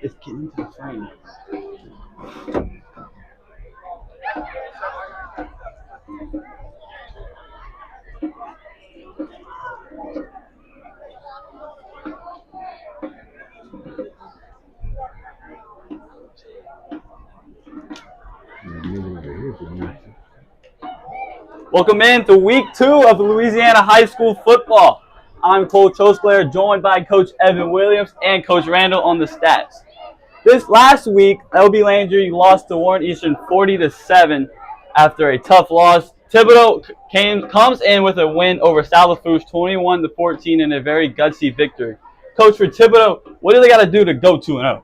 It's getting into the frame. Welcome in to week 2 of Louisiana High School football. I'm Coach Hosclair, joined by Coach Evan Williams and Coach Randall on the stats. This last week, LB Landry lost to Warren Eastern 40-7 after a tough loss. Thibodaux comes in with a win over Salafouche 21-14 in a very gutsy victory. Coach, for Thibodaux, what do they got to do to go 2-0?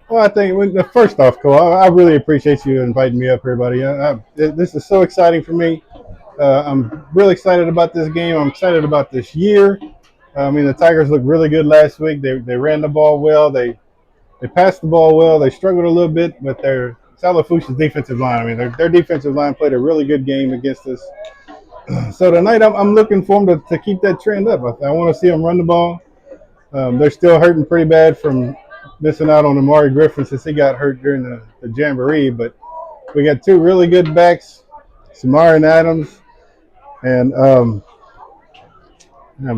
Well, I think, first off, Cole, I really appreciate you inviting me up here, buddy. This is so exciting for me. I'm really excited about this game. I'm excited about this year. I mean, the Tigers looked really good last week. They ran the ball well. They passed the ball well. They struggled a little bit with their Salafouche's defensive line. I mean, their defensive line played a really good game against us. So tonight, I'm looking for them to keep that trend up. I want to see them run the ball. They're still hurting pretty bad from missing out on Amari Griffin since he got hurt during the jamboree. But we got 2 really good backs, Samarian Adams, and I'm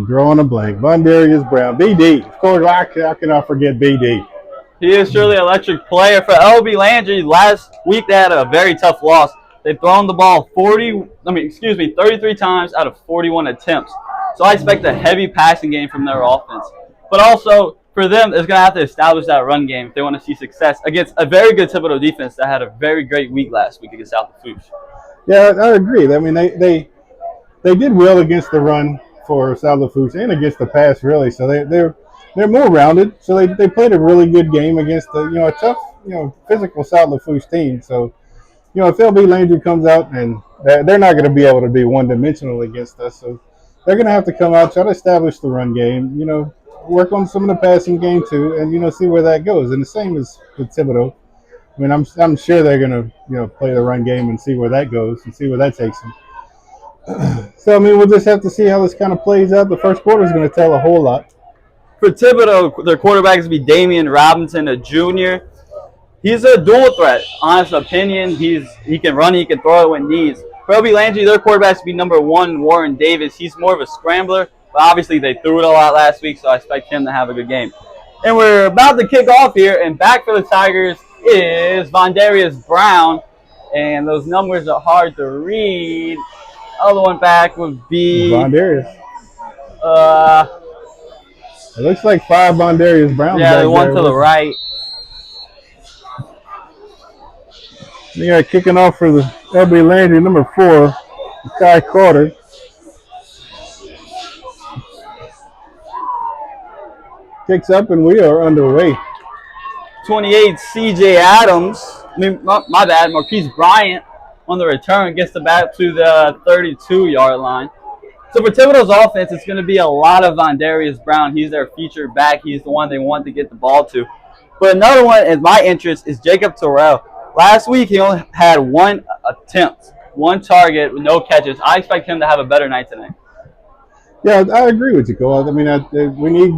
drawing a blank. Vondarius Brown, BD. Of course, how can I forget BD? He is surely an electric player. For LB Landry, last week they had a very tough loss. They've thrown the ball 33 times out of 41 attempts. So I expect a heavy passing game from their offense. But also, for them, it's going to have to establish that run game if they want to see success against a very good Thibodaux defense that had a very great week last week against Salafouche. Yeah, I agree. I mean, they did well against the run for Salafouche and against the pass, really. So they're more rounded. So they played a really good game against a tough, physical Salafouche team. So, if LB Landry comes out, and they're not going to be able to be one-dimensional against us. So they're going to have to come out, try to establish the run game, work on some of the passing game too, and see where that goes. And the same as with Thibodaux. I mean, I'm sure they're gonna play the run game and see where that goes and see where that takes them. So I mean, we'll just have to see how this kind of plays out. The first quarter is going to tell a whole lot. For Thibodaux, their quarterback is going to be Damian Robinson, a junior. He's a dual threat. Honest opinion, he can run, he can throw it when needs. For LB Landry, their quarterback is going to be number 1, Warren Davis. He's more of a scrambler. But obviously, they threw it a lot last week, so I expect him to have a good game. And we're about to kick off here, and back for the Tigers is Vondarius Brown. And those numbers are hard to read. Other one back would be Vondarius. It looks like 5 Vondarius Brown. Yeah, the one to the right. They are kicking off for the LB Landry, number 4, Kai Carter. Kicks up, and we are underway. 28, C.J. Adams. My bad, Marquise Bryant on the return gets the bat to the 32-yard line. So for Thibodaux's offense, it's going to be a lot of Vondarius Brown. He's their featured back. He's the one they want to get the ball to. But another one in my interest is Jacob Terrell. Last week, he only had 1 attempt, 1 target with no catches. I expect him to have a better night tonight. Yeah, I agree with you, Cole. I mean, we need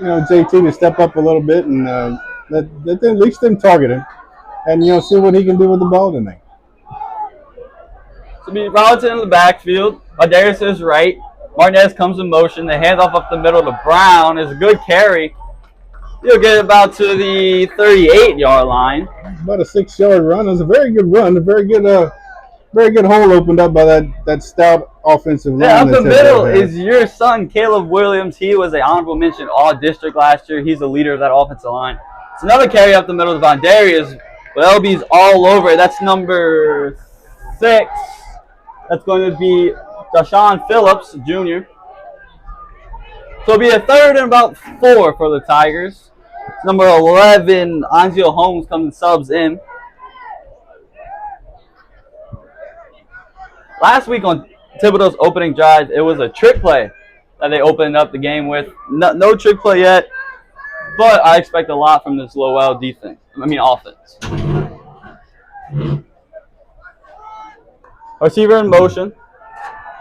JT to step up a little bit and let at least them target him and see what he can do with the ball tonight. So be Robinson in the backfield. Vondarius is right. Martinez comes in motion. They hand off up the middle to Brown. It's a good carry. He'll get about to the 38-yard line. About a 6-yard run. It's a very good run. A very good very good hole opened up by that stout offensive line. Yeah, up the middle had. is your son, Caleb Williams. He was an honorable mention all-district last year. He's the leader of that offensive line. It's another carry up the middle of Vondarius. But LB's all over it. That's number 6. That's going to be Dashawn Phillips, Jr. So it'll be a 3rd and about 4 for the Tigers. Number 11, Anzio Holmes comes and subs in. Last week on Thibodeau's opening drive, it was a trick play that they opened up the game with. No trick play yet, but I expect a lot from this Lowell offense. Receiver in motion.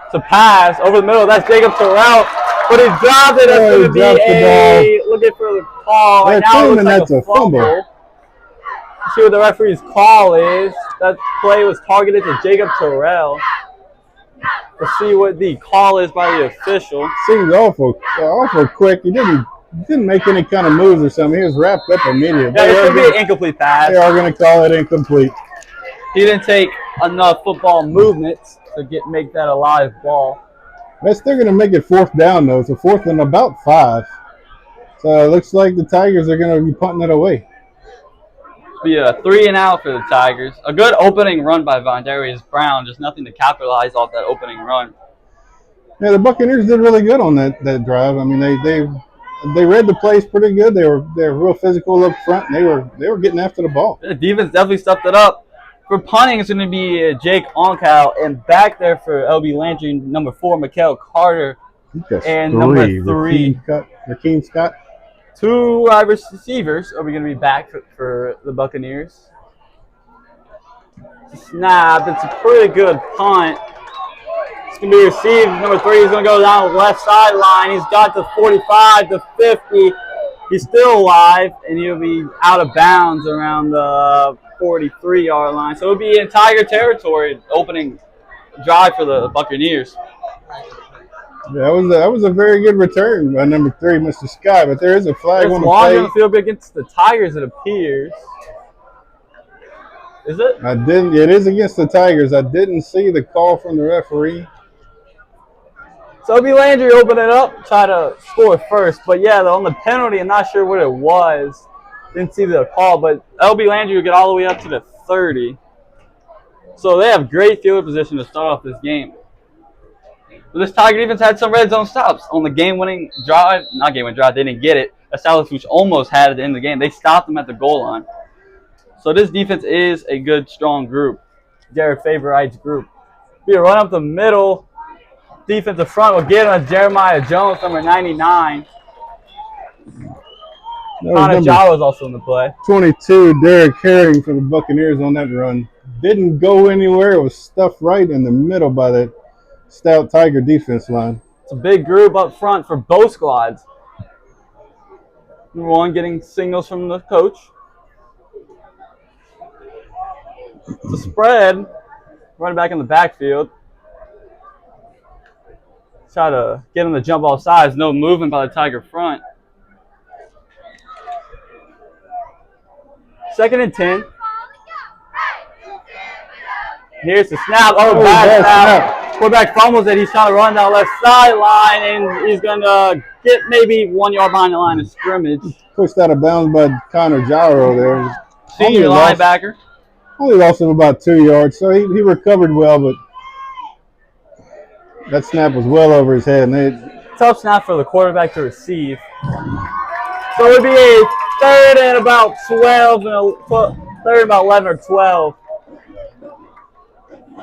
It's a pass over the middle. That's Jacob Terrell, but he dropped it. That's going to be looking for the call. Right now, it looks like a fumble. Let's see what the referee's call is. That play was targeted to Jacob Terrell. Let's see what the call is by the official. Seems awful quick. He didn't make any kind of moves or something. He was wrapped up immediately. Yeah, it's going to be an incomplete pass. They are going to call it incomplete. He didn't take enough football movements to make that a live ball. They're still going to make it 4th down, though. It's a 4th and about 5. So it looks like the Tigers are going to be punting it away. Be a 3 and out for the Tigers. A good opening run by Vondarius Brown. Just nothing to capitalize off that opening run. Yeah, the Buccaneers did really good on that drive. I mean, they read the plays pretty good. They were real physical up front. And they were getting after the ball. The defense definitely stepped it up. For punting, it's going to be Jake Onkow, and back there for LB Landry, number 4, Mikael Carter, and number 3, Rakeem Scott. 2 wide receivers are we going to be back for the Buccaneers. Snap. It's a pretty good punt. It's going to be received. Number 3 is going to go down the left sideline. He's got the 45 to 50. He's still alive, and he'll be out of bounds around the 43-yard line. So it'll be in Tiger territory opening drive for the Buccaneers. Yeah, that was a very good return by number 3, Mr. Scott. But there is a flag on the play. On the field against the Tigers, it appears. Is it? It is against the Tigers. I didn't see the call from the referee. So it'll be Landry open it up, try to score first. But yeah, on the penalty, I'm not sure what it was. Didn't see the call, but LB Landry will get all the way up to the 30. So they have great field position to start off this game. But this Tiger defense had some red zone stops on the game-winning drive. Not game-winning drive, they didn't get it. Establish, which almost had it at the end of the game. They stopped them at the goal line. So this defense is a good, strong group. Jared Favorite's group. Be a run up the middle. Defensive front will get on Jeremiah Jones, number 99. Connor Jawa is also in the play. 22, Derek Herring for the Buccaneers on that run. Didn't go anywhere. It was stuffed right in the middle by that stout Tiger defense line. It's a big group up front for both squads. Number 1 getting signals from the coach. It's a spread. Running back in the backfield. Try to get him to jump off sides. No movement by the Tiger front. 2nd and 10. Here's the snap. Bad snap. Quarterback fumbles it. He's trying to run down left sideline, and he's going to get maybe 1 yard behind the line of scrimmage. Pushed out of bounds by Connor Jaro there. Senior linebacker. Only lost him about 2 yards, so he recovered well, but that snap was well over his head. Tough snap for the quarterback to receive. So it would be a 3rd and about 12, 3rd and about 11 or 12.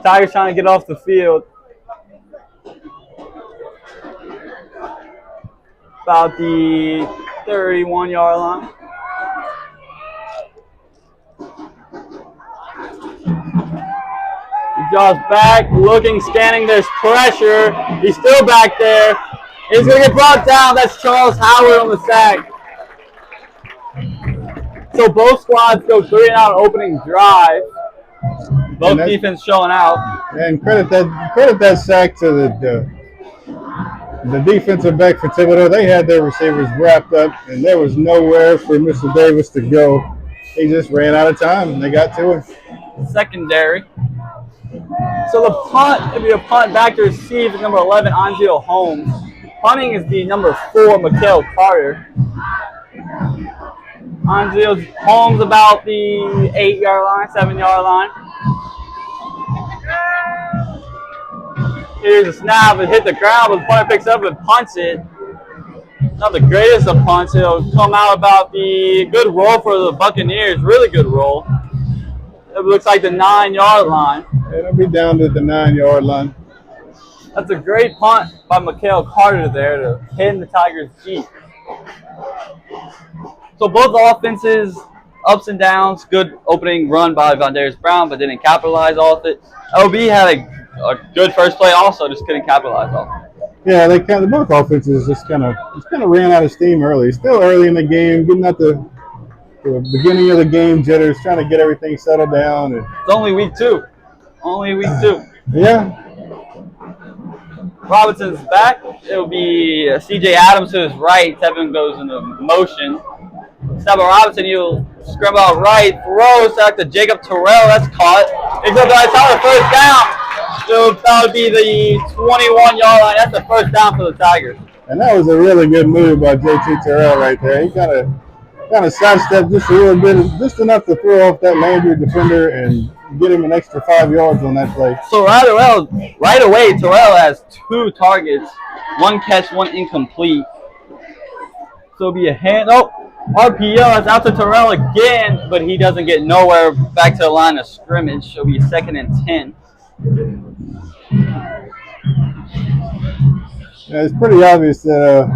Tigers trying to get off the field. About the 31-yard line. He draws back, looking, scanning. There's pressure. He's still back there. He's going to get brought down. That's Charles Howard on the sack. So both squads go 3 and out opening drive. Both defense showing out. And credit that sack to the defensive back for Thibodeau. They had their receivers wrapped up, and there was nowhere for Mr. Davis to go. He just ran out of time, and they got to him. Secondary. So the punt, it'll be a punt back to receive is number 11, Anzio Holmes. Punting is the number 4, Mikhail Carter. Anzio Holmes about the 8-yard line, 7-yard line. Here's a snap, it hit the ground, but the punter picks up and punts it. Not the greatest of punts. It'll come out about the good roll for the Buccaneers, really good roll. It looks like the 9-yard line. It'll be down to the 9-yard line. That's a great punt by Mikhail Carter there to hit the Tigers' Jeep. So both offenses, ups and downs. Good opening run by Vondarius Brown, but didn't capitalize off it. OB had a good first play also, just couldn't capitalize off it. Yeah, both offenses just kind of ran out of steam early. Still early in the game, getting at the beginning of the game jitters, trying to get everything settled down. And it's only week 2. Only week 2. Yeah. Robinson's back. It'll be C.J. Adams to his right. Tevin goes into motion. Stephen Robinson, he'll scramble out right. Throws back to Jacob Terrell. That's caught. It goes right side of the first down. So that would be the 21-yard line. That's the first down for the Tigers. And that was a really good move by J.T. Terrell right there. He kind of sidestepped just a little bit, just enough to throw off that Landry defender and get him an extra 5 yards on that play. So right away, Terrell has 2 targets, 1 catch, 1 incomplete. So it'll be a hand. Oh, RPO. It's out to Terrell again, but he doesn't get nowhere back to the line of scrimmage. It'll be 2nd and 10. Yeah, it's pretty obvious that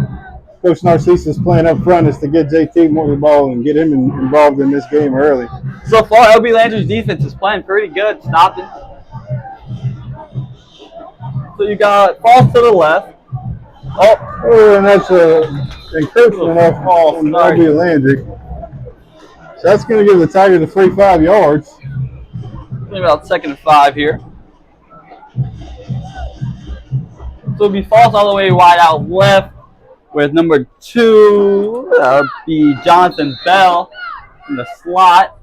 Coach Narcissus playing up front is to get JT more the ball and get him involved in this game early. So far, LB Landry's defense is playing pretty good, stopping. So you got falls to the left. Oh, and that's an encroachment off from LB Landry. So that's going to give the Tigers a free 5 yards. Maybe about 2nd and 5 here. So it'll be false all the way wide out left with number 2, be Jonathan Bell in the slot.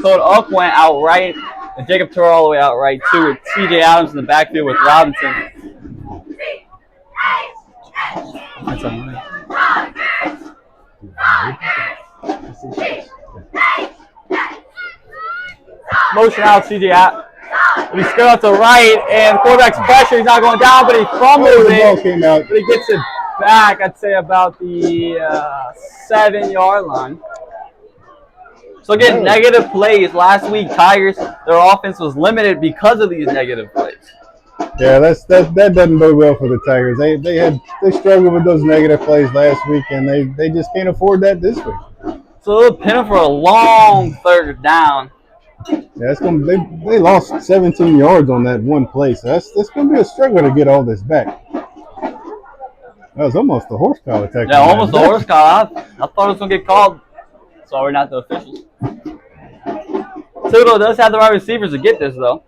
Code Oak went out right, and Jacob Terrell all the way out right too, with C.J. Adams in the backfield with Robinson. That's a motion out, C.J. Adams. But he's still out to right, and the quarterback's pressure. He's not going down, but he fumbles it. The ball came out. But he gets it back, I'd say, about the 7-yard line. So again, negative plays. Last week, Tigers, their offense was limited because of these negative plays. Yeah, that doesn't bode well for the Tigers. They struggled with those negative plays last week, and they just can't afford that this week. So they're pinning for a long 3rd down. Yeah, they lost 17 yards on that one play, so that's going to be a struggle to get all this back. That was almost a horse collar attack. Yeah, almost a horse collar. I thought it was going to get called. Sorry, not the officials. Toodle does have the right receivers to get this, though.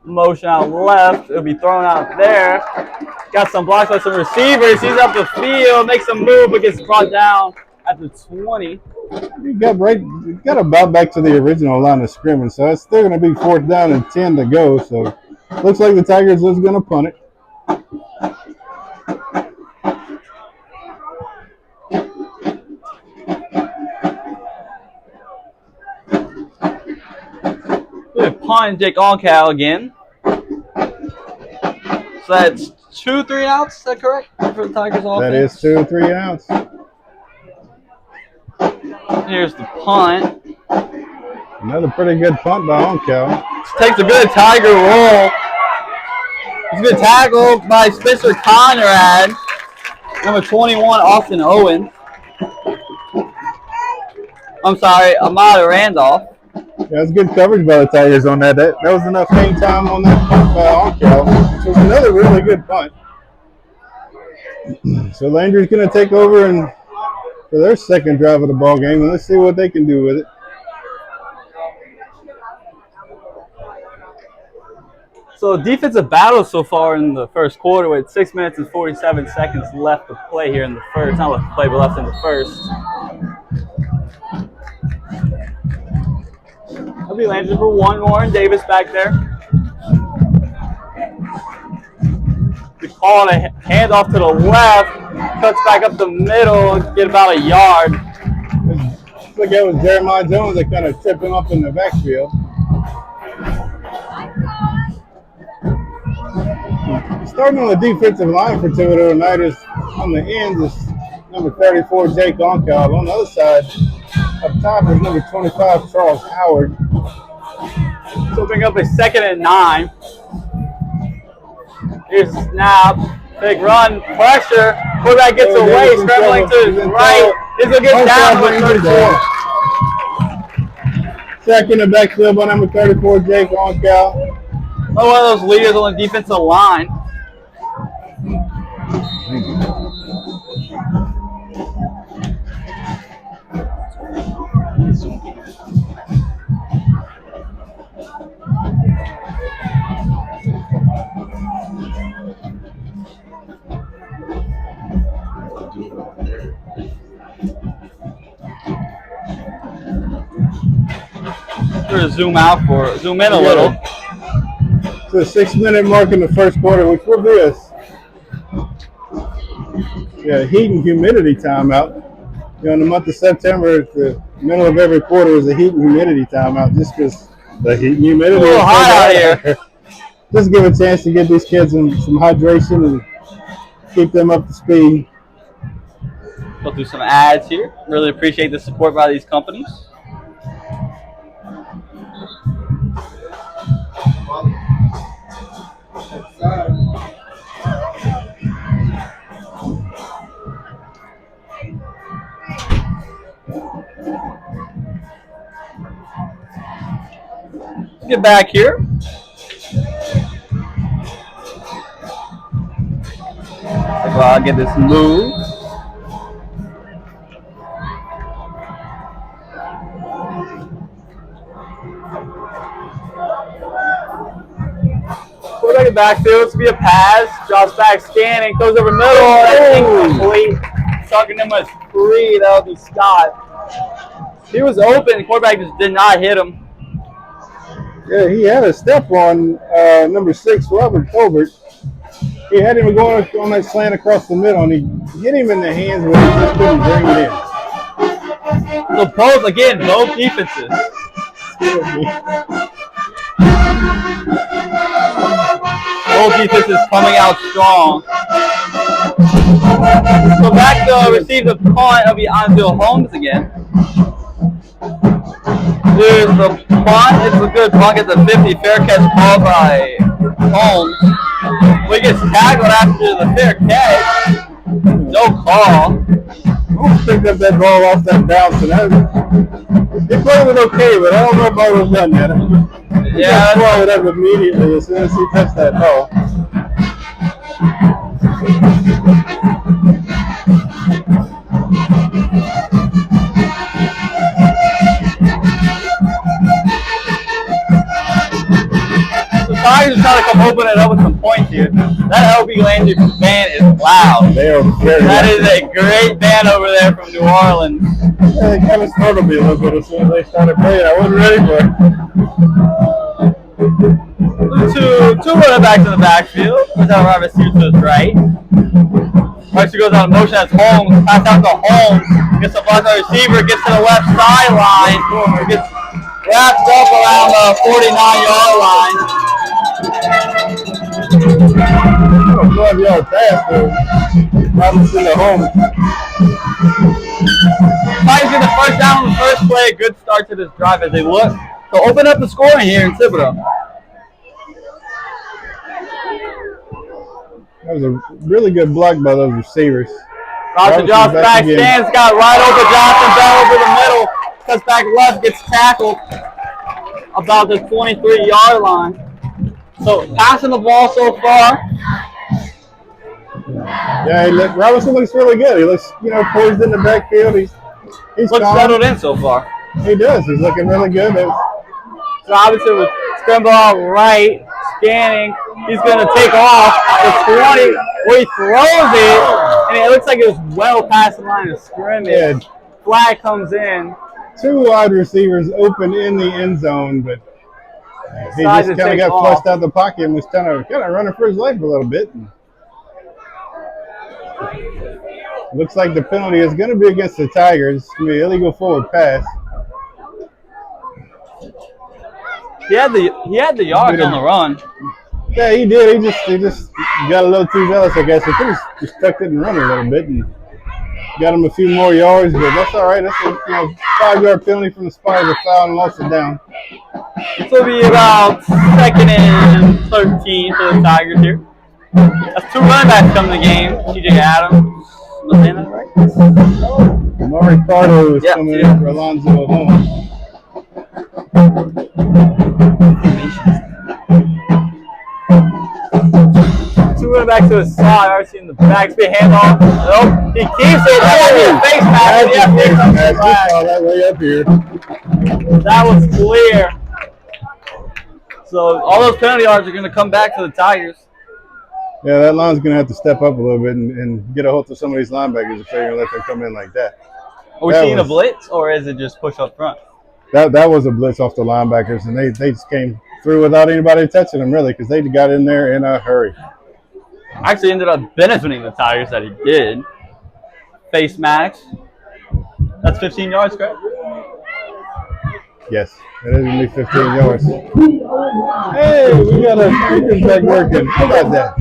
Motion out left. It'll be thrown out there. Got some blocks by some receivers. He's up the field, makes a move, but gets brought down at the 20. He got about back to the original line of scrimmage, so it's still going to be 4th down and 10 to go. So looks like the Tigers was going to punt it. Good punt, Jake Oncal again. So that's 2 3-outs. Is that correct for the Tigers offense? That is 2 3-outs. Here's the punt. Another pretty good punt by Oncal. Takes a good Tiger roll. It's a good tackle by Spencer Conrad. Number 21, Austin Owen. I'm sorry, Ahmad Randolph. Yeah, it's good coverage by the Tigers on that. That was enough hang time on that punt by Oncal. So it's another really good punt. So Landry's going to take over and for their 2nd drive of the ball game, and let's see what they can do with it. So defensive battle so far in the first quarter with 6 minutes and 47 seconds left to play here in the first. Not left to play, but left in the first. He'll be Landry for one more, and Davis back there. We call it a handoff to the left, cuts back up the middle, get about a yard. Looks like it was Jeremiah Jones that kind of tripped him up in the backfield. Starting on the defensive line for Thibodeau tonight is on the ends is number 34, Jake Oncal. On the other side, up top is number 25, Charles Howard. So bring up a 2nd and 9. Here's a snap, big run, pressure. Quarterback gets away, scrambling to his right. He's going to get down to 34. Sack in the backfield by number 34, Jake Oncal. One of those leaders on the defensive line. Zoom in a little. So 6-minute mark in the first quarter, which will be a heat and humidity timeout. You know, in the month of September, at the middle of every quarter is a heat and humidity timeout, just because the heat and humidity is a little hot out here. Just give a chance to get these kids some hydration and keep them up to speed. Go through some ads here. Really appreciate the support by these companies. Get back here. I'll get this move. Quarterback in backfield. It's going to be a pass. Drops back, scanning. Throws over middle. That's incomplete. Sucking him as free. That would be Scott. He was open. The quarterback just did not hit him. Yeah, he had a step on number 6, Robert Colbert. He had him going on that slant across the middle, and he hit him in the hands, but he just couldn't bring it in. So both defenses. Both defenses coming out strong. So back to receive the punt. It'll be on Bill Holmes again. There's the punt. It's a good punt at the 50. Fair catch called by Holmes. He gets tackled after the fair catch. No call. Holmes picked up that ball off that bounce, and he played it okay, but I don't know if I was done yet. He got swallowed up immediately as soon as he touched that ball. Tigers trying to come open it up with some points here. That LB Landry band is loud. They are very That loud. is a great band over there from New Orleans. Yeah, they kind of startled me a little bit as soon as they started playing. I wasn't ready for it. Two running backs in the backfield. Without wide receiver to his right. Mercer goes out of motion. That's Holmes. Pass out to Holmes. Gets a block on the receiver. Gets to the left sideline. Gets wrapped up around the 49-yard line. 12-yard pass for Robinson to Holmes. Tigers get the first down on the first play. Good start to this drive as they look to open up the scoring here in Thibodeau. That was a really good block by those receivers. Robinson drops back, stands, got right over Johnson, fell over the middle, cuts back left, gets tackled about the 23-yard line. So passing the ball so far. Yeah, Robinson looks really good. He looks, poised in the backfield. He's looks settled in so far. He does. He's looking really good. Robinson with scramble out right, scanning. He's going to take off the 20 where he throws it, and it looks like it was well past the line of scrimmage. Yeah. Flag comes in. two wide receivers open in the end zone, but he Decided just to kind of take got off. flushed out the pocket and was kind of running for his life a little bit. And looks like the penalty is going to be against the Tigers. It's going to be an illegal forward pass. He had the yards on the run. Yeah, he did. He just got a little too zealous, I guess. He could have just tucked it and run a little bit and got him a few more yards, but that's all right. That's a 5-yard penalty from the spot of the foul and lost it down. So it'll be about 2nd and 13 for the Tigers here. That's 2 running backs coming in the game. TJ Adams, Montana, right? Amari Carter is coming yeah. in for Alonzo Holmes. 2 running backs to the side. RC in the back. Speed handoff. Nope. He keeps it. That might be a face mask. We saw that way up here. That was clear. So all those penalty yards are going to come back to the Tigers. Yeah, that line's going to have to step up a little bit and get a hold of some of these linebackers if they're going to let them come in like that. Are we seeing a blitz, or is it just push up front? That was a blitz off the linebackers, and they just came through without anybody touching them, really, because they got in there in a hurry. Actually ended up benefiting the Tigers that he did. Face max. That's 15 yards, correct? Yes, it is going to be 15 yards. Hey, we got a kickers back working. How about that?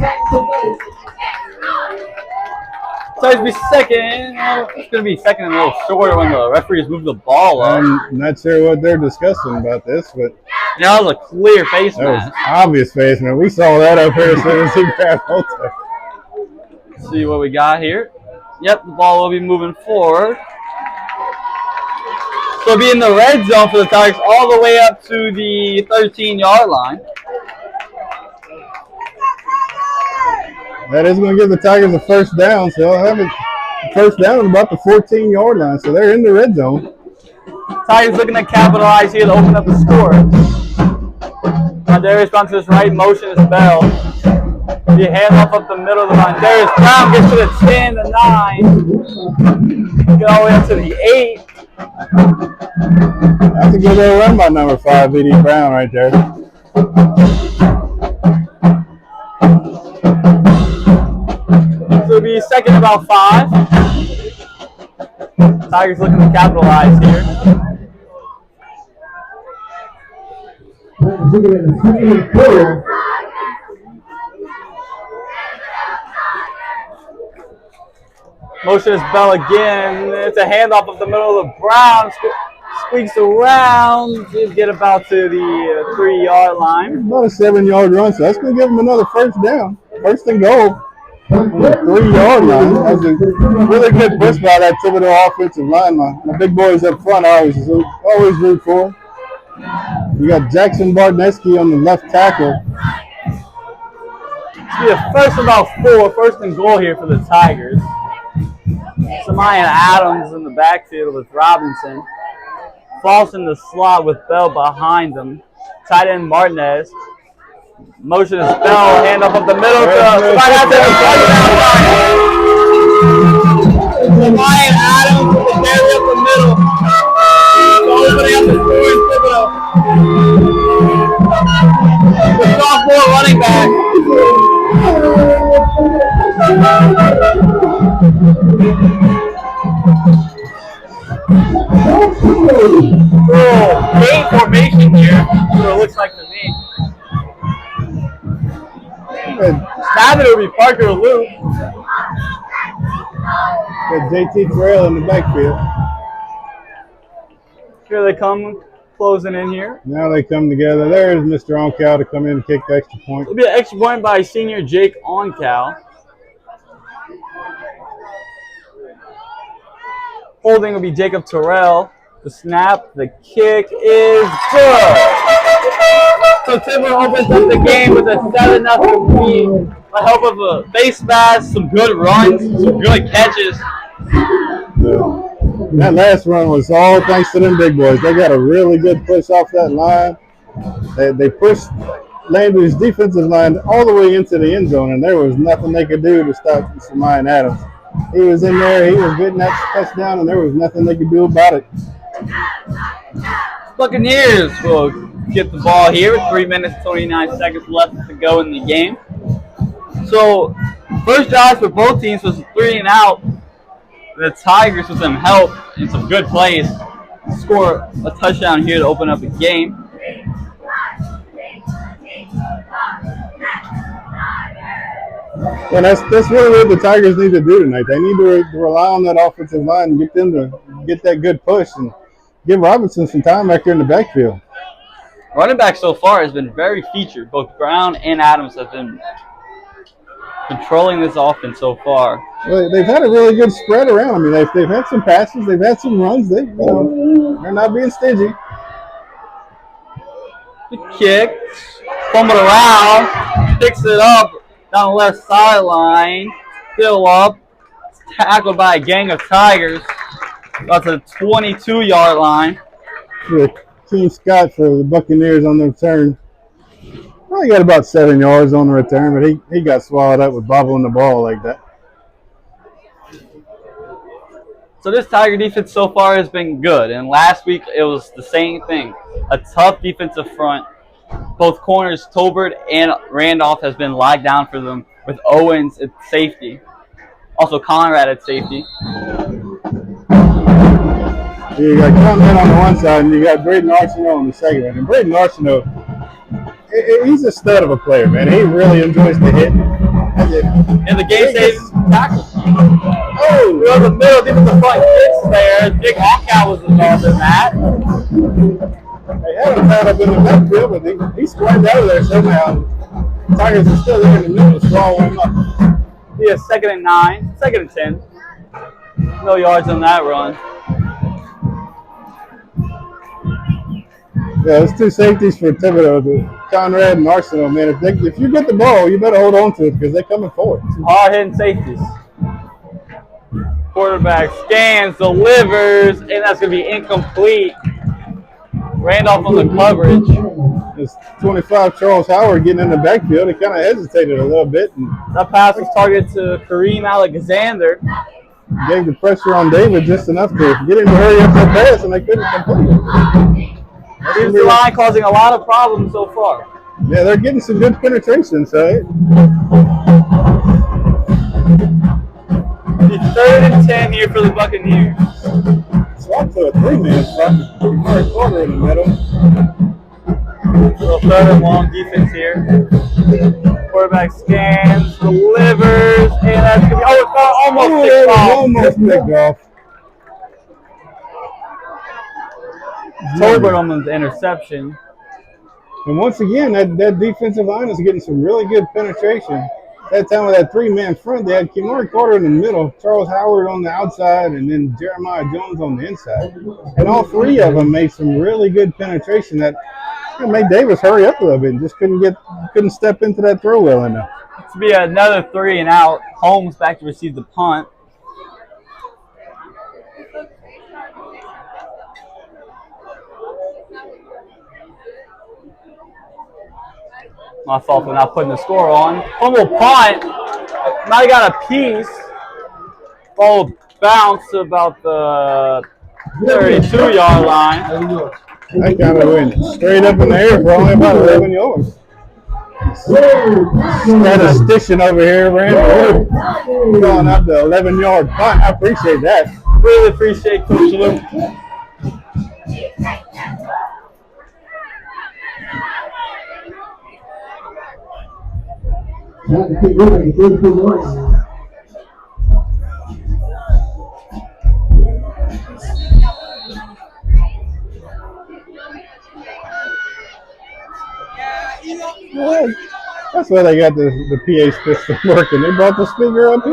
Tigers be second. It's going to be second and a little shorter when the referees move the ball up. I'm not sure what they're discussing about this, but That was a clear face that was mask. obvious face, man. We saw that up here as soon as he grabbed hold of it. Let's see what we got here. Yep, the ball will be moving forward. So it'll be in the red zone for the Tigers all the way up to the 13-yard line. That is going to give the Tigers a first down, so they'll have it first down at about the 14-yard line. So they're in the red zone. Tigers looking to capitalize here to open up the score. Darius Brown to his right, motion is Bell. The handoff up the middle of the line. Darius Brown gets to the 10, the 9. Get all the way up to the 8. That's a good little run by number 5, E.D. Brown, right there. So it'll be second about 5. Tigers looking to capitalize here. Motion is Bell again. It's a handoff up the middle of the Brown. Squeaks around. Did get about to the 3-yard line. About a 7-yard run, so that's going to give them another first down. First and goal on the 3-yard line. That's a really good push by that Thibodeau offensive line. My big boys up front, I always root for them. We got Jackson Bartneski on the left tackle. It's be a first about 4. First and goal here for the Tigers. Samayan Adams in the backfield with Robinson. Falls in the slot with Bell behind him. Tight end Martinez. Motion is Bell. Hand up the middle to Samayan Adams with the carry up the middle. Opening up the score in Thibodeau. The sophomore running back. Game formation here. That's what it looks like to me. Snapping it would be Parker Luke. Got JT Terrell in the backfield. Here they come, closing in here. Now they come together. There's Mr. Oncal to come in and kick the extra point. It'll be an extra point by senior Jake Oncal. Holding will be Jacob Terrell. The snap, the kick is good. So Thibodeau opens up the game with a 7-0 lead. With the help of a base pass, some good runs, some good catches. That last run was all thanks to them big boys. They got a really good push off that line. They pushed Landry's defensive line all the way into the end zone, and there was nothing they could do to stop Samayan Adams. He was in there, he was getting that touchdown, and there was nothing they could do about it. Buccaneers will get the ball here with 3 minutes 29 seconds left to go in the game. So, first drive for both teams was 3 and out. The Tigers, with some help and some good plays, score a touchdown here to open up the game. And that's really what the Tigers need to do tonight. They need to rely on that offensive line and get them to get that good push and give Robinson some time back there in the backfield. Running back so far has been very featured. Both Brown and Adams have been controlling this offense so far. Well, they've had a really good spread around. I mean, they've had some passes, they've had some runs. They're not being stingy. The kick, fumbled around, picks it up down the left sideline, still up, tackled by a gang of Tigers. That's a 22-yard line. Team Scott for the Buccaneers on the return. Probably got about 7 yards on the return, but he got swallowed up with bobbling the ball like that. So this Tiger defense so far has been good, and last week it was the same thing. A tough defensive front. Both corners, Tolbert and Randolph, has been locked down for them, with Owens at safety. Also Conrad at safety. You got Conrad on the one side, and you got Braden Arsenault on the second. And Braden Arsenault, he's a stud of a player, man. He really enjoys the hit. And the game-saving tackle. Oh, we're in the middle, defensive front kicks there. Dick Hawkow was involved in that. They had him tied up in the backfield, but he squirmed out of there somehow. Tigers are still there in the middle to swallow him up. Yeah, 2nd and 9, 2nd and 10. No yards on that run. Yeah, it's two safeties for Thibodeau, Conrad and Arsenault, man. If you get the ball, you better hold on to it because they're coming forward. Some hard-hitting safeties. Quarterback scans, delivers, and that's going to be incomplete. Randolph on the coverage. It's 25 Charles Howard getting in the backfield. He kind of hesitated a little bit. And that pass was targeted to Kareem Alexander. Gave the pressure on David just enough to get him to hurry up that pass, and they couldn't complete it. Defensive line causing a lot of problems so far. Yeah, they're getting some good penetration, so. The 3rd and 10 here for the Buccaneers. Swap to a 3-man spot. Mark Carter in the middle. Little 3rd and long defense here. Quarterback scans, delivers, and that's going to be, almost picked off. Tolbert on the interception. And once again, that defensive line is getting some really good penetration. That time with that 3-man front, they had Kimari Carter in the middle, Charles Howard on the outside, and then Jeremiah Jones on the inside. And all three of them made some really good penetration that made Davis hurry up a little bit and just couldn't step into that throw well enough. To be another 3 and out. Holmes back to receive the punt. My fault for not putting the score on. Fumble punt. Might have got a piece. Ball bounced to about the 32-yard line. That kind of went straight up in the air for only about 11 yards. Statistician over here, Randall. Going up the 11-yard punt. I appreciate that. Really appreciate Coach Luke. Well, that's why they got the PA system working. They brought the speaker up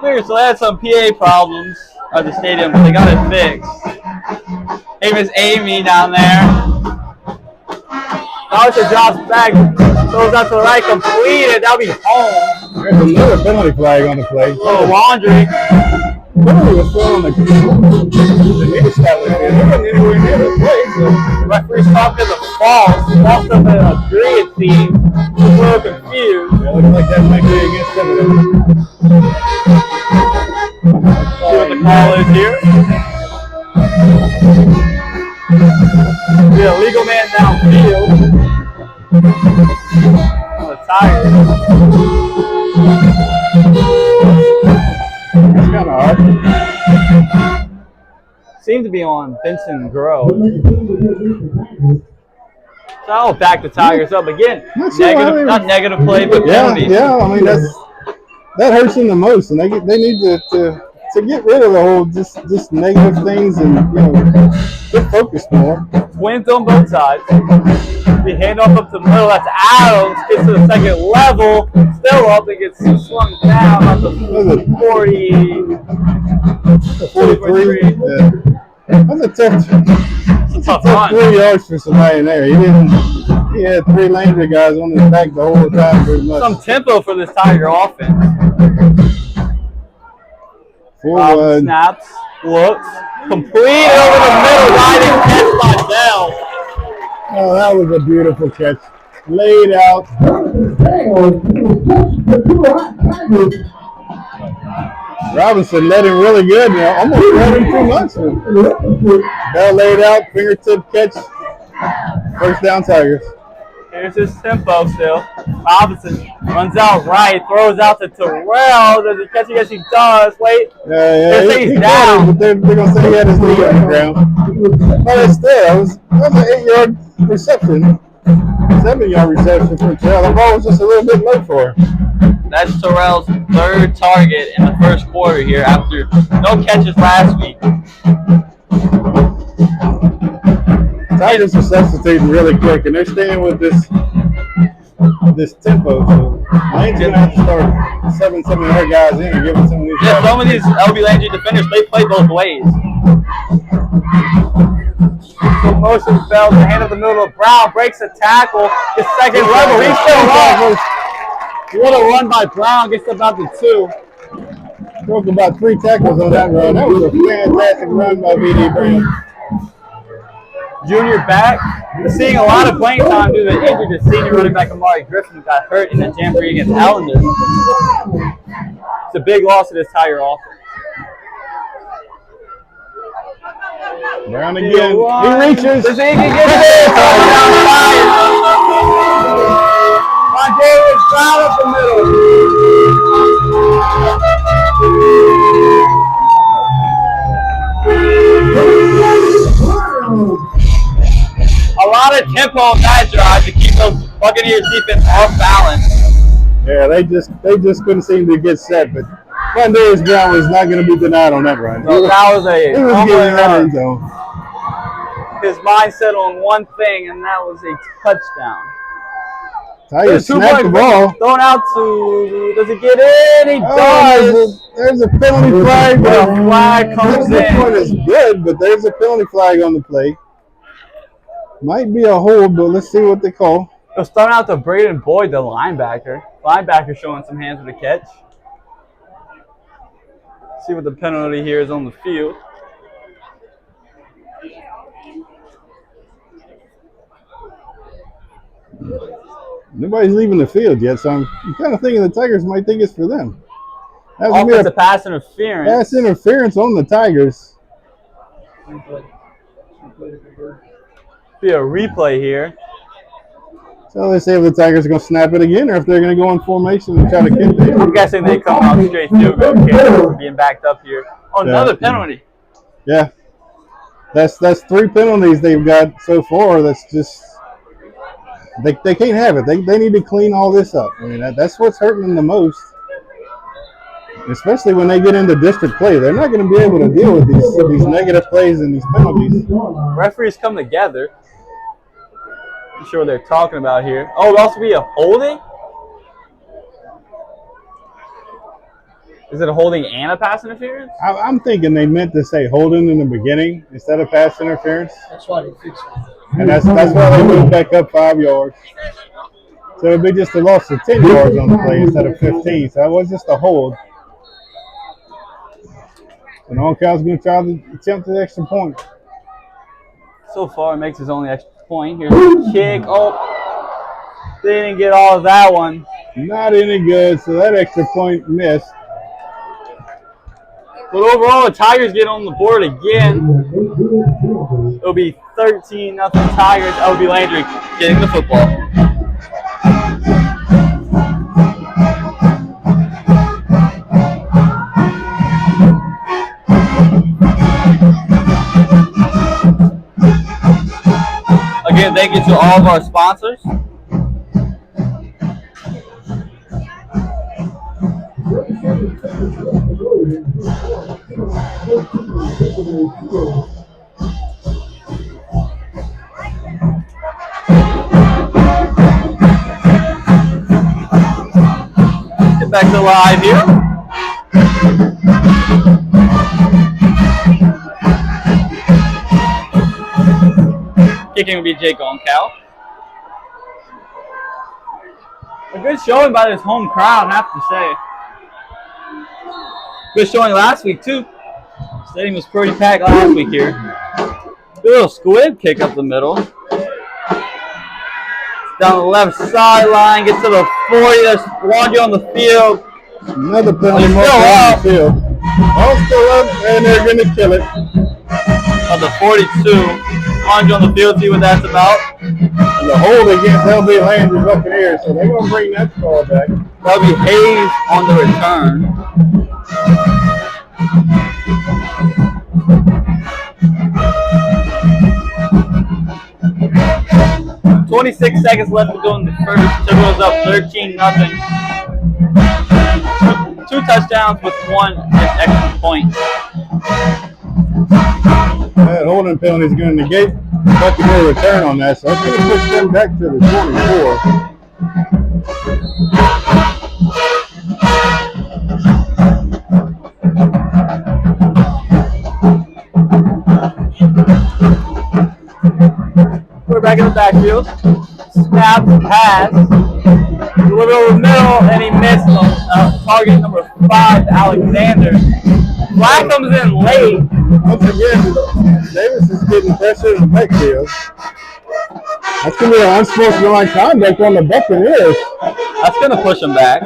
here. So they had some PA problems at the stadium, but they got it fixed. Hey, Miss Amy down there. Obviously drops back, goes out to the right, completed. That'll be home. There's another penalty flag on the play. Oh, Laundry. Penalty was thrown on the near side. They wasn't anywhere near the play. So referee's talking the false. False up in a green team. A little confused. Yeah, looks like that might be against them. See what the call is here. Be a legal man downfield. On the Tigers. That's kind of hard. Seemed to be on Benson Grove. So I'll back the Tigers up again. Not negative play, but penalties. Yeah. I mean that hurts them the most, and they need to get rid of the whole just negative things and get focused more. Wins on both sides. The handoff up to the middle. That's Adams. Gets to the second level. Still up. It gets slung down on the 43. Yeah. That's a tough run. 3 yards for somebody in there. He had 3 Landry guys on his back the whole time pretty much. Some tempo for this Tiger offense. Snaps. Looks. Complete over the middle. Wide and catch by Dell. Oh, that was a beautiful catch. Laid out. Robinson led him really good. Almost led him too much. Bell laid out, fingertip catch. First down, Tigers. Here's his tempo still. Robinson runs out right, throws out to Terrell. Does he catch it? Yes, he does. Wait. Yeah. He's down. But they're going to say he had his knee on the ground. But it's still, that was an 8-yard reception. 7-yard reception for Terrell. The ball was just a little bit low for him. That's Terrell's 3rd target in the first quarter here after no catches last week. Tigers are substituting really quick, and they're staying with this tempo. So Lane's going to have to start 7-yard guys in and giving some of these guys. Some of these LB Landry defenders, they play both ways. So motion fell to the hand of the middle of Brown, breaks a tackle, his second level, he's still up. What a run by Brown, gets about the 2. Broke about 3 tackles on that run. That was a fantastic run by V.D. Brown. Junior back, seeing a lot of playing time due to the injury to senior running back Amari Griffin, who got hurt in the jamboree against Allender. It's a big loss to this Tiger offense. Brown again. He reaches. Does he can get it? Davis Brown up the middle. A lot of tempo on that drive to keep those Buccaneers defense off balance. Yeah, they just couldn't seem to get set, but Davis Brown was not going to be denied on that run. So that was a run. His mindset on one thing, and that was a touchdown. Tigers snapped the ball. Thrown out to, does he get in? He does. There's a penalty flag. The flag comes in. This one is good, but there's a penalty flag on the play. Might be a hold, but let's see what they call. It was thrown out to Braden Boyd, the linebacker. Linebacker showing some hands with a catch. See what the penalty here is on the field. Nobody's leaving the field yet, so I'm kind of thinking the Tigers might think it's for them. Offensive pass interference. Pass interference on the Tigers. Be a replay here. So let's see if the Tigers are going to snap it again or if they're going to go in formation and try to kick it. I'm guessing they come out straight field goal kick for being backed up here. Oh, another penalty. Yeah. That's 3 penalties they've got so far. That's just they can't have it. They need to clean all this up. I mean that's what's hurting them the most. Especially when they get into district play. They're not going to be able to deal with these negative plays and these penalties. Referees come together. I'm sure what they're talking about here. Oh, it'll also be a holding? Is it a holding and a pass interference? I'm thinking they meant to say holding in the beginning instead of pass interference. That's why they fixed it. And that's why they moved back up 5 yards. So it'd be just a loss of 10 yards on the play instead of 15. So that was just a hold. And Oncal's going to try to attempt the extra point. So far, it makes his only extra point. Here's the kick. Oh, they didn't get all of that one. Not any good, so that extra point missed. But overall, the Tigers get on the board again. It'll be 13-0 Tigers. LB Landry getting the football. Again, thank you to all of our sponsors. Get back to live here. Kicking will be Jake Oncal. A good showing by this home crowd, I have to say. Good showing last week, too. Stadium was pretty packed last week here. Good little squib kick up the middle. Down the left sideline, gets to the 40. There's Landry on the field. Another penalty mark on the field. All still up, and they're going to kill it. On the 42. Landry on the field, see what that's about. And the hold against LB Landry Buccaneers, so they're going to bring that ball back. That'll be Hayes on the return. 26 seconds left to go in the first. Timberwolves up 13-0. Two touchdowns with one extra point. That holding penalty is going to negate Buccaneer return on that, so that's going to push them back to the 24. We're back in the backfield. Snap, pass. Deliver over the middle, and he missed target number 5, Alexander. Black comes in late. Once again, Davis is getting pressure in the backfield. That's going to be an unsportsmanlike conduct on the Buccaneers. That's going to push him back.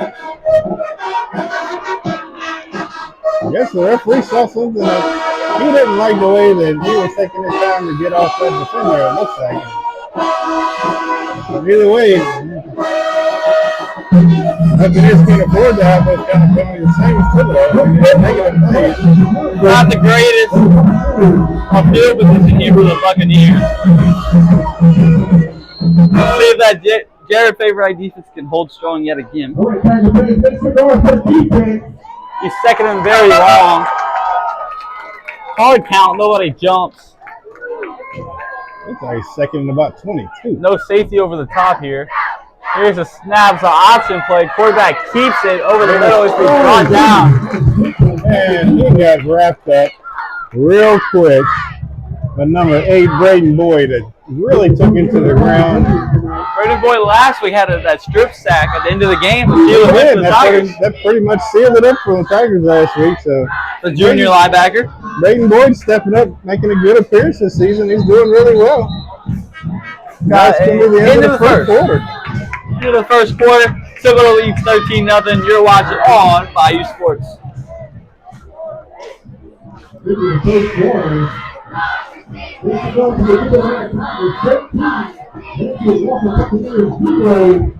I guess the referee saw something that he didn't like the way that he was taking his time to get off that defender, it looks like. But either way, Buccaneers can afford to have those kind of penalties, the same as Thibodeau. Negative plays. Not the greatest field position here for the Buccaneers. Let's see if that Jared Favorite defense can hold strong yet again. He's second and very long. Hard count, nobody jumps. Looks like he's second and about 22. No safety over the top here. Here's a snap, it's an option play. Quarterback keeps it over the middle. It's been brought down. And he got wrapped up real quick. But number 8, Braden Boyd, that really took him to the ground. Braden Boyd last week had that strip sack at the end of the game. That pretty much sealed it up for the Tigers last week. So the junior linebacker. Braden Boyd stepping up, making a good appearance this season. He's doing really well. That's going to be the end of the first quarter. Into the first quarter. Civil leads 13-0. You're watching on Bayou Sports. This is the first quarter. This is going to be a good amount of time. This is Walker Buccaneers 0.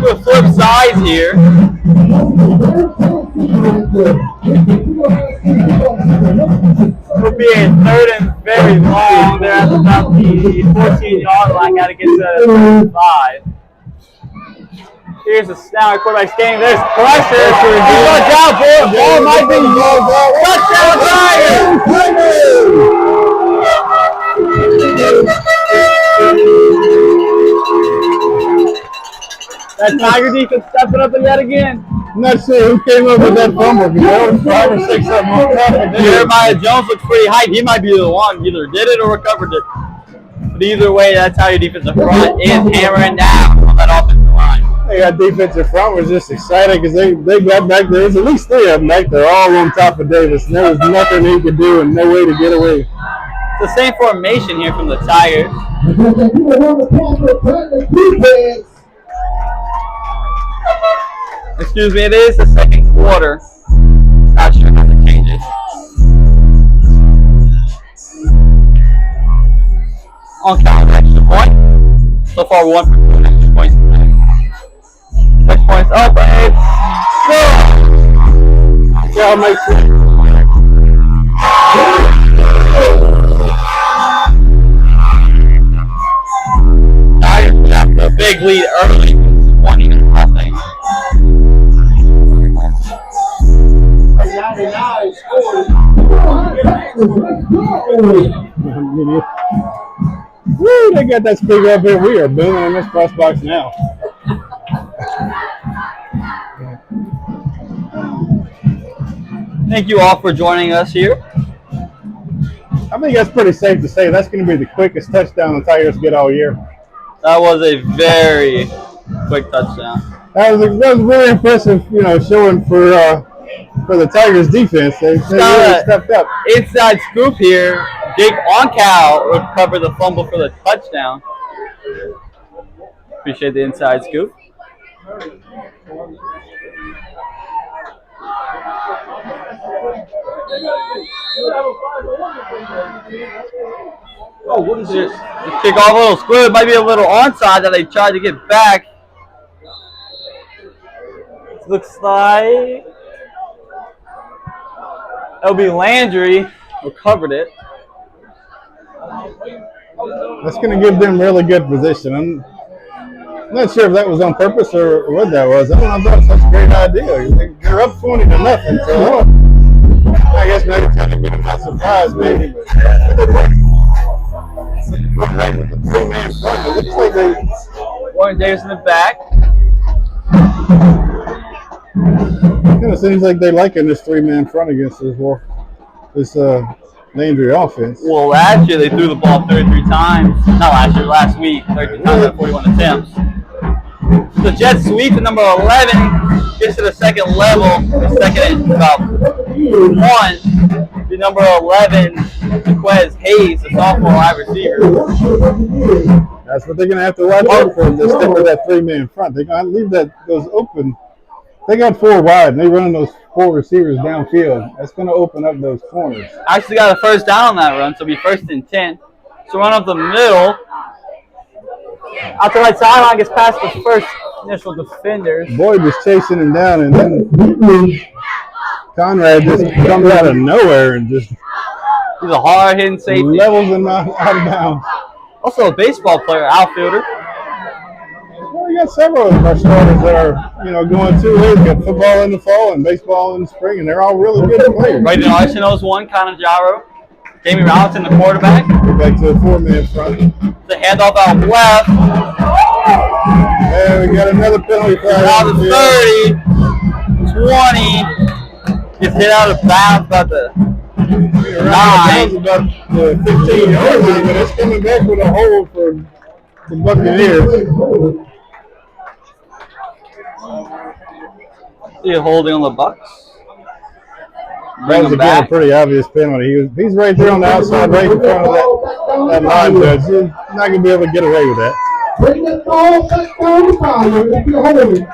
We'll flip sides here. We'll be in 3rd and very long. They're at about the 14-yard line. Got to get to 5. Here's the snap. Quarterback's game. There's pressure. Touchdown. Ball might be touchdown That Tiger defense stepping up yet again. I'm not sure who came up with that fumble because there was 5 or 6 of them on top of it. Jeremiah Jones looks pretty hyped. He might be the one. Either did it or recovered it. But either way, that's how your defensive front is hammering down on that offensive line. They got defensive front was just excited because they got back there. There's at least 3 of them back there all on top of Davis. And there was nothing he could do and no way to get away. It's the same formation here from the Tigers. Excuse me, it is the 2nd quarter. Not sure how to change it. On count of extra point. So far, 1 for 2 extra points. 6 points up, and go! Yeah, makes sense. Tigers got the big lead early, 20-0. Woo, they got that speaker up here. We are booming in this press box now. Thank you all for joining us here. I think that's pretty safe to say. That's going to be the quickest touchdown the Tigers get all year. That was a very quick touchdown. That was really impressive, showing for the Tigers defense. They really stepped up. Inside scoop here. Jake Oncal recovered the fumble for the touchdown. Appreciate the inside scoop. Oh, what is this? The kickoff, a little square. It might be a little onside that they tried to get back. Looks like it'll be Landry recovered it. That's going to give them really good position. I'm not sure if that was on purpose or what that was. I don't know if that's such a great idea. They're up 20-0, so I guess maybe kind of been a surprise, maybe. It looks like they. Warren Davis in the back. Kind of seems like they're liking this 3-man front against this Landry offense. Well, last year they threw the ball 33 times. Not last year, last week. 33 times at 41 attempts. The Jets sweep to number 11. Gets to the 2nd level. The 2nd and about 1. The number 11, Jaquez Hayes, the sophomore wide receiver. That's what they're going to have to watch out for. Just stick with that 3-man front. They're going to leave those open. They got 4 wide, and they're running those 4 receivers downfield. That's going to open up those corners. Actually got a 1st down on that run, so it'll be 1st and 10. So run up the middle. Out the right sideline, gets past the first initial defenders. Boyd was chasing him down, and then Conrad just comes out of nowhere and just He's a hard-hitting safety. levels him out of bounds. Also a baseball player, outfielder. Well, we got several of our starters that are, going 2 ways. We got football in the fall and baseball in the spring, and they're all really good players. Right in Arsenault's one, Connor Jaro. Jamie Robinson, the quarterback. Get back to a 4-man front. The handoff out left. And we got another penalty flag. Out of 30, 20. Gets hit out of bounds about the 9. About the 15-yard line, but it's coming back with a hold for the Buccaneers. See a holding on the Bucks. That was again a pretty obvious penalty. He's right there on the outside, right in front of that line judge. He's not going to be able to get away with that. Bring the ball back down the fire if you're holding.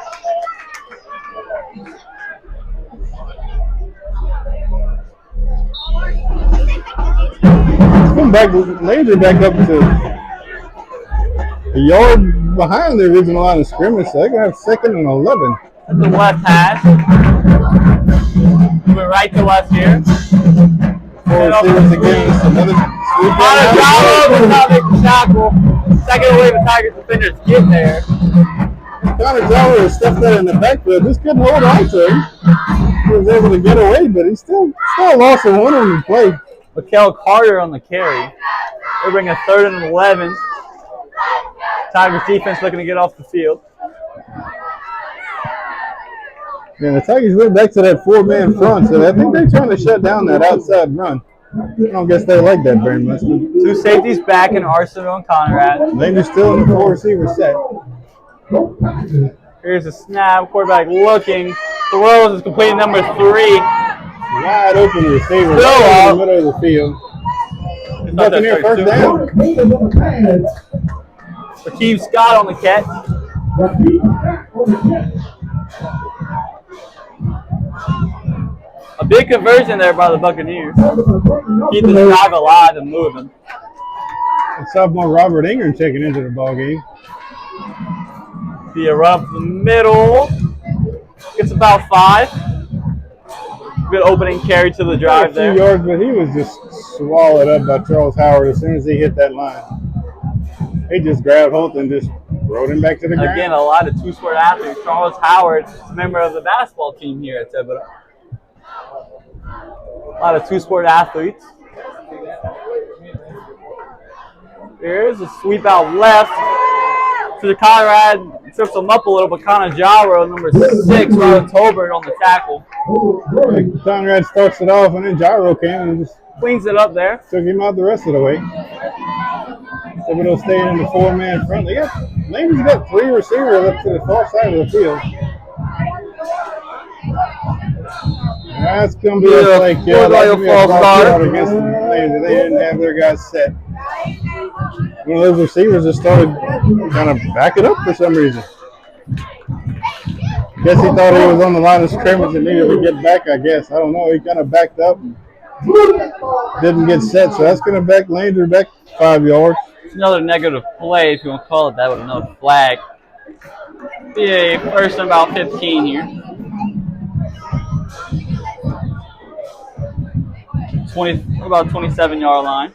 Come back, Landry back up to a yard behind the original line of scrimmage, so they're going to have 2nd and 11. At the left hash. Moving right to left here. 4 receivers against another sweep. Another tackle. Second away the Tigers defenders get there. Connor Jowler stuffed that in the backfield. Just couldn't hold on to him. He was able to get away, but he still lost a one on the play. Mikael Carter on the carry. They bring a 3rd and 11. Tigers defense looking to get off the field. Yeah, the Tigers went back to that 4-man front, so I think they're trying to shut down that outside run. I don't guess they like that very much. 2 safeties back in Arsenal and Conrad. Landry's still in the 4 receiver set. Here's a snap. Quarterback looking. Throws is completing number 3. Wide open receiver right in the middle of the field. Buccaneer first down. Rakeem Scott on the catch. A big conversion there by the Buccaneers. Keep the drive alive and moving. And sophomore Robert Ingram checking into the ball game. Be a run up the middle. Gets about 5. Good opening carry to the drive there. A few yards, but he was just swallowed up by Charles Howard as soon as he hit that line. He just grabbed Holt and just rode him back to the ground. Again, a lot of two-sport athletes. Charles Howard, a member of the basketball team here at Thibodeau. A lot of two-sport athletes. There's a sweep out left to the Conrad. Trips him up a little, but Connor Jaro, number 6, Ron Tolbert on the tackle. Conrad starts it off, and then Gyro came and just cleans it up there. Took him out the rest of the way. Thibodeau staying in the 4-man front. Landry's got 3 receivers up to the far side of the field. That's going to be a play kill. That's going to be a false start against Landry. They didn't have their guys set. One of those receivers just started kind of backing up for some reason. Guess he thought he was on the line of scrimmage and needed to get back, I guess. I don't know. He kind of backed up and didn't get set. So that's going to back Landry back 5 yards. It's another negative play, if you want to call it that, with another flag. Be a first and about 15 here. 20, about 27-yard line.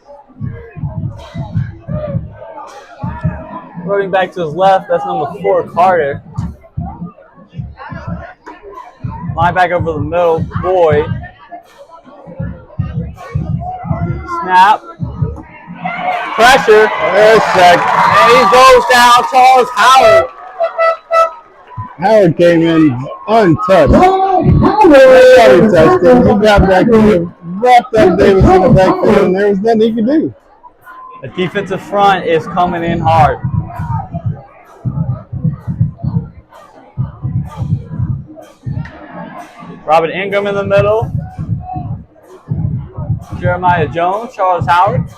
Running back to his left, that's number 4, Carter. Line back over the middle, Boyd. Snap. Pressure. There's sack. And he goes down, Charles Howard. Howard came in untouched. Howard touched him. He got back there, wrapped up Davis in the backfield, and there was nothing he could do. The defensive front is coming in hard. Robert Ingram in the middle. Jeremiah Jones, Charles Howard.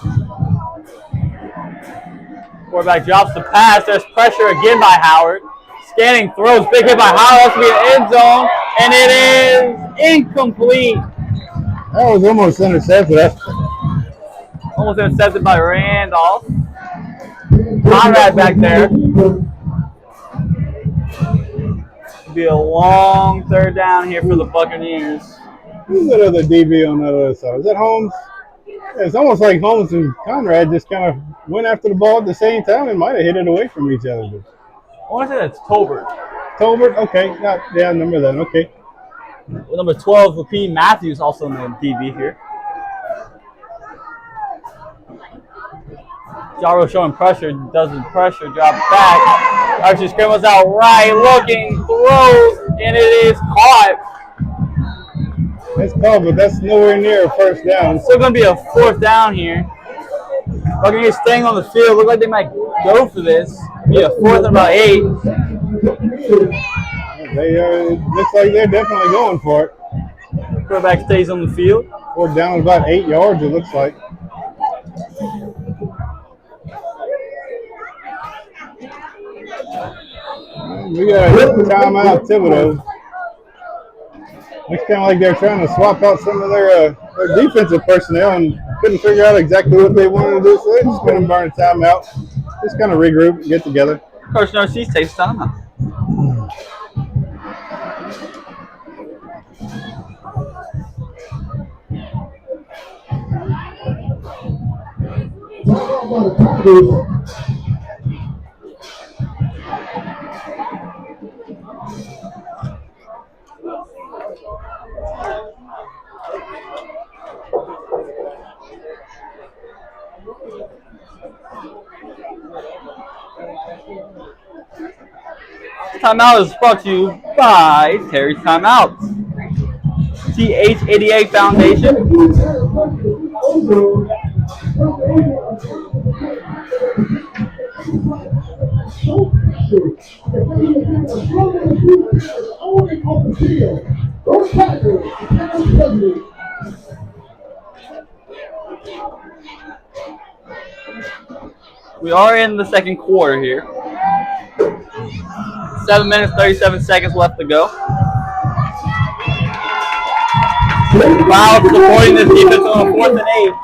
Quarterback drops the pass. There's pressure again by Howard. Scanning throws. Big hit by Howard. Has to be an end zone. And it is incomplete. That was almost intercepted. Almost intercepted by Randolph. Conrad back there. Be a long 3rd down here for the Buccaneers. Who's that other DB on the other side? Is that Holmes? Yeah, it's almost like Holmes and Conrad just kind of went after the ball at the same time and might have hit it away from each other. I want to say that's Tolbert. Tolbert? Okay. Yeah, I remember that. Okay. With number 12, Rakeem Matthews, also in the DB here. Jaro showing pressure, doesn't pressure, drops back. Archie scrambles out right, looking, throws, and it is caught. That's called, but that's nowhere near a first down. Still going to be a 4th down here. Buccaneers staying on the field. Look like they might go for this. Be a 4th and about 8. Looks like they're definitely going for it. Quarterback stays on the field. 4th down about 8 yards, it looks like. We got a timeout, Thibodeau. Looks kind of like they're trying to swap out some of their defensive personnel and couldn't figure out exactly what they wanted to do, so they're just going to burn a timeout. just kind of regroup, and get together. Coach Narcisse takes timeout. Timeout is brought to you by Terry's Timeouts, TH88 Foundation, we are in the second quarter here. 7 minutes, 37 seconds left to go. Wow, supporting this defense on a 4th and 8.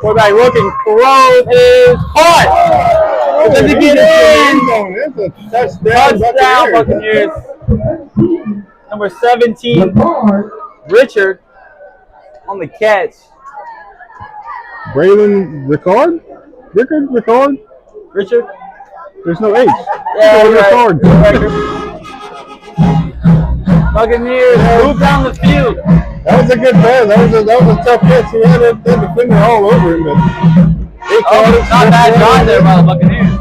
Quarterback looking, throws is caught. Does it get in? It's a touchdown, Buccaneers. Number 17, Richard on the catch. Braylon Ricard? Ricard? Richard? There's no H. Yeah, Ricard. Buccaneers move down the field. That was a good pass. That was a tough catch. He had that defender all over him. But not bad job there by the Buccaneers.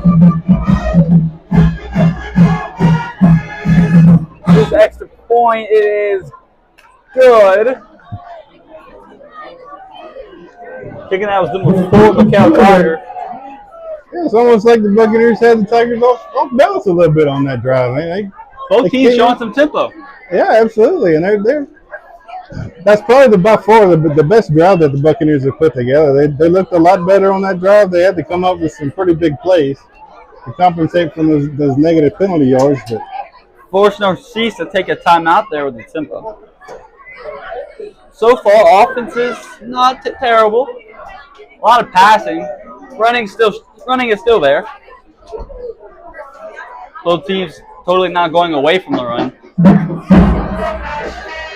This extra point is good. Kicking that was number 4, Mikhail Carter. Yeah, it's almost like the Buccaneers had the Tigers off balance a little bit on that drive. Both teams showing some tempo. Yeah, absolutely, and they're that's probably by far the best drive that the Buccaneers have put together. They looked a lot better on that drive. They had to come up with some pretty big plays to compensate from those negative penalty yards. But forced Narcisse to take a timeout there with the tempo. So far, offense is not terrible. A lot of passing. Running is still there. Both teams totally not going away from the run.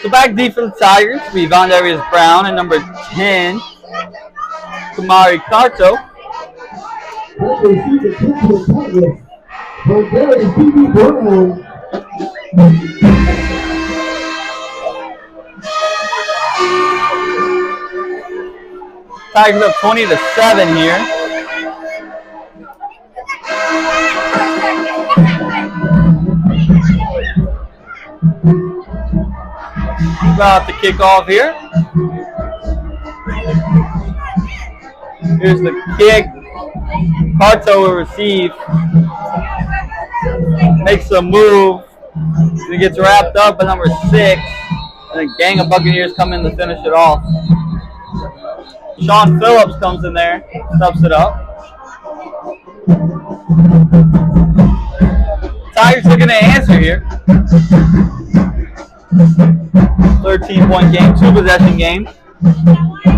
So back deep for the Tigers, we have Vondarius Brown and number 10, Kamari Carto. Tigers up 20-7 here. About to kick off here. Here's the kick. Carto will receive. Makes a move. He gets wrapped up by number 6. And a gang of Buccaneers come in to finish it off. Sean Phillips comes in there, stuffs it up. Tigers looking to answer here. 13-point game, 2-possession game.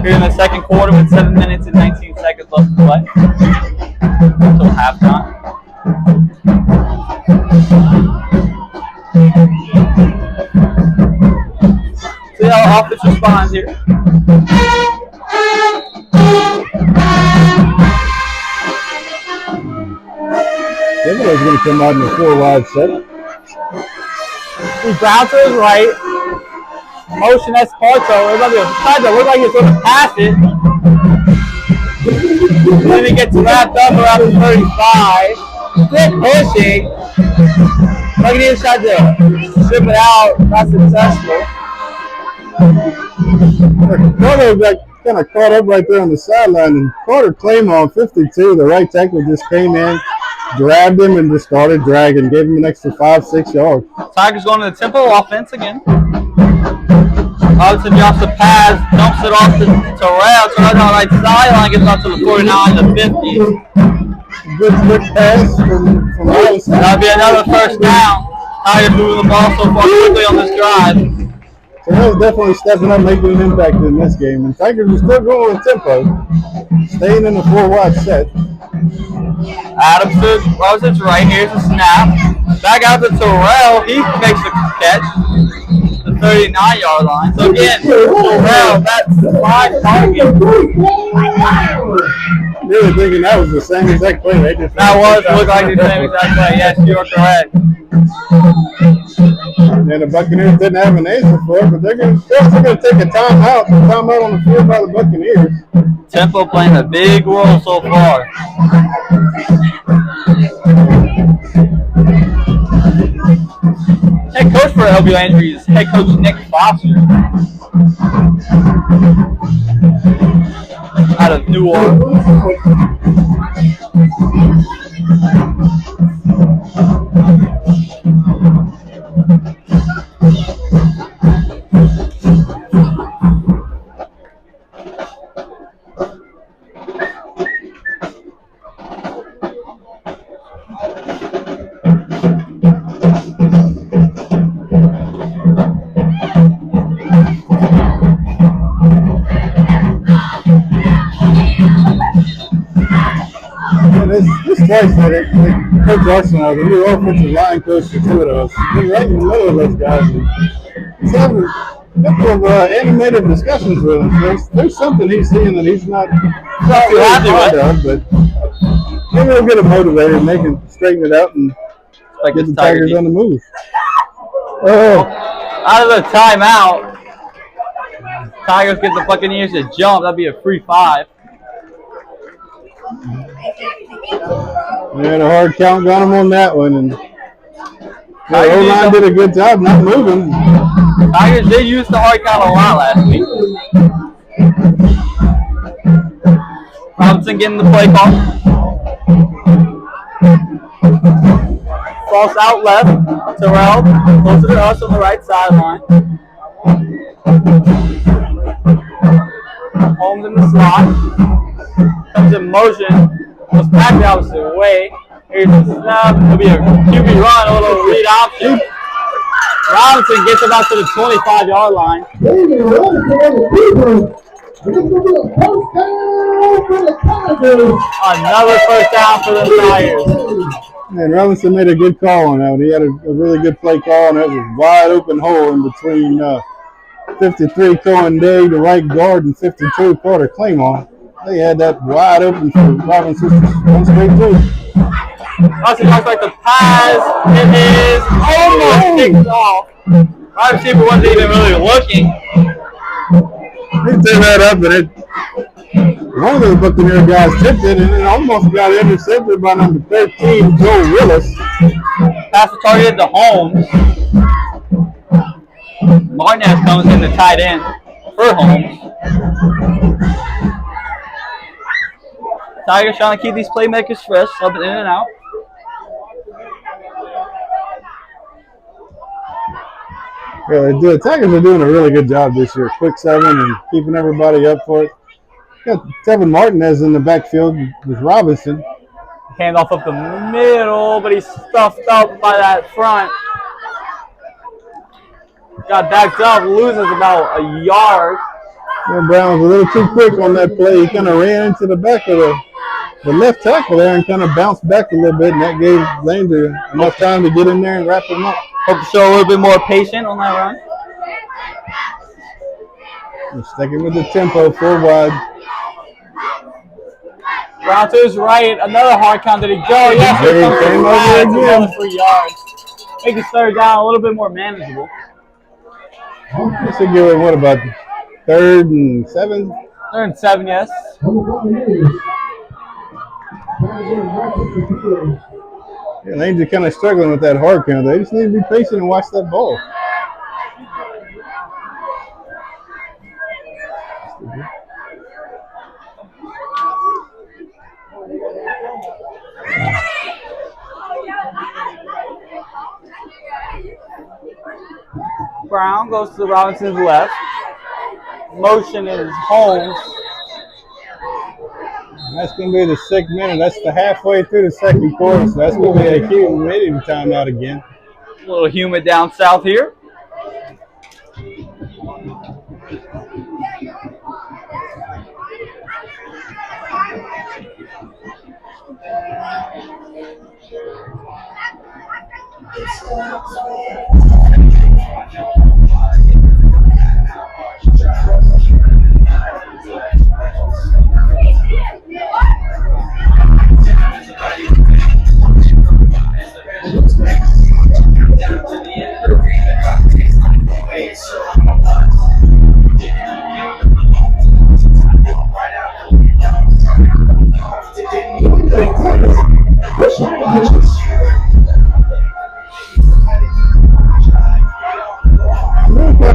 Here in the second quarter with 7 minutes and 19 seconds left to play until halftime. See how offense responds here. Everybody's going to come out in a 4-wide set. He grounds to his right. Motion that's Carto. It's trying to look like he's going to pass it. Then he gets wrapped up around the 35. Good pushing. Buccaneers tried to strip it out. Not successful. Carter got kind of caught up right there on the sideline, and Carter claimed on 52. The right tackle just came in, grabbed him, and just started dragging. Gave him an extra 5-6 yards. Tigers going to the tempo offense again. Robinson drops the pass, dumps it off to Terrell. Terrell on the right sideline, gets out to the 49, the 50. Good quick pass from Robinson. That'll be another first down. Tigers moving the ball so far quickly on this drive. Terrell's definitely stepping up, making an impact in this game. And Tigers are still going with tempo, staying in the 4-wide set. Rose's right. Here's a snap. Back out to Terrell. He makes the catch. The 39-yard line. So again, Terrell, that's 5 targets. Really thinking that was the same exact play. They just That looked like the same exact play. Yes, you are correct. And the Buccaneers didn't have an answer for it, but they're still going to take a timeout. A timeout on the field by the Buccaneers. Tempo playing a big role so far. Head coach for LB Landry is head coach Nick Foster out of New Orleans. This twice that Coach Arsenal, the new offensive line coach for two of those, been right in the middle of those guys. He's having a couple of animated discussions with them. There's something he's seeing that he's not really proud of, but maybe he'll get him motivated and they can straighten it out and get the Tigers on the move. Oh, out of the timeout, Tigers get the Buccaneers to jump. That'd be a free 5. Yeah, the hard count got him on that one, and the O-line did a good job not moving. Tigers did use the hard count a lot last week. Robinson getting the play call. False out left. Terrell closer to us on the right sideline. Holmes in the slot. Comes in motion. Goes back the opposite way. Here's the snap. It'll be a QB run, a little read option. Robinson gets him out to the 25-yard line. Another first down for the Tigers. And Robinson made a good call on that one. He had a really good play call, and that was a wide open hole in between 53 Cohen Day, the right guard, and 52 Carter Claymore. They had that wide open for Robinson to run straight through. Robinson looks like the pass. It is almost picked off. Wide receiver wasn't even really looking. He threw that up, but one of the Buccaneer guys tipped it, and it almost got intercepted by number 13, Joe Willis. Pass was targeted to Holmes. Martinez comes in the tight end for Holmes. Tigers trying to keep these playmakers fresh, subbing in and out. Yeah, the Tigers are doing a really good job this year. Quick 7 and keeping everybody up for it. Got Tevin Martinez in the backfield with Robinson. Handoff up the middle, but he's stuffed up by that front. Got backed up, loses about a yard. Yeah, Brown was a little too quick on that play. He kind of ran into the back of the left tackle there and kind of bounced back a little bit, and that gave Landry enough time to get in there and wrap him up. Hope to show a little bit more patience on that run. We're sticking with the tempo, 4 wide. Brown to his right, another hard count. Did he go? Yes, There he came over again. another 3 yards. Make his third down a little bit more manageable. This will give it, what, about 3rd and 7? 3rd and 7, yes. Yeah, Lanes are kind of struggling with that hard count. They just need to be patient and watch that ball. Brown goes to Robinson's left. Motion is Holmes. That's going to be the 6th minute. That's the halfway through the second quarter, so that's going to be a humidity timeout again. A little humid down south here.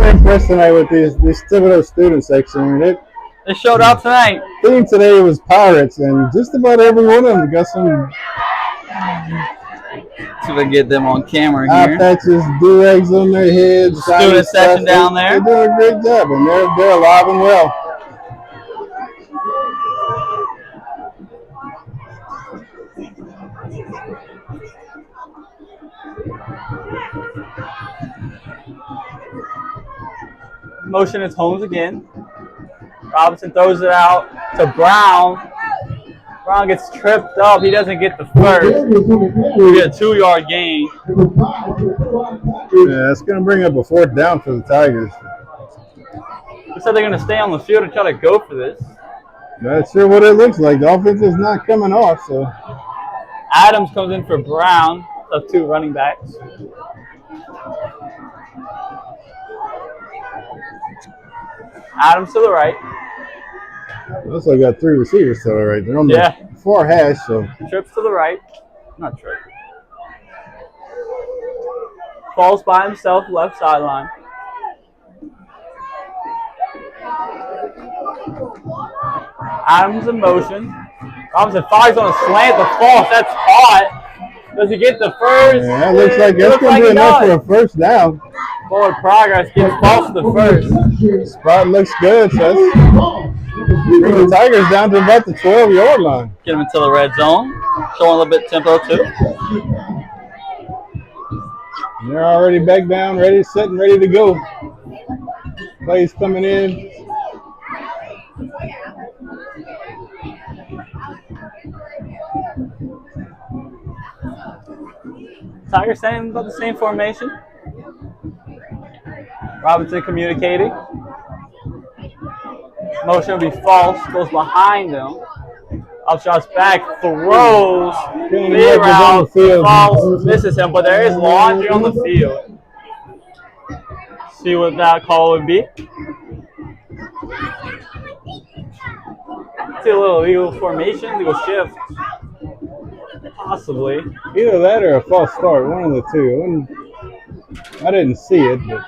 Impressed tonight with this Thibodeau student section. I mean, They showed up tonight. theme today was pirates, and just about every one of them got some See if I can get them on camera eye here. patches, do-rags on their heads. Student section down there. They're doing a great job, and they're alive and well. Motion is Holmes again. Robinson throws it out to Brown. Brown gets tripped up. He doesn't get the first. We get a 2-yard gain. Yeah, it's going to bring up a 4th down for the Tigers. They said they're going to stay on the field and try to go for this. That's sure what it looks like. The offense is not coming off, so. Adams comes in for Brown, of 2 running backs. Adams to the right. Looks like I got 3 receivers to the right. They're on the far hash, so. Trips to the right. Not trip. Falls by himself, left sideline. Adams in motion. Robinson fires on a slant. The false. That's hot. Does he get the first? Yeah, that looks like that's going to be enough for a 1st down. Forward progress. Gets false to the first. Spot looks good, so bring the Tigers down to about the 12-yard line. Get him into the red zone. Showing a little bit tempo too. They're already back down, ready, set, and ready to go. Plays coming in. Tigers saying about the same formation. Robinson communicating. Motion will be false. Goes behind them. Upshots back. Throws. Clear out. False. Misses him. But there is laundry on the field. See what that call would be. See a little legal formation. Legal shift. Possibly. Either that or a false start. One of the two. I didn't see it, but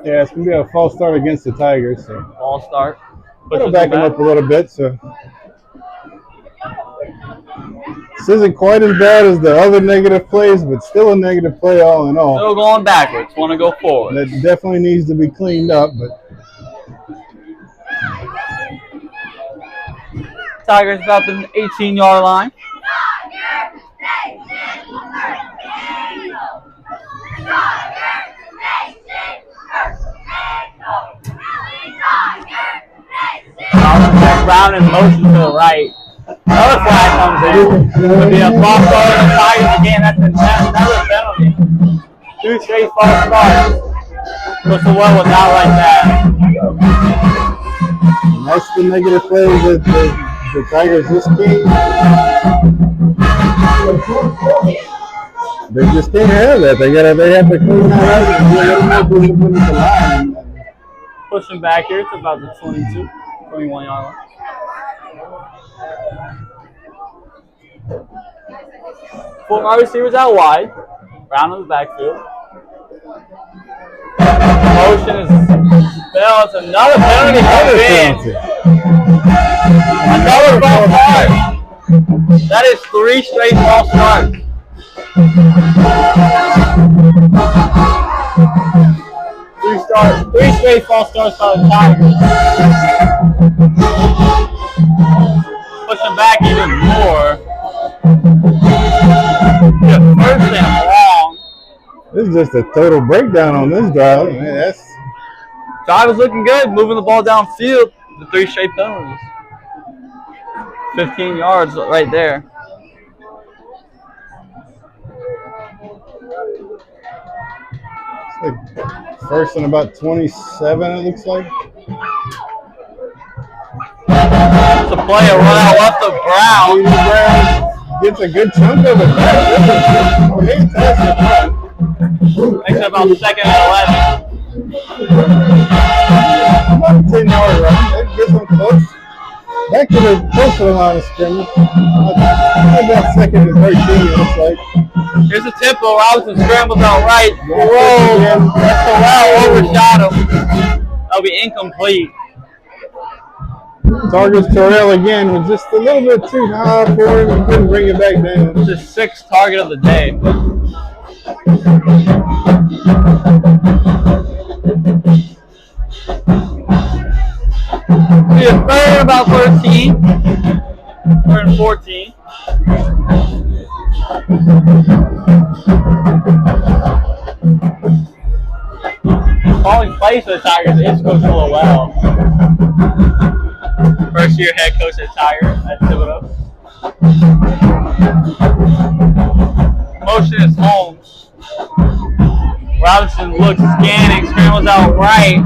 yeah, it's going to be a false start against the Tigers. So. False start. It'll back them up a little bit. So this isn't quite as bad as the other negative plays, but still a negative play all in all. Still going backwards. Want to go forward. That definitely needs to be cleaned up, but Tigers about the 18-yard line. Brown in motion to the right. Another flag comes in. It'll be a false start on the Tigers again. That's another penalty. 2 straight false starts. What's the one without like that? And that's the negative plays that the Tigers this game. They just can't have that. They have to clean that up and get a little more discipline at the line. Pushing back here to about the 21-yard line. Four wide receivers out wide. Brown in the backfield. Motion is spelled. It's another penalty comes in. Another false start. That is 3 straight false starts. Three straight false starts by the Tigers. Pushing back even more. Yeah, first and long. This is just a total breakdown on this drive. Man, Drive is looking good, moving the ball downfield. The 3 straight penalties. 15 yards right there. First and about 27, it looks like. To play a run out left of Brown. Brown gets a good chunk of it back. Fantastic run. Makes it about second and 11. About 10-yard run. That gets them close. Back to the close to the line of scrimmage. About second and 13, it looks like. Here's a tempo. Robinson scrambles out right. Rolls. That's overshot him. That'll be incomplete. Targets Terrell again with just a little bit too high for him. He couldn't bring it back down. It's his 6th target of the day. We have third about 13. Third and 14. Calling plays for the Tigers is Coach Lowell. First year head coach at Tigers at Thibodeau. Motion is home. Robinson looks scanning, scrambles out right,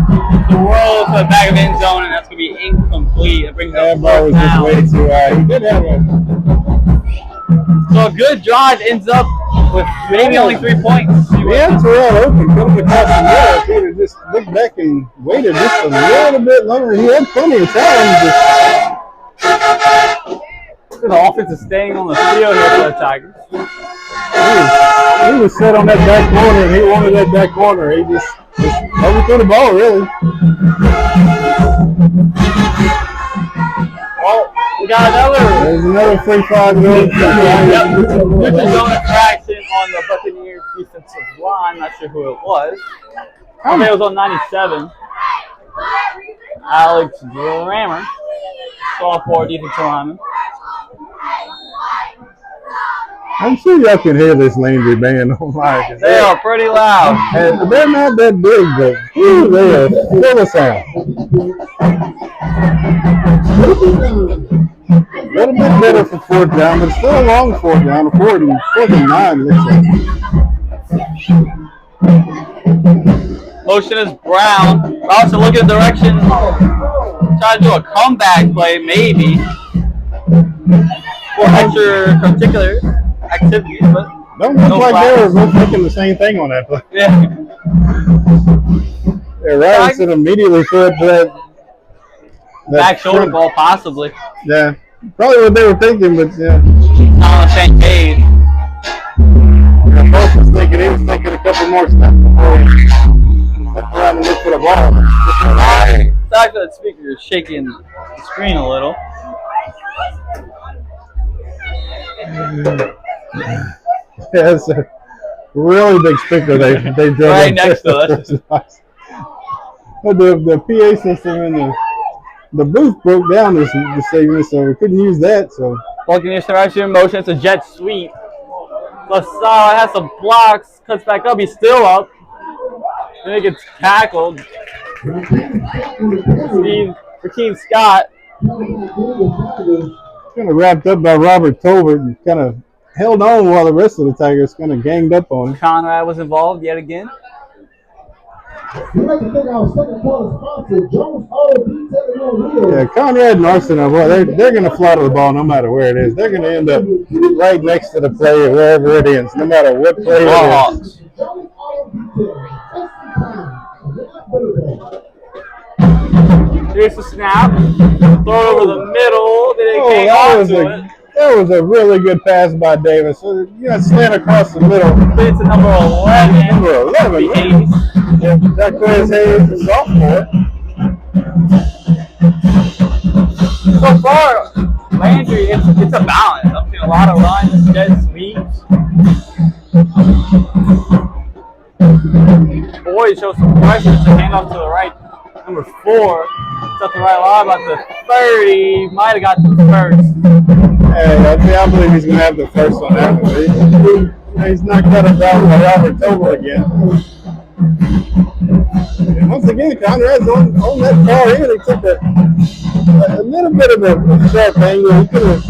throws to the back of end zone, and that's going to be incomplete. It brings That up ball was just way too high. He did have a. So a good drive ends up with maybe only 3 points. We had Terrell open coming across the middle. If he'd have just looked back and waited just a little bit longer, he had plenty of time. The offense is staying on the field here for the Tigers. He was set on that back corner, and he wanted that back corner. He just overthrew the ball, really. Well, we got another. There's another free 5 goal. Yep. There's a zone infraction on the Buccaneers defensive line. Not sure who it was. I think it was on 97. Alex Grammer, sophomore defensive lineman. I'm sure y'all can hear this Landry band online. They are pretty loud. And they're not that big, but whew, they are full of sound. A little bit better for 4th down, but still a long 4th down. 4th and 9 looks like. Motion is Brown. Robinson looking in the direction. Trying to do a comeback play, maybe. For extracurricular activities, but don't look like they were both thinking the same thing on that play. Yeah. Yeah, Robinson immediately threw it to that back shoulder ball, possibly. Yeah, probably what they were thinking, but yeah. Not on the same page. Yeah, both was thinking, he was thinking a couple more steps before he left around and looked for the ball. The fact that speaker is shaking the screen a little. Yeah, it's a really big speaker they drove right next to us. But the PA system in the booth broke down this segment, so we couldn't use that. So Buccaneers right here in motion. It's a jet sweep. LaSalle has some blocks, cuts back up. He's still up. Then he gets tackled. Rakeem Scott. Kind of wrapped up by Robert Tolbert and kind of held on while the rest of the Tigers kind of ganged up on him. Conrad was involved yet again. We'd like to thank our second quarter sponsor, Jones Auto Detailing on Wheels. Yeah, Conrad and Arsenal, boy, they're going to fly to the ball no matter where it is. They're going to end up right next to the play wherever it ends, no matter what play it is. Jones Auto Detailing. Here's the snap. Throw it over the middle. Then it came off to it. That was a really good pass by Davis. So, you know, slant across the middle. It's a number 11. Number 11. Hayes. Yeah, Jaquez Hayes, the sophomore. So far, Landry, it's a balance. I'm seeing a lot of runs, jet sweeps. Boyd shows some pressure to hand off to the right. Number 4. It's up the right line, about the 30. Might have got the first. Hey, I believe he's going to have the first on that one. He's knocked out of down by Robert Tobel again. And once again, Conrad's on that far in. He took a little bit of a sharp angle. He could have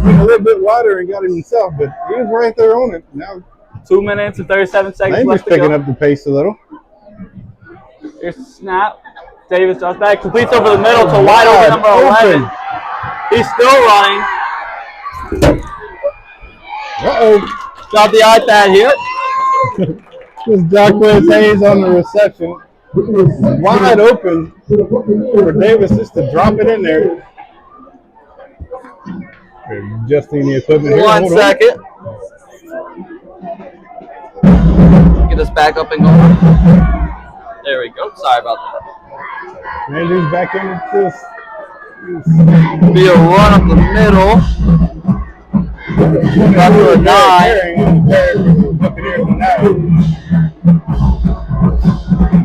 went a little bit wider and got it himself, but he was right there on it. Now 2 minutes and 37 seconds Landry's left to picking go. up the pace a little. Here's the snap. Davis does that. Completes over the middle to wide open number 11. He's still running. Got the iPad here. This Jacquez Hayes on the reception. Wide open for Davis just to drop it in there. Adjusting the equipment here. 1 second. Get us back up and going. There we go. Sorry about that. Landry's back into this. Be a run up the middle. Back to a 9.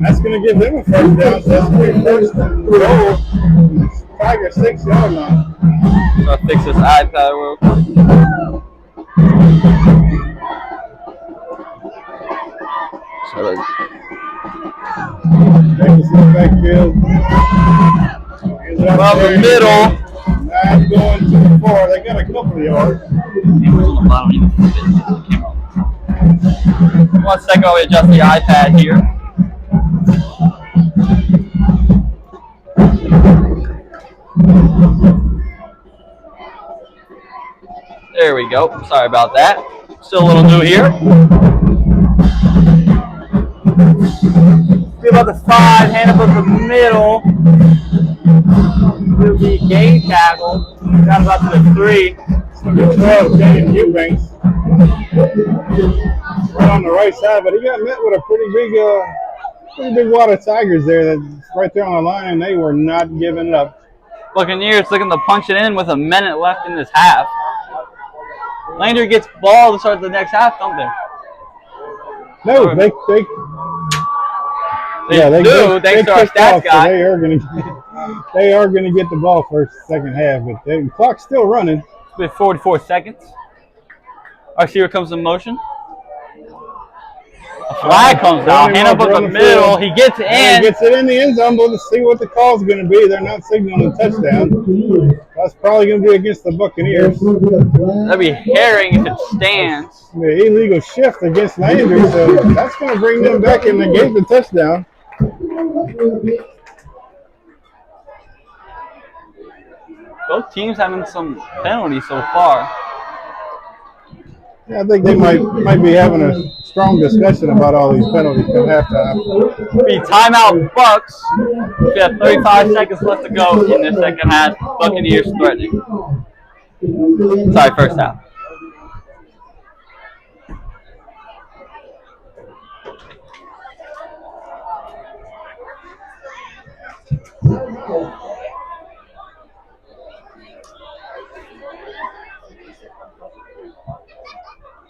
That's going to give them a first down. So that's pretty first goal. Tiger 6-yard line. I'll fix this iPad real quick. Back to the backfield. Well, the middle. Not going too far. They got a couple of yards. 1 second while we adjust the iPad here. There we go. Sorry about that. Still a little new here. Be about the 5, hand up at the middle. Will be game tackle. Got about to the 3. Good throw, Daniel Eubanks. Right on the right side, but he got met with a pretty big wad of Tigers there. That's right there on the line, and they were not giving it up. Buccaneers looking to punch it in with a minute left in this half. Landry gets ball to start the next half, don't they? No, they do, thanks to our stats guy. So they are gonna get the ball first, second half, but the clock's still running. With 44 seconds. Our receiver comes in motion. A flag comes down, hand up at the middle. He gets it in. He gets it in the end zone. We'll see what the call's going to be. They're not signaling a touchdown. That's probably going to be against the Buccaneers. That'd be herring if it stands. The illegal shift against Landry, so that's going to bring them back and negate the touchdown. Both teams having some penalties so far. Yeah, I think they might be having a strong discussion about all these penalties at halftime. Be timeout Bucks. We have 35 seconds left to go in the second half. Buccaneers threatening. Sorry, first half.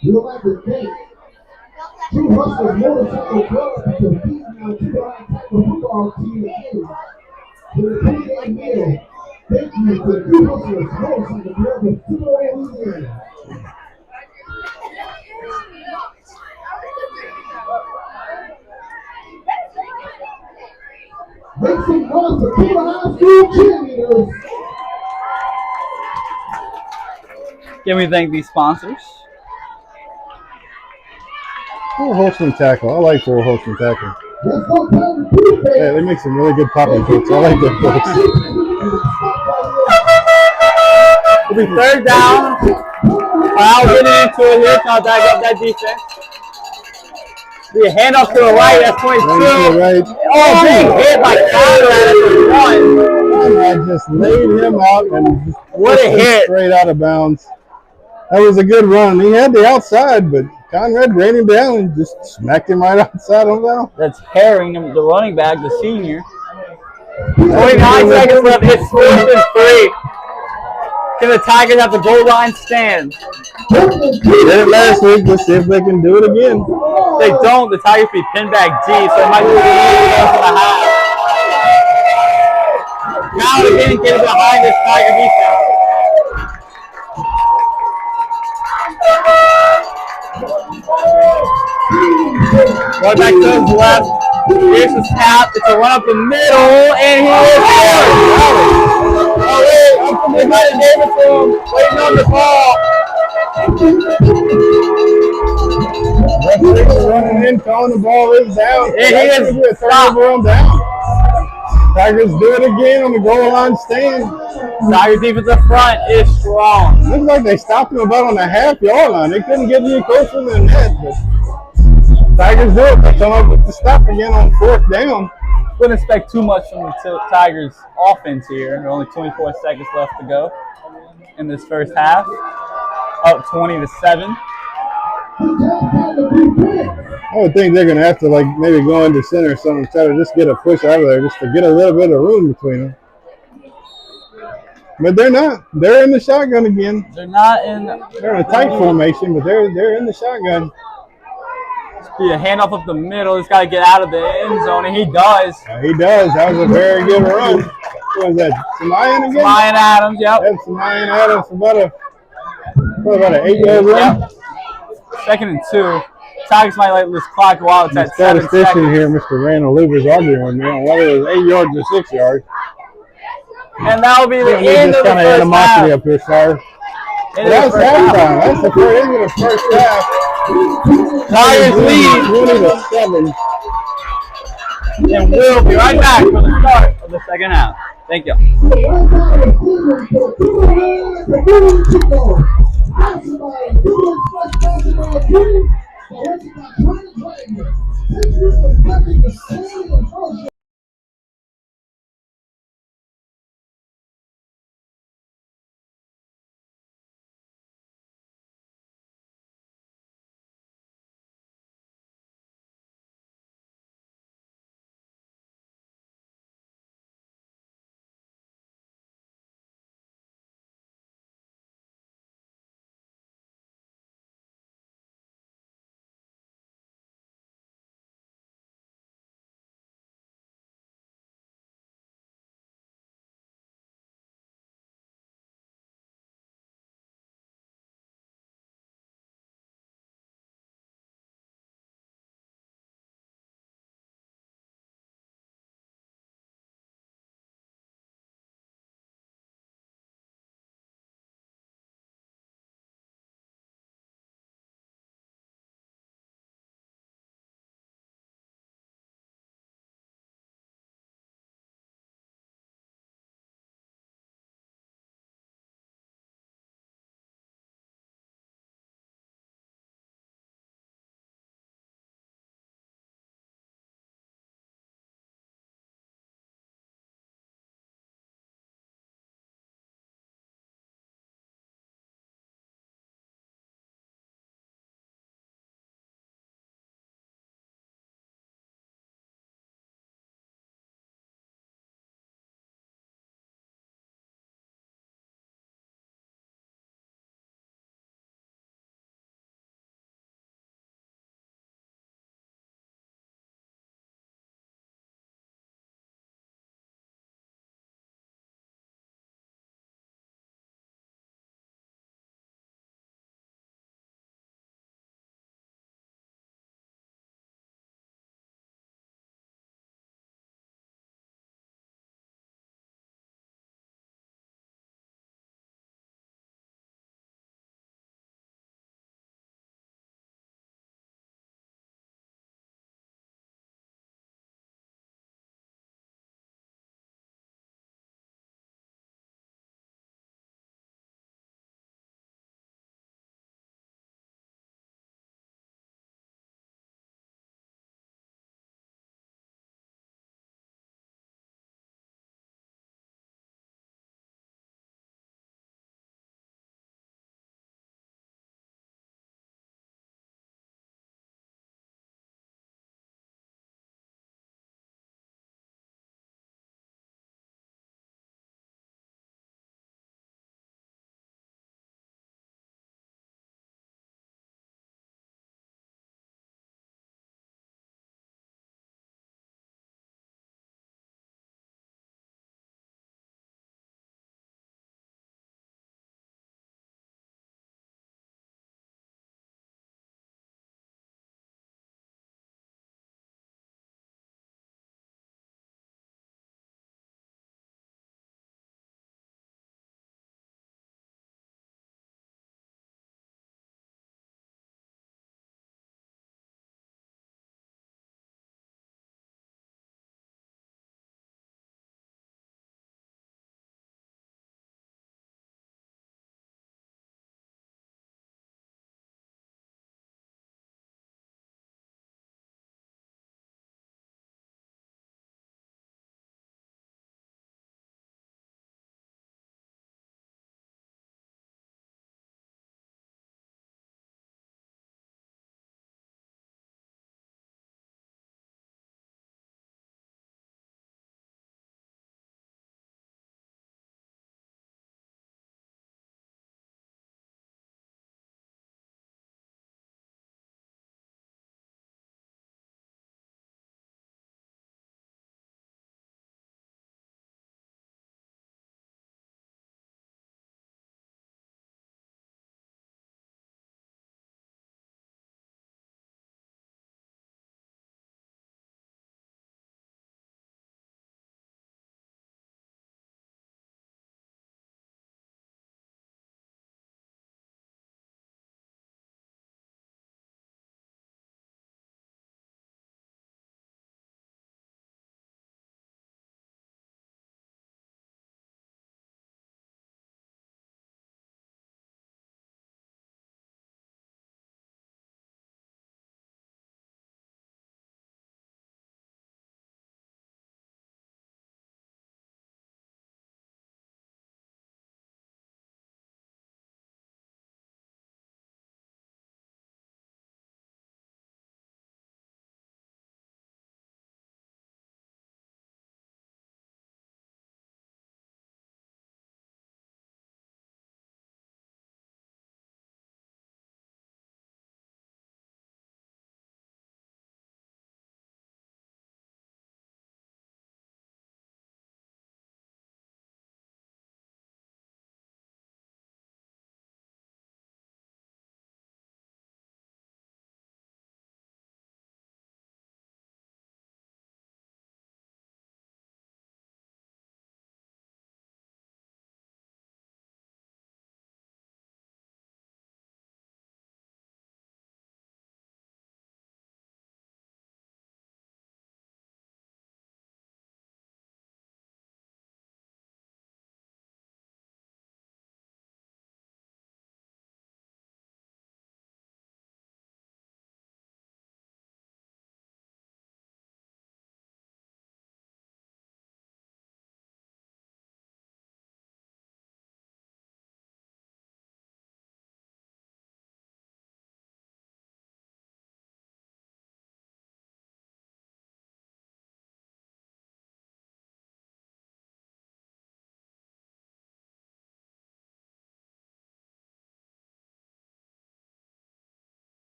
You like to think. Two Hustlers Motorcycle Club competing on two high-tackle football team again. For the pregame meal, thank you to Two Hustlers Motorcycle Club of Super Louisiana. Make some noise for Cuba High School cheerleaders. Can we thank these sponsors? Full Holston tackle. I like full Holston tackle. Yeah, they make some really good popping kicks. I like them folks. It'll be third down. I'll get into it here. Trying to back up that defense. Be a handoff to the right. That's 22. Right. Oh, big hit by Conrad at the 1. I just laid him out and just what a hit. Straight out of bounds. That was a good run. He had the outside, but Conrad ran him down and just smacked him right outside on down. That's Herring, the running back, the senior. 29 seconds left. It's 4th and 3. Can the Tigers have the goal line stand? Did it last week. Let's see if they can do it again. If they don't, the Tigers be pinned back D, so it might be the half. Now they're getting behind this Tiger defense. Going back to his left. Here's the snap. It's a run up the middle, and he is there. Oh, wait. I'm from behind Davidson. Waiting on the ball. Referee running in, calling the ball is down. He That's is gonna be a turnover on down. Tigers do it again on the goal line stand. Tigers defensive front is strong. Looks like they stopped him about on the half-yard line. They couldn't get any closer than that, but Tigers do it. They come up with the stop again on 4th down. Wouldn't expect too much from the Tigers offense here. There are only 24 seconds left to go in this first half. Up 20-7. I would think they're going to have to like maybe go into center or something, try to just get a push out of there, just to get a little bit of room between them. But they're not. They're in the shotgun again. They're not in. They're in a tight formation, but they're in the shotgun. Be a handoff up the middle. He's got to get out of the end zone, and he does. He does. That was a very good run. What was that? Samayan again? Ryan Adams, yep. That's Samayan Adams. About an 8-yard run. Yep. 2nd and 2. Tigers might let this clock go out. It's at 7 statistician seconds. here, Mr. Randall Luke, is arguing with me on whether it was 8 yards or 6 yards. And that will be the end of the kind of first animosity half. up here, sir. It That's is the first half. halftime. That's the first half. Tigers lead. 20-7. And we'll be right back for the start of the second half. Thank you.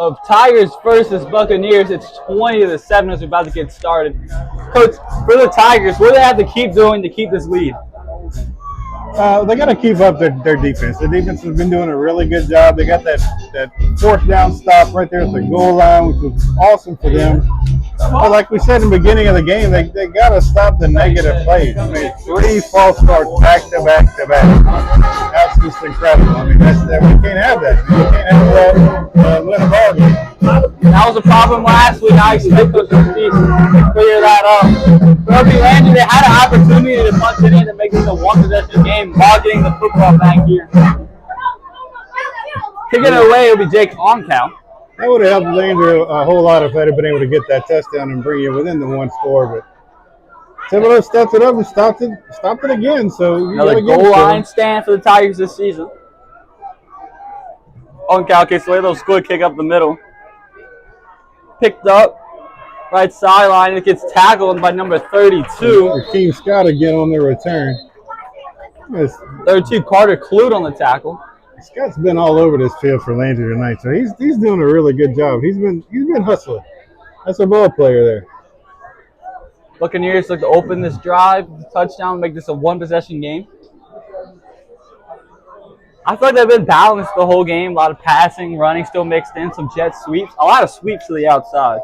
of Tigers versus Buccaneers. It's 20-7 as we're about to get started. Coach, for the Tigers, what do they have to keep doing to keep this lead? They got to keep up their defense. The defense has been doing a really good job. They got that fourth down stop right there at the goal line, which was awesome for them. But like we said in the beginning of the game, they got to stop the negative plays. I mean, 3 false starts back to back to back. That's just incredible. I mean, we can't have that. You can't have that win a ball game. That was a problem last week. I expect Coach Steve to clear that up. For Landry, they had an opportunity to punch it in to make this a one-possession game while getting the football back here. Kicking it away will be Jake Oncow. That would have helped Landry a whole lot if they'd have been able to get that touchdown and bring it within the 1 score. But Thibodeau stepped it up and stopped it again. So another goal line stand for the Tigers this season. Oncow kicks away, they'll score kick up the middle. Picked up, right sideline. It gets tackled by number 32. Team Scott again on their return. 32 Carter Clute on the tackle. Scott's been all over this field for Landry tonight, so he's doing a really good job. He's been hustling. That's a ball player there. Buccaneers look to open this drive, touchdown, make this a one-possession game. I feel like they've been balanced the whole game. A lot of passing, running still mixed in, some jet sweeps. A lot of sweeps to the outside.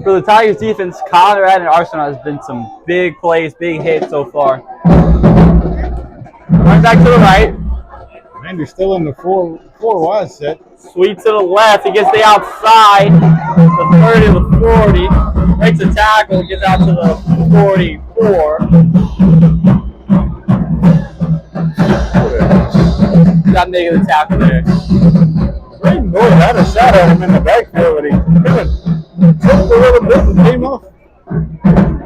For the Tigers defense, Conrad and Arsenal has been some big plays, big hits so far. Running back to the right. Landry's still in the four wide set. Sweep to the left. He gets the outside. The 30 to the 40. Makes a tackle. Gets out to the 44. Got making the tackle there. Braden Boyd had a shot at him in the backfield, but he kind of tipped a little bit and came off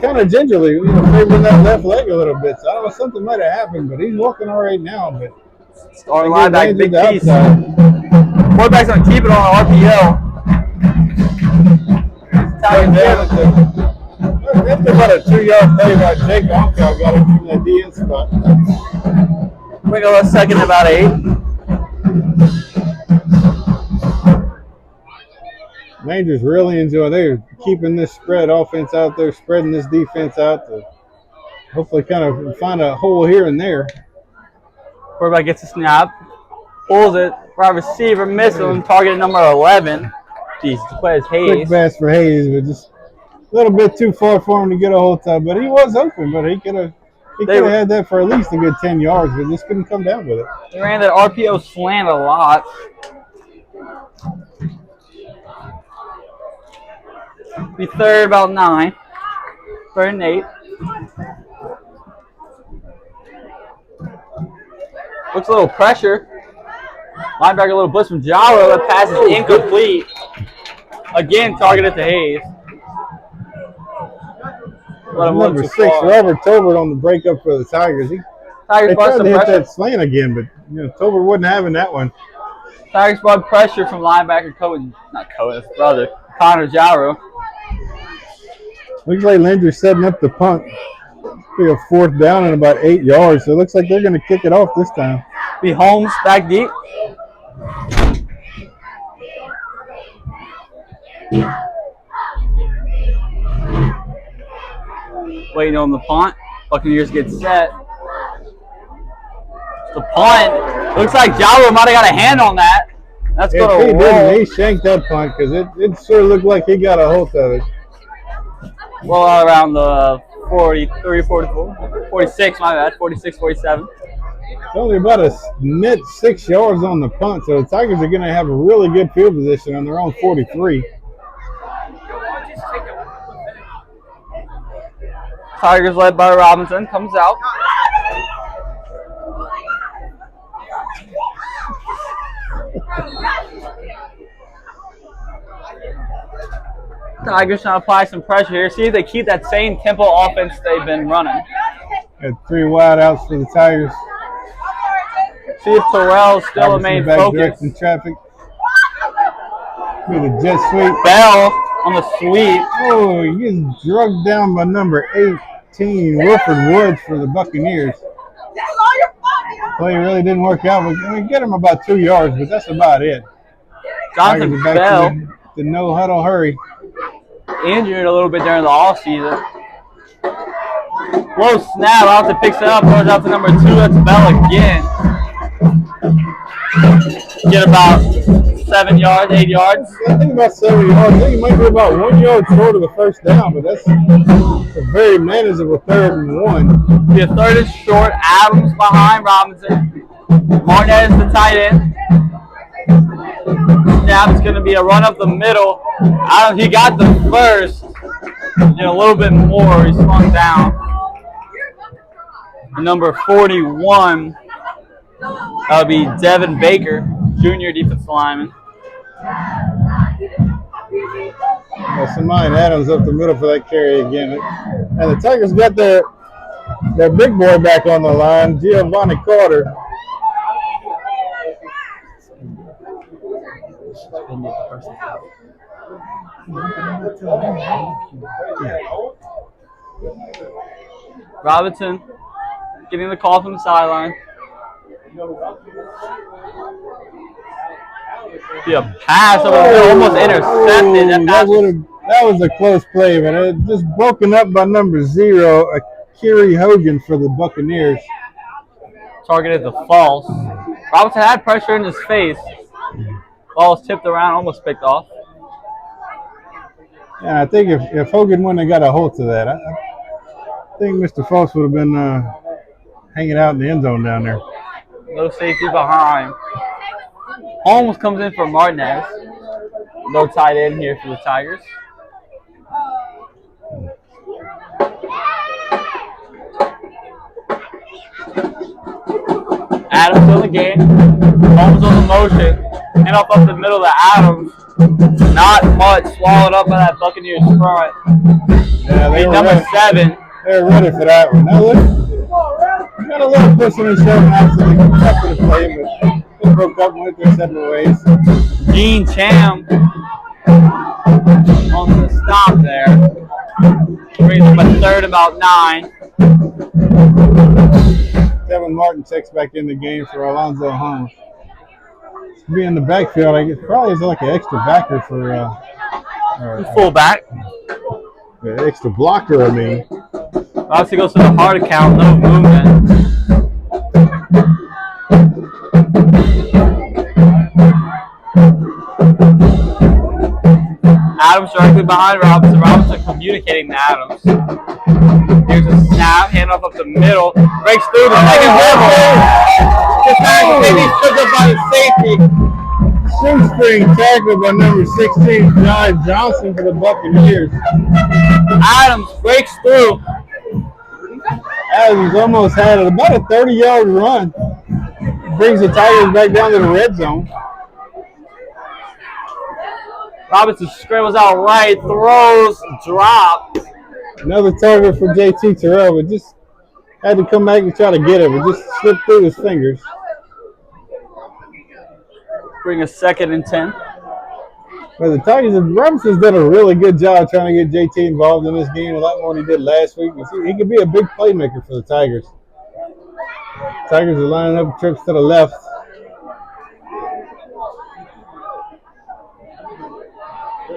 kind of gingerly, favoring that left leg a little bit. So I don't know, something might have happened, but he's walking all right now. But starting linebacker, big piece. Quarterback's going to keep it on RPO. That's about a 2-yard play by Jake Oncow. Got him from that DN spot. We go a second, about 8. Landry's really enjoying. They're keeping this spread offense out there, spreading this defense out to hopefully kind of find a hole here and there. Quarterback gets a snap, pulls it, wide receiver misses him, target number 11. Jesus, the play is Hayes. Quick pass for Hayes, but just a little bit too far for him to get a hold of. But he was open, but he could have had that for at least a good 10 yards, but just couldn't come down with it. They ran that RPO slant a lot. Be third, about 9. 3rd and 8. Looks a little pressure. Linebacker, a little blitz from Jaro. That pass is incomplete. Again, targeted to Hayes. Number 6, Robert Tolbert on the breakup for the Tigers. They tried to hit that slant again, but Tolbert wasn't having that one. Tigers brought pressure from linebacker his brother, Connor Jaro. Looks like Landry's setting up the punt. Be a 4th down and about 8 yards, so it looks like they're going to kick it off this time. Be Holmes back deep. Waiting on the punt. Buccaneers get set. The punt. Looks like Jaro might have got a hand on that. That's going to roll. Didn't, he shanked that punt because it sure looked like he got a hold of it. Well, around the 43, 44, 46, my bad, 46, 47. It's only about a net 6 yards on the punt, so the Tigers are going to have a really good field position on their own 43. Tigers led by Robinson, comes out. Tigers trying to apply some pressure here. See if they keep that same tempo offense they've been running. Got 3 wide outs for the Tigers. See if Terrell still remains focused. In traffic. With a jet sweep. Bell on the sweep. Oh, he gets drugged down by number 18, Wilford Woods for the Buccaneers. Play really didn't work out. We get him about 2 yards, but that's about it. Jonathan Tigers are back Bell, to the no huddle hurry. injured a little bit during the off season. Low snap, Robinson picks it up, throws out to number 2. That's Bell again. Get about 7 yards, 8 yards. I think about 7 yards. I think it might be about 1 yard short of the first down, but that's a very manageable 3rd and 1. Be a 3rd and short. Adams behind Robinson. Martinez the tight end. Snap is going to be a run up the middle. Adams, he got the first. And a little bit more. He swung down. Number 41. That would be Devin Baker, junior defensive lineman. Samine Adams up the middle for that carry again. And the Tigers got their big boy back on the line, Giovanni Carter. Robinson getting the call from the sideline. Be a pass over the middle, almost intercepted. That was a close play, but it just broken up by number 0, Akiri Hogan for the Buccaneers. Targeted the false. Robinson had pressure in his face. Ball was tipped around, almost picked off. And I think if Hogan wouldn't have got a hold to that, I think Mr. False would have been hanging out in the end zone down there. No safety behind. Holmes comes in for Martinez. No tight end here for the Tigers. Adams on the game. Holmes on the motion. And up the middle to Adams. Not much swallowed up by that Buccaneers front. Yeah, they were number ready. 7. They were ready for that one. Now look, got a little pushing and shoving actually after the play, but it broke up and went their separate ways. Gene Cham on the stop there. Brings him a 3rd, about 9. Kevin Martin checks back in the game for Alonzo Holmes. Be in the backfield, I guess probably is like an extra backer for Fullback. Extra blocker, I mean. Obviously goes to the hard count, no movement. Adams directly behind Robinson. Robinson communicating to Adams. Here's a snap, hand up the middle. Breaks through the second level. Gets back, maybe stood up by the safety. Shoestring tackle by number 16, John Johnson for the Buccaneers. Adams breaks through. Adams almost had it, about a 30-yard run. Brings the Tigers back down to the red zone. Robinson scrambles out right, throws, dropped. Another target for JT Terrell, but just had to come back and try to get it, but just slipped through his fingers. Bring a 2nd and 10. But the Tigers, Robinson's done a really good job trying to get JT involved in this game, a lot more than he did last week. He could be a big playmaker for the Tigers. Tigers are lining up trips to the left.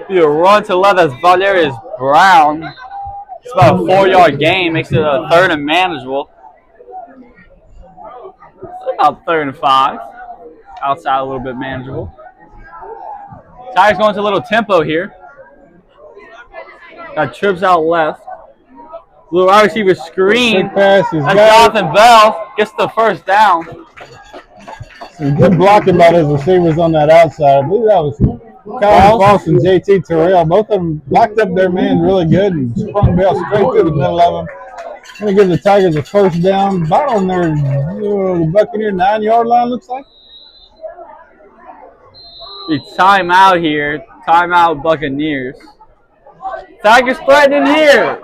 Be a run to the left. That's Valerius Brown. It's about a 4-yard gain. Makes it a 3rd and manageable. About 3rd and 5. Outside a little bit manageable. Tigers going to a little tempo here. Got trips out left. Little wide receiver screen. That's Jonathan Bell. Gets the 1st down. Some good blocking by those receivers on that outside. I believe that was Kyle False and JT Terrell. Both of them blocked up their man really good and sprung Bell straight through the middle of them. Going to give the Tigers a 1st down. About on their the Buccaneer 9-yard line, looks like. It's timeout here. Timeout Buccaneers. Tigers threatening here.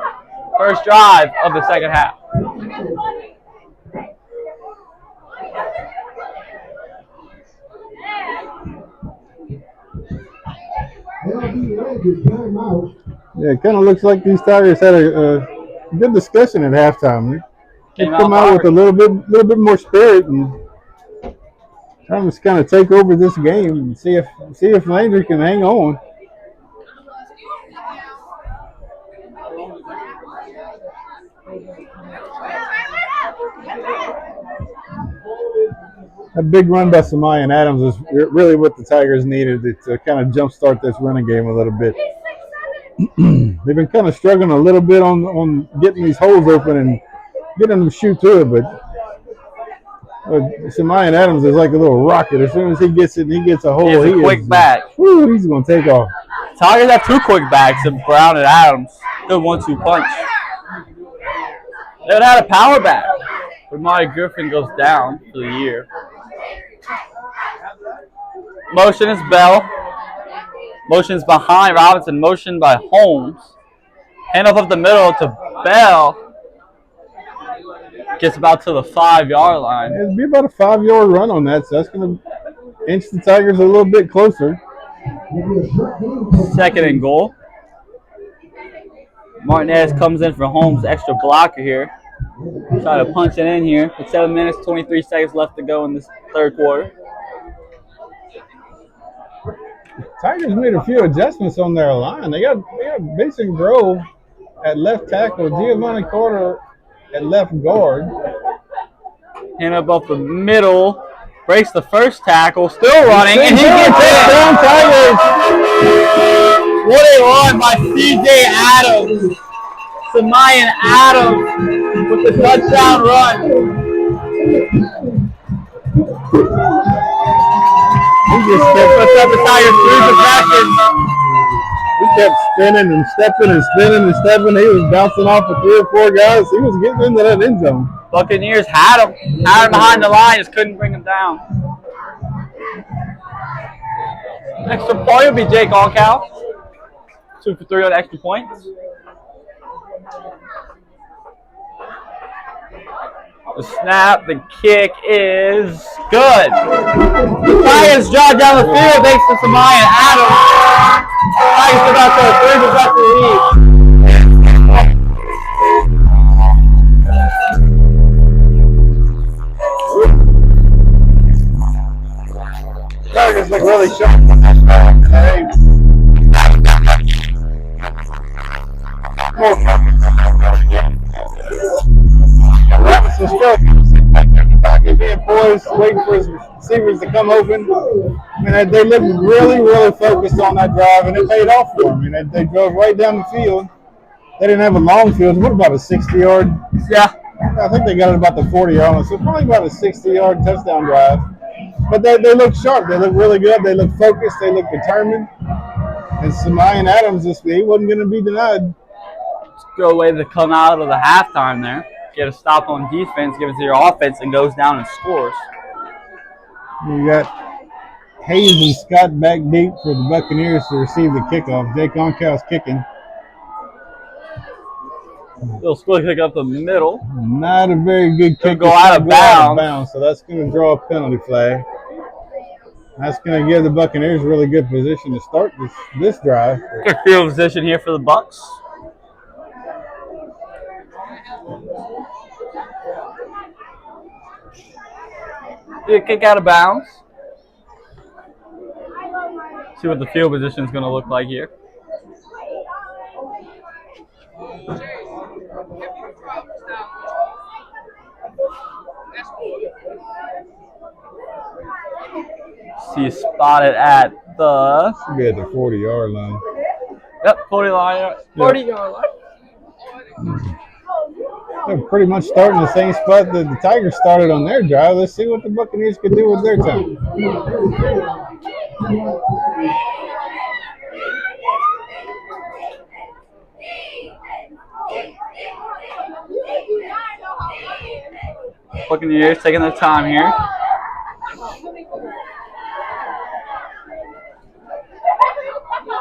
1st drive of the 2nd half. Yeah, it kind of looks like these Tigers had a good discussion at halftime. They come out with a little bit more spirit and Trying to kind of take over this game and see if Landry can hang on. A big run by Samaya and Adams is really what the Tigers needed to kind of jumpstart this running game a little bit. They've been kind of struggling a little bit on getting these holes open and getting them to shoot to it, but Samaya and Adams is like a little rocket. As soon as he gets it and he gets a hole, he's a quick back. He's going to take off. Tigers have 2 quick backs, and Brown and Adams. Good 1-2 punch. They would have had a power back, but Mari Griffin goes down for the year. Motion is Bell. Motion is behind Robinson. Motion by Holmes. Handoff up the middle to Bell. Gets about to the 5-yard line. It'll be about a 5-yard run on that, so that's going to inch the Tigers a little bit closer. 2nd and goal. Martinez comes in for Holmes, extra blocker here. Try to punch it in here. With 7 minutes, 23 seconds left to go in this 3rd quarter. Tigers made a few adjustments on their line. They got Mason Grove at left tackle, Giovanni Carter at left guard. Hand up the middle. Breaks the first tackle. Still running. And he gets it. Down Tigers. What a run by C.J. Adams. Samayan Adams with the touchdown run. He just kept up the Tigers through the possessions. He kept spinning and stepping and spinning and stepping. He was bouncing off of 3 or 4 guys. He was getting into that end zone. Buccaneers had him behind the line, just couldn't bring him down. Extra point will be Jake Allcow. 2 for 3 on extra points. The snap, the kick is good. The Tigers drive down the field thanks to Samaya Adams. Tigers about to 3 possession lead. Tigers look really sharp. Robinson still being poised, waiting for his receivers to come open. I mean, they looked really, really focused on that drive, and it paid off for them. I mean, they drove right down the field. They didn't have a long field. What about a 60-yard? Yeah. I think they got it about the 40-yard, so probably about a 60-yard touchdown drive. But they look sharp. They look really good. They look focused. They look determined. And Samayan Adams, he wasn't going to be denied. Good way to come out of the halftime there. Get a stop on defense, give it to your offense, and goes down and scores. You got Hayes and Scott back deep for the Buccaneers to receive the kickoff. Jake Onkow's kicking. Little split kick up the middle. Not a very good kick. Go out of bounds. So that's going to draw a penalty flag. That's going to give the Buccaneers a really good position to start this drive. Good field position here for the Bucs. Kick out of bounds. See what the field position is going to look like here. See spotted at the... Should be at the 40-yard line. Yep, 40-yard line. They're pretty much starting the same spot that the Tigers started on their drive. Let's see what the Buccaneers can do with their time. Buccaneers taking their time here.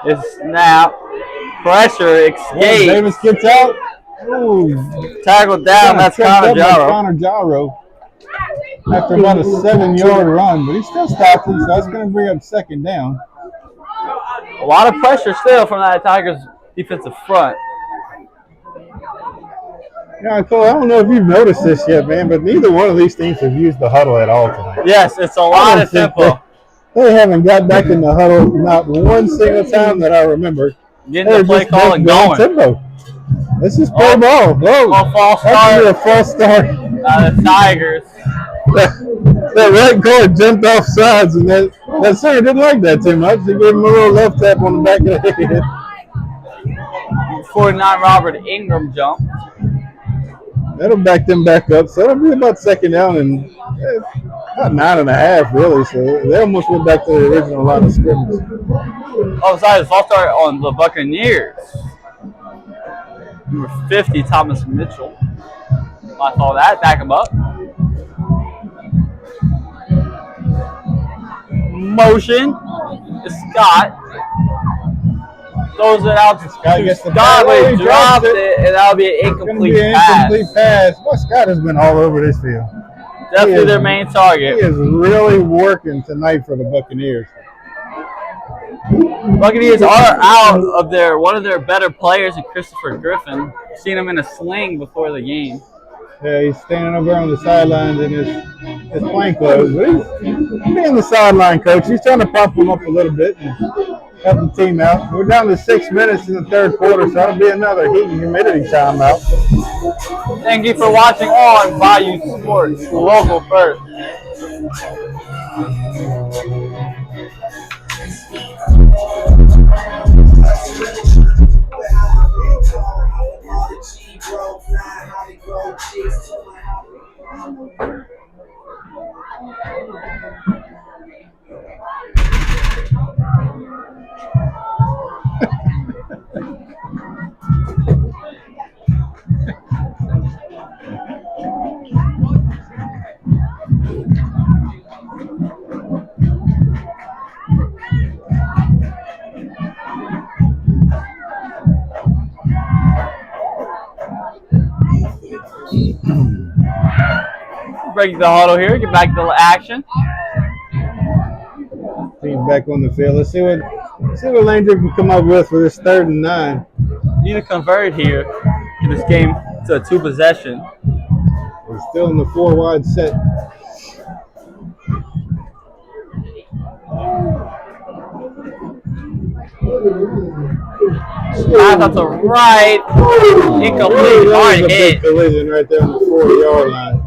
It's snap. Pressure, escape. Davis gets out. Ooh. Tackled down. That's Connor Jarrow. Connor Jarrow. After about a 7-yard run, but he still stopped him, so that's going to bring up second down. A lot of pressure still from that Tigers defensive front. Yeah, Cole, I don't know if you've noticed this yet, man, but neither one of these teams have used the huddle at all tonight. Yes, it's a I lot don't of think tempo. They haven't got back in the huddle not one single time that I remember. Getting They're the play just call and going. tempo. This is play ball. Whoa. Oh, false That's start. a false start. The Tigers. That red guard jumped off sides, and that center didn't like that too much. He gave him a little left tap on the back of the head. 49 Robert Ingram jump. That'll back them back up. So it'll be about second down and about 9.5 really. So they almost went back to the original line of scrimmage. Oh, sorry, false start on the Buccaneers. Number 50, Thomas Mitchell. I saw that. Back him up. Motion. Scott. Throws it out to Scott, but he dropped it, and that'll be an incomplete pass. Well, Scott has been all over this field. Definitely their main target. He is really working tonight for the Buccaneers. Buccaneers are out of one of their better players, Christopher Griffin. Seen him in a sling before the game. Yeah, he's standing over on the sidelines in his plain clothes. But he's being the sideline coach. He's trying to pump him up a little bit and help the team out. We're down to 6 minutes in the third quarter, so that'll be another heat and humidity timeout. Thank you for watching on Bayou Sports, local first. Breaking the huddle here, get back to action. Team back on the field. Let's see what Landry can come up with for this 3rd and 9. Need to convert here in this game to a 2-possession. We're still in the 4-wide set. Pass out to right, incomplete, hard hit. Collision right there on the 4-yard line.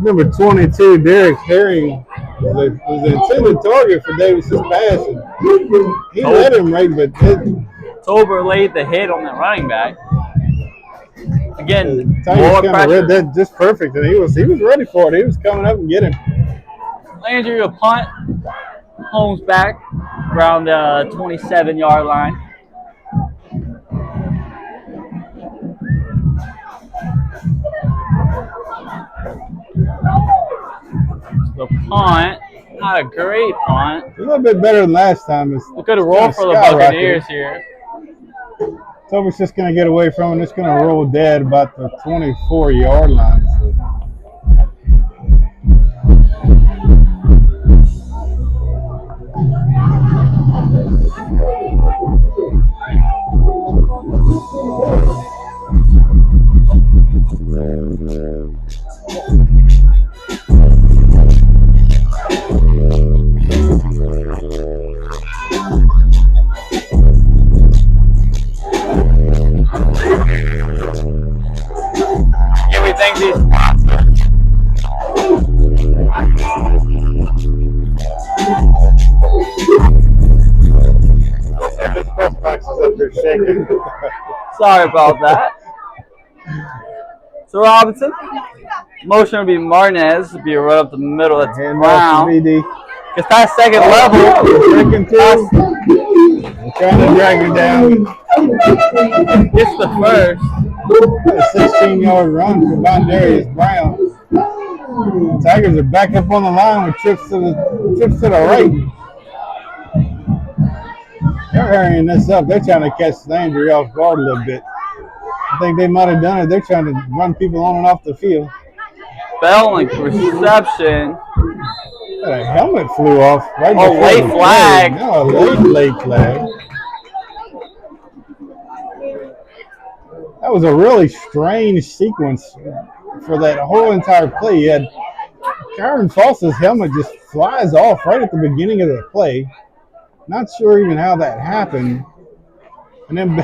Number 22, Derek Herring, was the intended target for Davis's pass. He let him right, but Tober laid the hit on the running back. Again, more pressure. Read that just perfect, and he was ready for it. He was coming up and get him. Landry a punt. Holmes back around the 27-yard line. The punt, not a great punt. A little bit better than last time. It's a good roll for the Buccaneers here. Tober's just going to get away from it. It's going to roll dead about the 24-yard line. So. Sorry about that. So Robinson, motion would be Martinez, would be a run up the middle. That's Brown. Gets past second level. Breaking through. Trying to drag her down. Gets the first. A 16-yard run for Bondarius Brown. Tigers are back up on the line with trips to the right. They're hurrying this up. They're trying to catch Landry off guard a little bit. I think they might have done it. They're trying to run people on and off the field. Bell and reception. A helmet flew off right before late the flag. No, late flag. That was a really strange sequence for that whole entire play. You had Kyron Foss's helmet just flies off right at the beginning of the play. Not sure even how that happened. And then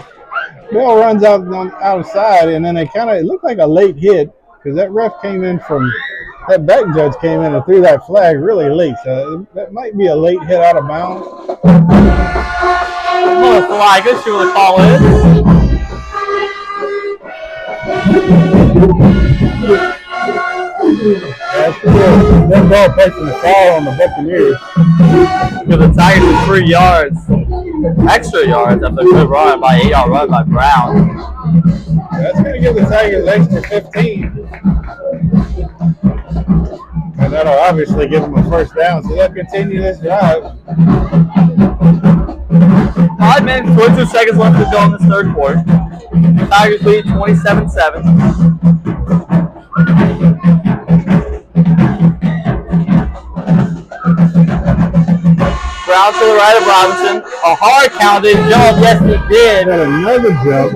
Bell runs out on outside, and then it looked like a late hit because that ref came in that back judge came in and threw that flag really late. So that might be a late hit out of bounds. Looks like it. See what the call is. That's good. That ball placing the foul on the Buccaneers. Because the Tigers with 3 yards, extra yards after a good run by 8-yard run by Brown. That's going to give the Tigers extra 15. And that'll obviously give them a first down, so they'll continue this drive. 5 minutes, 42 seconds left to go in this third quarter. Tigers lead 27-7. Brown to the right of Robinson. A hard counted jump. Yes, he did. Got another jump.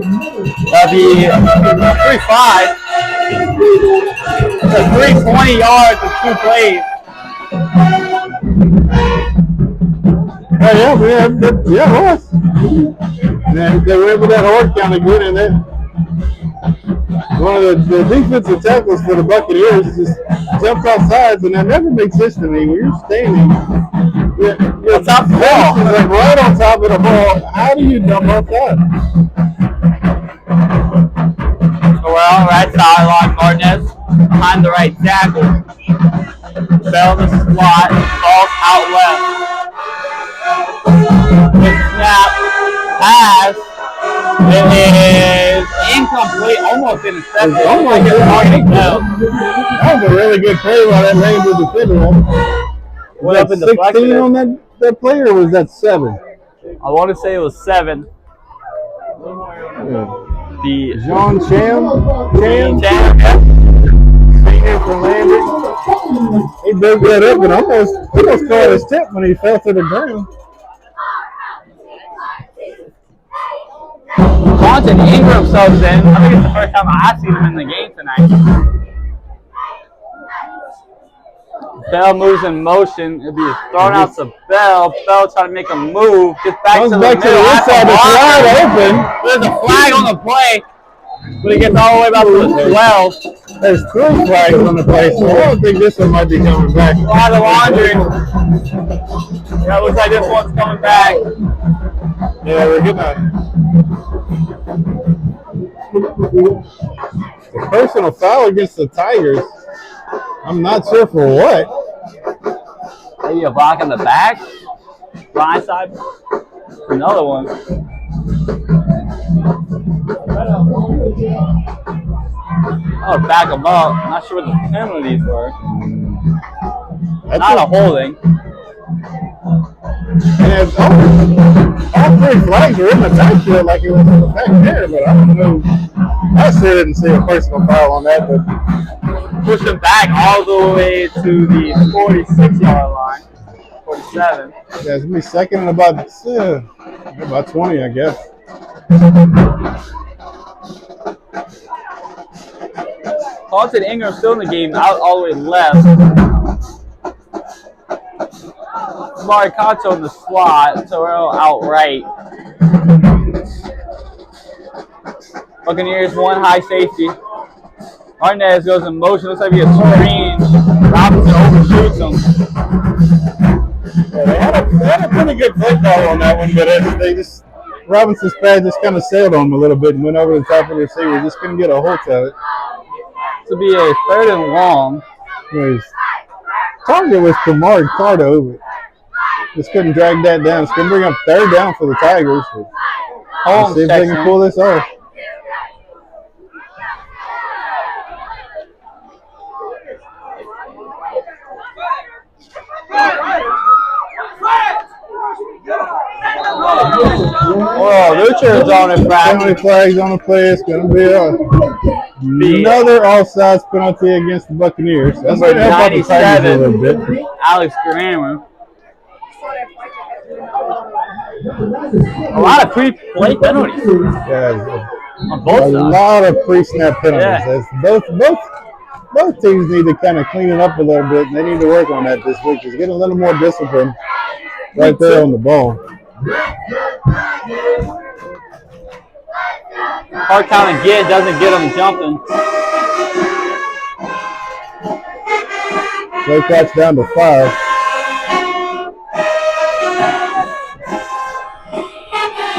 That'd be 3-5. That's 320 yards with 2 plays. Yeah, it was. And they were able to that hard count again, and then one of the defensive tackles for the Buccaneers just jumped off sides, and that never makes sense to me. When you're standing, you're top of the ball. Like right on top of the ball. How do you jump off sides? So we're on the right sideline. Martinez behind the right tackle. Bell in the slot. Balls out left. Good snap. Pass. It is incomplete. Almost intercepted. Almost targeting Bell. That was a really good play by that Ranger defender. Went up in the 16 on that player, or was that 7? I want to say it was 7. Yeah. The John Cham, yeah. senior from Landry. He broke that up and almost caught his tip when he fell to the ground. Quantin Ingram subs in. I think it's the first time I've seen him in the game tonight. Bell moves in motion. It'll be thrown out to Bell. Bell trying to make a move. Gets back to the middle. Inside. The slide open. There's a flag on the play, but it gets all the way back to the 12. There's 3 flags on the play, so I don't think this one might be coming back. We'll have the laundry. Yeah, it looks like this one's coming back. Yeah, we're getting a personal foul against the Tigers. I'm not sure for what. Maybe a block in the back. Blind side. Another one. Oh, back them up. Not sure what the penalties were. Not a holding. And all 3 flags were in the backfield like it was in the back there, but I don't know. I still didn't see a personal foul on that, but Push him back all the way to the 46-yard line. 47. yeah, it's going to be second and about 20, I guess. Quantin Ingram still in the game, out all the way left. Maricato in the slot, Terrell out right. Buccaneers 1 high safety. Martinez goes in motion, looks like he has screen. Robinson overshoots him. Yeah, they had a pretty good play call on that one, but Robinson's pad just kind of sailed on him a little bit and went over the top of the receiver. Just couldn't get a hold of it. To be a 3rd and long. His target was Kamar Cardo, but just couldn't drag that down. It's going to bring up 3rd down for the Tigers. Let's see if they can pull this off. Oh, Richard's on it, Brad. Penalty flags on the play. It's going to be another offsides penalty against the Buccaneers. That's going to help out the Tigers a little bit. Alex Grammer. A lot of pre-play penalties. Yeah, On both A sides. lot of pre-snap penalties. Yeah. Both teams need to kind of clean it up a little bit. They need to work on that this week. Just get a little more discipline right there on the ball. Hard count again doesn't get him jumping. Play clock's down to 5.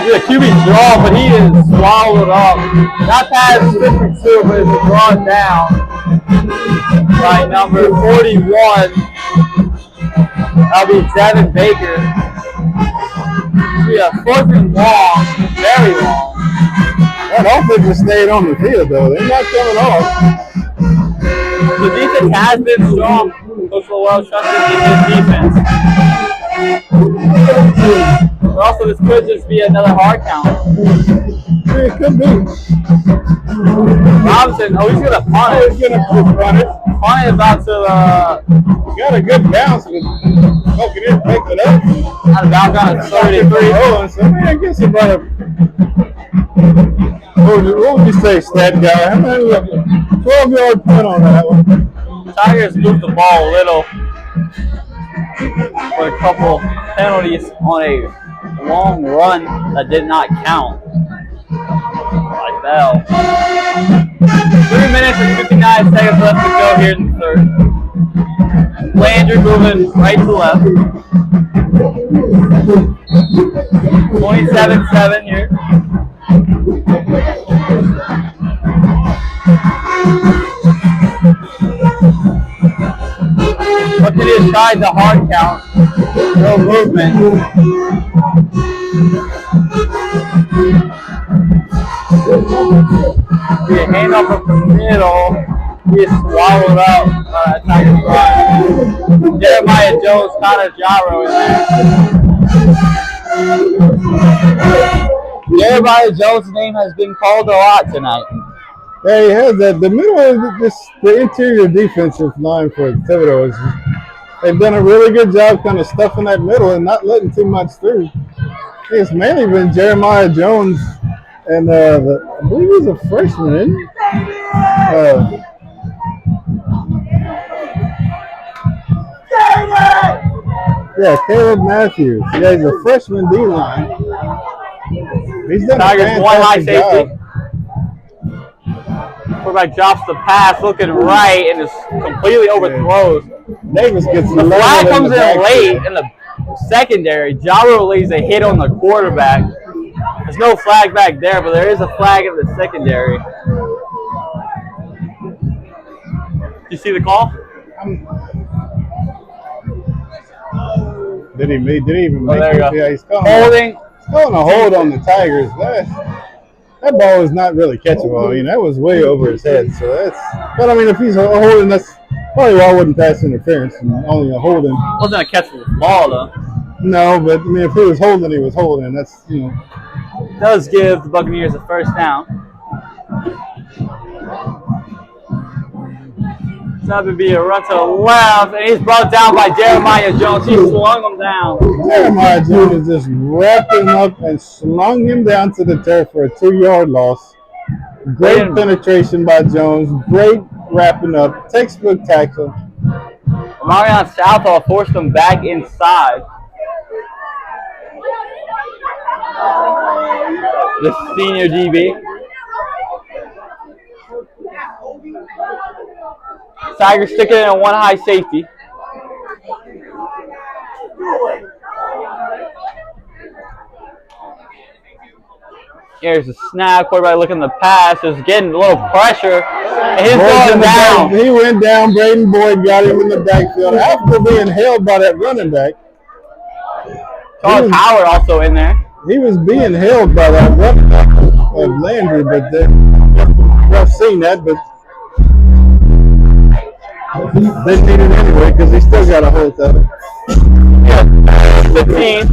He's a QB draw, but he is swallowed up. That pass is 52, but it's drawn down by number 41. That'll be Devin Baker. Yeah, 4th and long, very long. That offense just stayed on the field, though. They're not coming off. The defense has been strong. Coach Lowell trusted in his defense. But also, this could just be another hard count. Yeah, it could be. Robinson, oh, he's going to punt it. He's going to run it. Punt is about to, Got a good bounce. Poking it, picked it up. out of bounds on at 33. So, I guess about a. What would you say, stat guy? How many? 12-yard punt on that one. Tigers moved the ball a little for a couple penalties on a long run that did not count by Bell. 3 minutes and 59 seconds left to go here in the third. Landry moving right to left. 27-7 here. But it is tried the hard count. No movement. The handoff up the middle. He is swallowed up by Tiger's run. Jeremiah Jones caught a gyro in there. Jeremiah Jones' name has been called a lot tonight. Yeah, he has that. The middle of the interior defensive line for Thibodeau they've done a really good job kind of stuffing that middle and not letting too much through. It's mainly been Jeremiah Jones and I believe he's a freshman, isn't he? Yeah, Caleb Matthews. Yeah, he's a freshman D-line. He's done Tigers a one high fantastic safety. job. Quarterback drops the pass, looking right, and is completely overthrows. Davis gets The flag comes in late in the secondary. Gyro lays a hit on the quarterback. There's no flag back there, but there is a flag in the secondary. Did you see the call? Did he even make there you it? go. Yeah, he's calling Holding. a hold on the Tigers. That ball is not really catchable. I mean, that was way over his head. So but I mean, if he's holding, that's probably why I wouldn't pass interference and only a holding. Wasn't a catchable ball, though. No, but I mean, if he was holding, he was holding. That's, Does give the Buccaneers a first down. It's not to be a run to the left, and he's brought down by Jeremiah Jones. He slung him down. Jeremiah Jones just wrapped him up and slung him down to the turf for a 2-yard loss. Great penetration by Jones. Great wrapping up. Textbook tackle. Marion Southall forced him back inside. The senior DB. Tigers sticking in a one high safety. Here's the snap. Quarterback looking the pass. Just getting a little pressure. And he's going down. He went down. Braden Boyd got him in the backfield after being held by that running back. Charles Howard also in there. He was being held by that running back of Landry, but I've seen that, but they need it anyway because he still got a hold of it. Yeah, 15.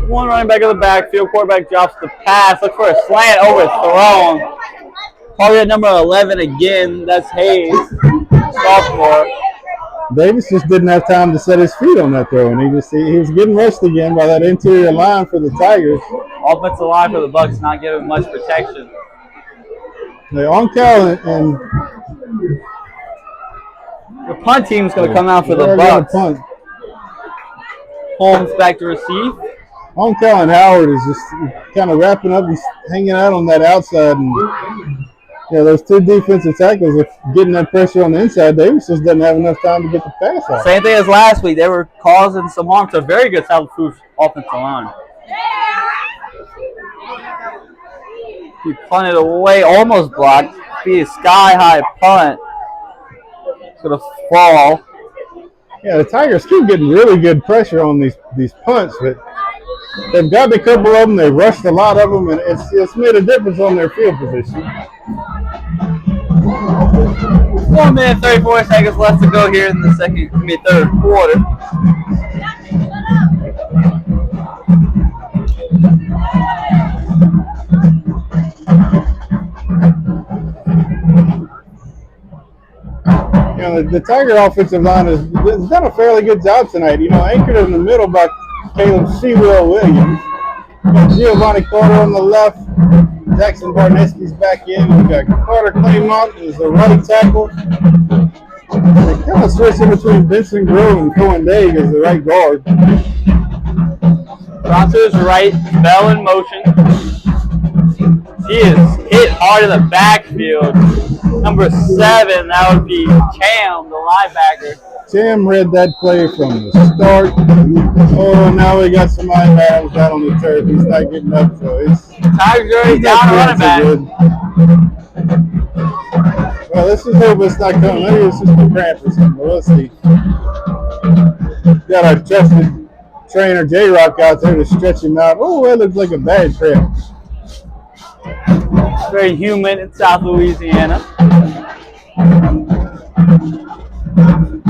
One running back in the backfield. Quarterback drops the pass. Look for a slant overthrown. Probably at number 11 again. That's Hayes, sophomore. Davis just didn't have time to set his feet on that throw, and he was getting rushed again by that interior line for the Tigers. Offensive line for the Bucks not giving much protection. On Cal and the punt team's going to come out for the Bucks. Punt. Holmes back to receive. On Cal and Howard is just kind of wrapping up. He's hanging out on that outside, and those two defensive tackles are getting that pressure on the inside. Davis just doesn't have enough time to get the pass out. Same thing as last week. They were causing some harm to a very good South-proof offensive line. He punted away, almost blocked. Be a sky-high punt. It's going to fall. Yeah, the Tigers keep getting really good pressure on these punts, but they've got a couple of them. They rushed a lot of them, and it's made a difference on their field position. 1 minute, 34 seconds left to go here in the third quarter. The Tiger offensive line has done a fairly good job tonight. Anchored in the middle by Caleb Sewell Williams. We got Giovanni Carter on the left. Jackson Barneski's back in. We got Carter Claymont as the right tackle. They kind of switching between Vincent Grove and Cohen Daigle as the right guard. Bronco's right, Bell in motion. He is hit hard in the backfield. Number 7, that would be Cam, the linebacker. Cam read that play from the start. Oh, now we got somebody out on the turf. He's not getting up, so it's Tigers already down a running back. Well, let's just hope it's not coming. Maybe it's just a cramp or something, but let's see. Got our trusted trainer J-Rock out there to stretch him out. Oh, that looks like a bad cramp. It's very humid in South Louisiana.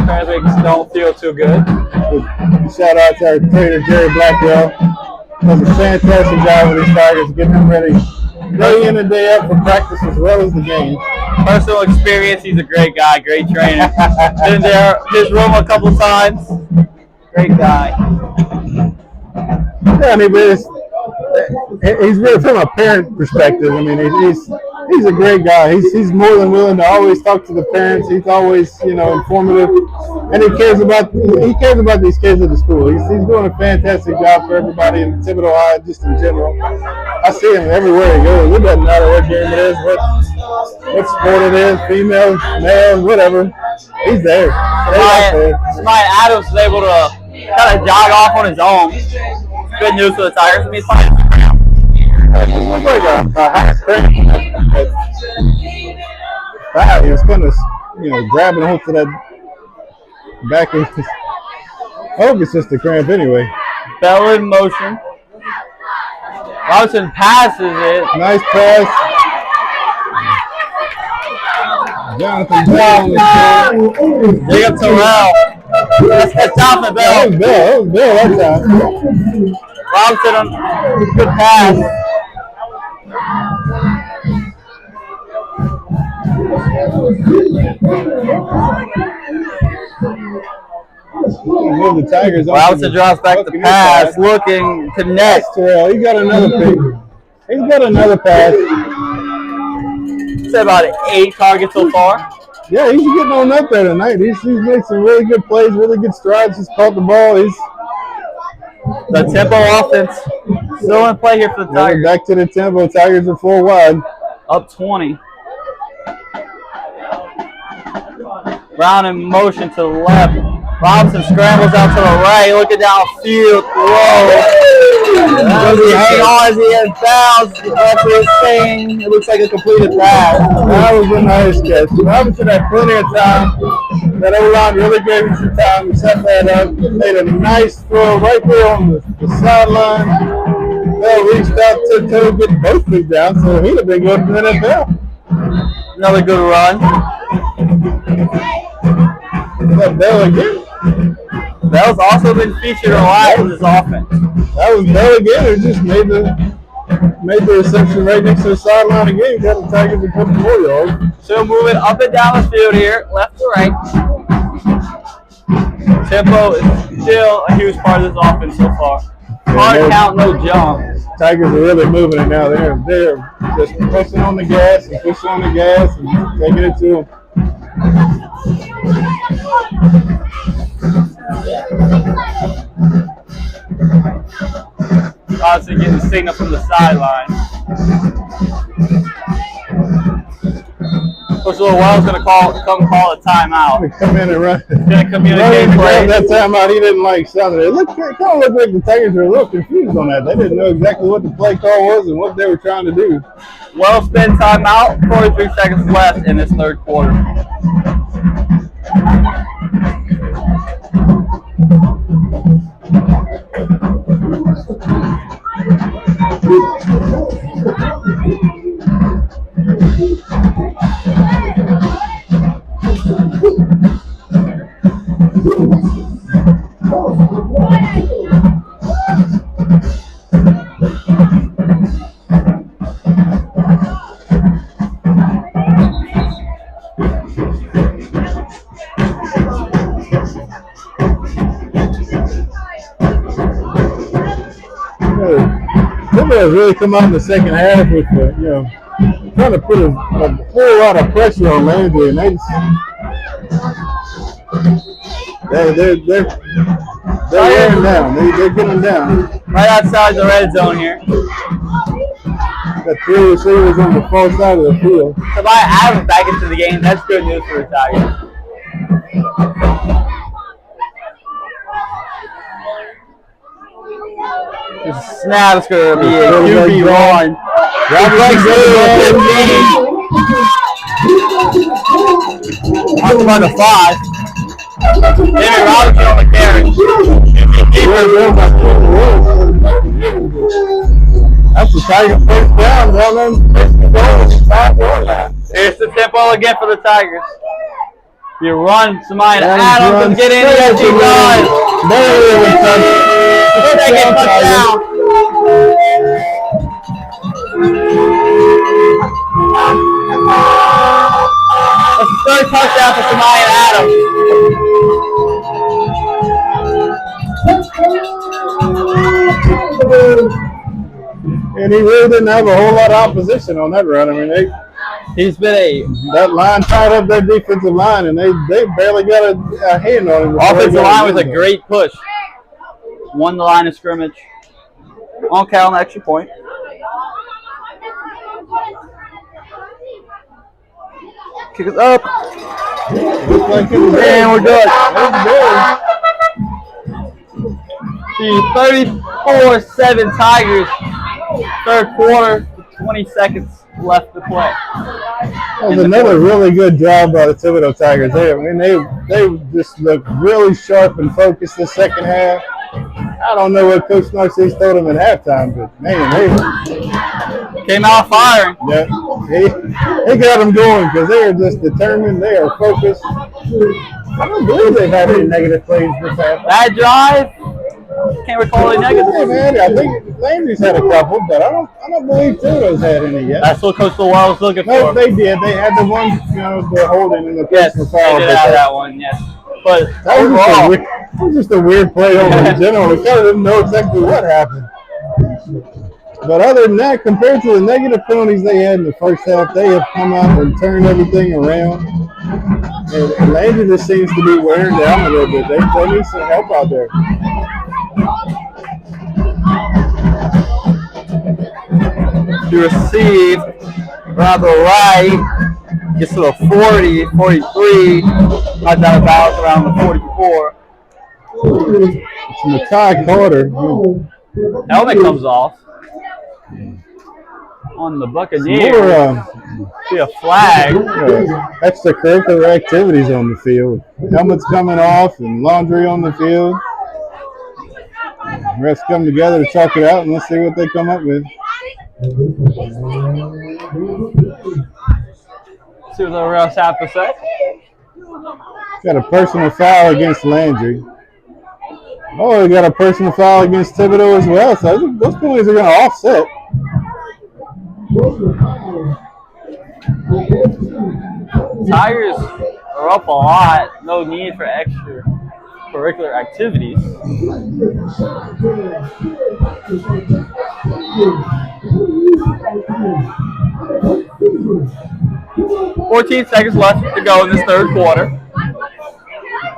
Traffic don't feel too good. Shout out to our trainer Jerry Blackwell. Does a fantastic job with these Tigers, getting them ready day in and day out for practice as well as the game. Personal experience, he's a great guy, great trainer. Been there his room a couple times. Great guy. Yeah, I mean, he's really from a parent perspective. I mean, he's a great guy. He's more than willing to always talk to the parents. He's always informative, and he cares about these kids at the school. He's doing a fantastic job for everybody in Thibodeau High, just in general. I see him everywhere he goes. It doesn't matter what game it is, what sport it is, female, male, whatever. He's there. Smite Adams is able to kind of jog off on his own. Good news for the Tigers. I mean, it's fine. He was kind of, grabbing a hold for that back. I hope it's just a cramp anyway. Bell in motion. Robinson passes it. Nice pass. Jonathan Bell. Jacob Terrell. That's Jonathan Bell. That was Bell that time. Robinson on good pass. Move the Tigers. Robinson drops back the pass, looking connect. Terrell, he got another pick. He's got another pass. It's about 8 targets so far. Yeah, he's getting on up there tonight. He's made some really good plays, really good strides. He's caught the ball. The tempo offense still in play here for the Tigers. Back to the tempo. Tigers are 4 wide. Up 20. Brown in motion to the left. Robinson scrambles out to the right, looking downfield. Whoa. Does he hang on as he has bounds? That's what he's saying. It looks like a completed pass. That was a nice catch. Robinson had plenty of time. That O-line really gave him some time to set that up. Made a nice throw right there on the sideline. Bell reached out to get both feet down, so he'd have been good for the NFL. Another good run. Is that Bell again? Bell's also been featured a lot in this offense. That was Bell again, who just made the reception right next to the sideline again. Got the Tigers a couple more yards. So moving up and down the field here, left to right. Tempo is still a huge part of this offense so far. Hard count, no jump. Tigers are really moving it now. They're just pushing on the gas and pushing on the gas and taking it to them. Obviously getting the signal from the sideline. Coach Wells going to come call a timeout. Come in and run. He's going to communicate play. That timeout, he didn't like something. It kind of looked like the Tigers were a little confused on that. They didn't know exactly what the play call was and what they were trying to do. Well spent timeout. 43 seconds left in this third quarter. Has really come out in the second half with trying to put a whole lot of pressure on Landry, and they're wearing down. They're getting down. Right outside the red zone here. Got 3 receivers on the far side of the field. Tobias Adams back into the game. That's good news for the Tigers. This snap's going to be a QB run. Talk about the 5. David Robinson on the carry. That's the Tiger first down. Here's the tempo again for the Tigers. You run, Samaya Adams and get in here. She runs. Second touchdown. That's the third touchdown for Samaya Adams. And he really didn't have a whole lot of opposition on that run. I mean, he's been that line tied up their defensive line, and they barely got a hand on him. Offensive line was a great push. Won the line of scrimmage. On count, extra point. Kick it up. And we're good. The 34-7 Tigers. Third quarter, 20 seconds left to play. That was another really good job by the Thibodeau Tigers. They just looked really sharp and focused the second half. I don't know what Coach Narcisse told them at halftime, but man, they came out firing. Yeah, he got them going because they are just determined. They are focused. I don't believe they've had any negative plays this half. That drive, can't recall any negative. Yeah, man, I think Landry's had a couple, but I don't believe Thibodeau's had any yet. That's what Coach Wells was looking for. No, they did. They had the one, the holding in the personal foul. They did have that one, yes. But that was just a weird play over in general. We kind of didn't know exactly what happened. But other than that, compared to the negative penalties they had in the first half, they have come out and turned everything around. And Landry just seems to be wearing down a little bit. They need some help out there. To receive around the right, gets to the 40, 43, not out of bounds around the 44. It's Makai Carter. Helmet comes off on the Buccaneers. See a flag. Extracurricular activities on the field. Helmets coming off and laundry on the field. The rest come together to chalk it out, and let's see what they come up with. See what the refs have to say. Got a personal foul against Landry. Oh, we got a personal foul against Thibodeau as well. So those penalties are going to offset. Tigers are up a lot. No need for extra extracurricular activities. 14 seconds left to go in this third quarter.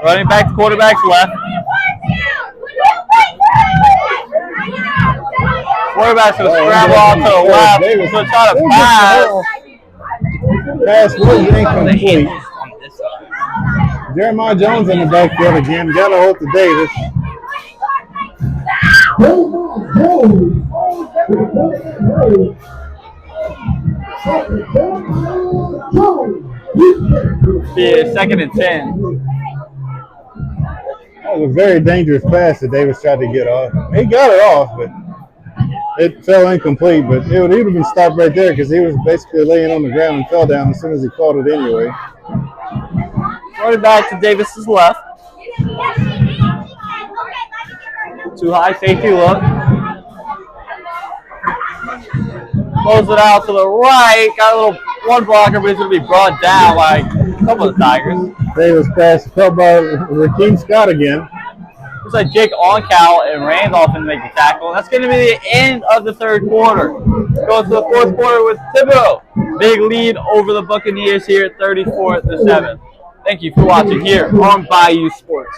Running back to quarterback's left. Quarterback's going to scramble off to the left. He's going to try to pass. Pass was incomplete. Jeremiah Jones in the backfield again. Got to hold to Davis. Yeah, 2nd and 10. That was a very dangerous pass that Davis tried to get off. He got it off, but it fell incomplete. But he would have been stopped right there because he was basically laying on the ground and fell down as soon as he caught it anyway. Running back to Davis's left. Too high, safety look. Close it out to the right. Got a little one blocker, but he's going to be brought down by a couple of the Tigers. Davis passed caught by Rakeem Scott again. Looks like Jake Oncal and Randolph to make the tackle. That's going to be the end of the third quarter. Goes to the fourth quarter with Thibodeau. Big lead over the Buccaneers here, 34-7. Thank you for watching here on Bayou Sports.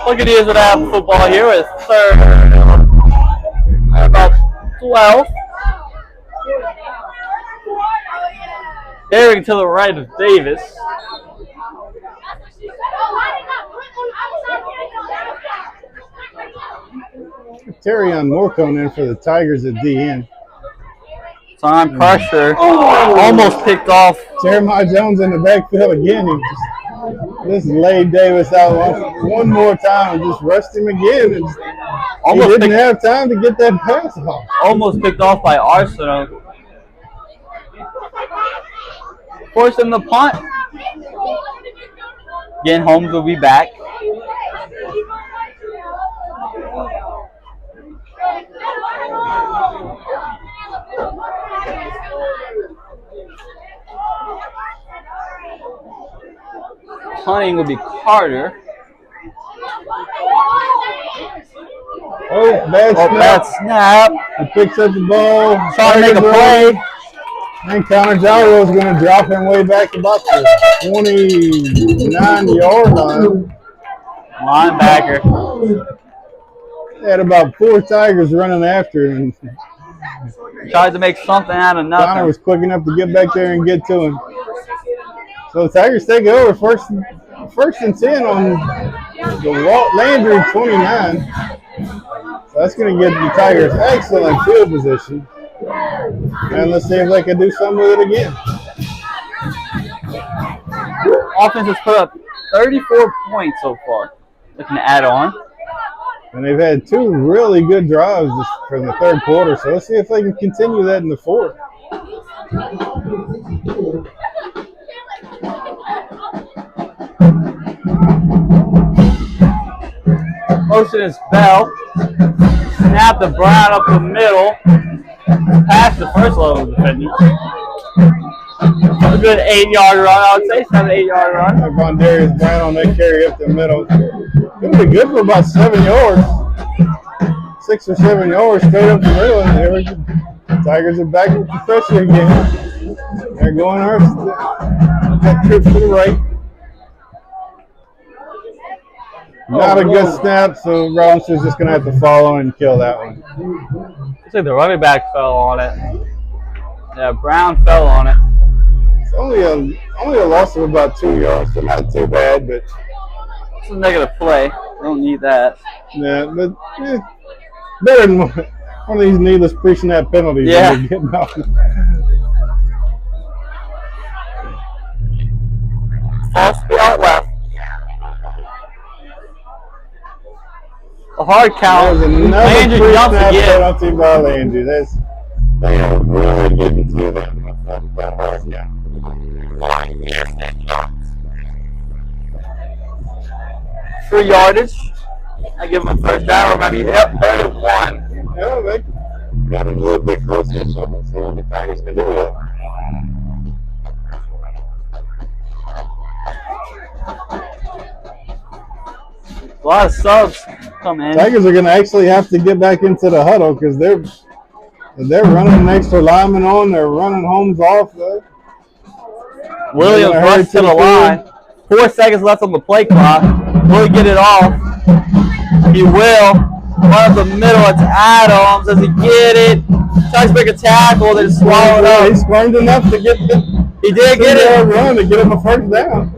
Buccaneers would have football here with third at about 12. Bearing to the right of Davis. Terrion Morcone in for the Tigers at DN. Time pressure. Almost picked off. Jeremiah Jones in the backfield again. He just laid Davis out one more time and just rushed him again. And he didn't have time to get that pass off. Almost picked off by Arsenal. Forcing the punt. Again, Holmes will be back. Punting will be Carter. Oh, bad snap. He picks up the ball. Trying to make a play. And Connor Gyro is going to drop him way back about the 29-yard line. Linebacker. They had about 4 Tigers running after him. Tried to make something out of nothing. Connor was quick enough to get back there and get to him. So the Tigers take it over first and 10 on the Landry 29. So that's going to get the Tigers excellent field position. And let's see if they can do something with it again. Offense has put up 34 points so far. Looking to add on. And they've had 2 really good drives for the third quarter. So let's see if they can continue that in the fourth. Motion is Bell. Snap the Brown up the middle. Past the first level defender. A good 8-yard run, I would say. 7-8-yard run. Von Darius Brown on that carry up the middle. It'll be good for about 7 yards. 6 or 7 yards straight up the middle. And there we go. Tigers are back with the pressure again. They're going that trip to the right. Not a good snap, so Robinson's just going to have to follow and kill that one. Looks like the running back fell on it. Yeah, Brown fell on it. It's only a loss of about 2 yards, so not too bad, but It's a negative play. Don't need that. yeah, but better than one of these needless pre-snap penalties. Yeah. That we're getting out. False start left. A hard count. There's another Landry jumps pre-snap again. penalty by Landry. They are really getting to that. 3 yardage. I give him a first down. Remember, yep, 31. Yeah, they got a little bit closer, so let's see what the Tigers can do with it. A lot of subs come in. Tigers are going to actually have to get back into the huddle because they're running an extra lineman on. They're running Holmes off. Williams rushed to the line. 4 seconds left on the play clock. Will he get it off? He will. Run up the middle. It's Adams. Does he get it? Tries to make a tackle. Then swallow it up. He squirmed enough to get the He did get it. run to get him a first down.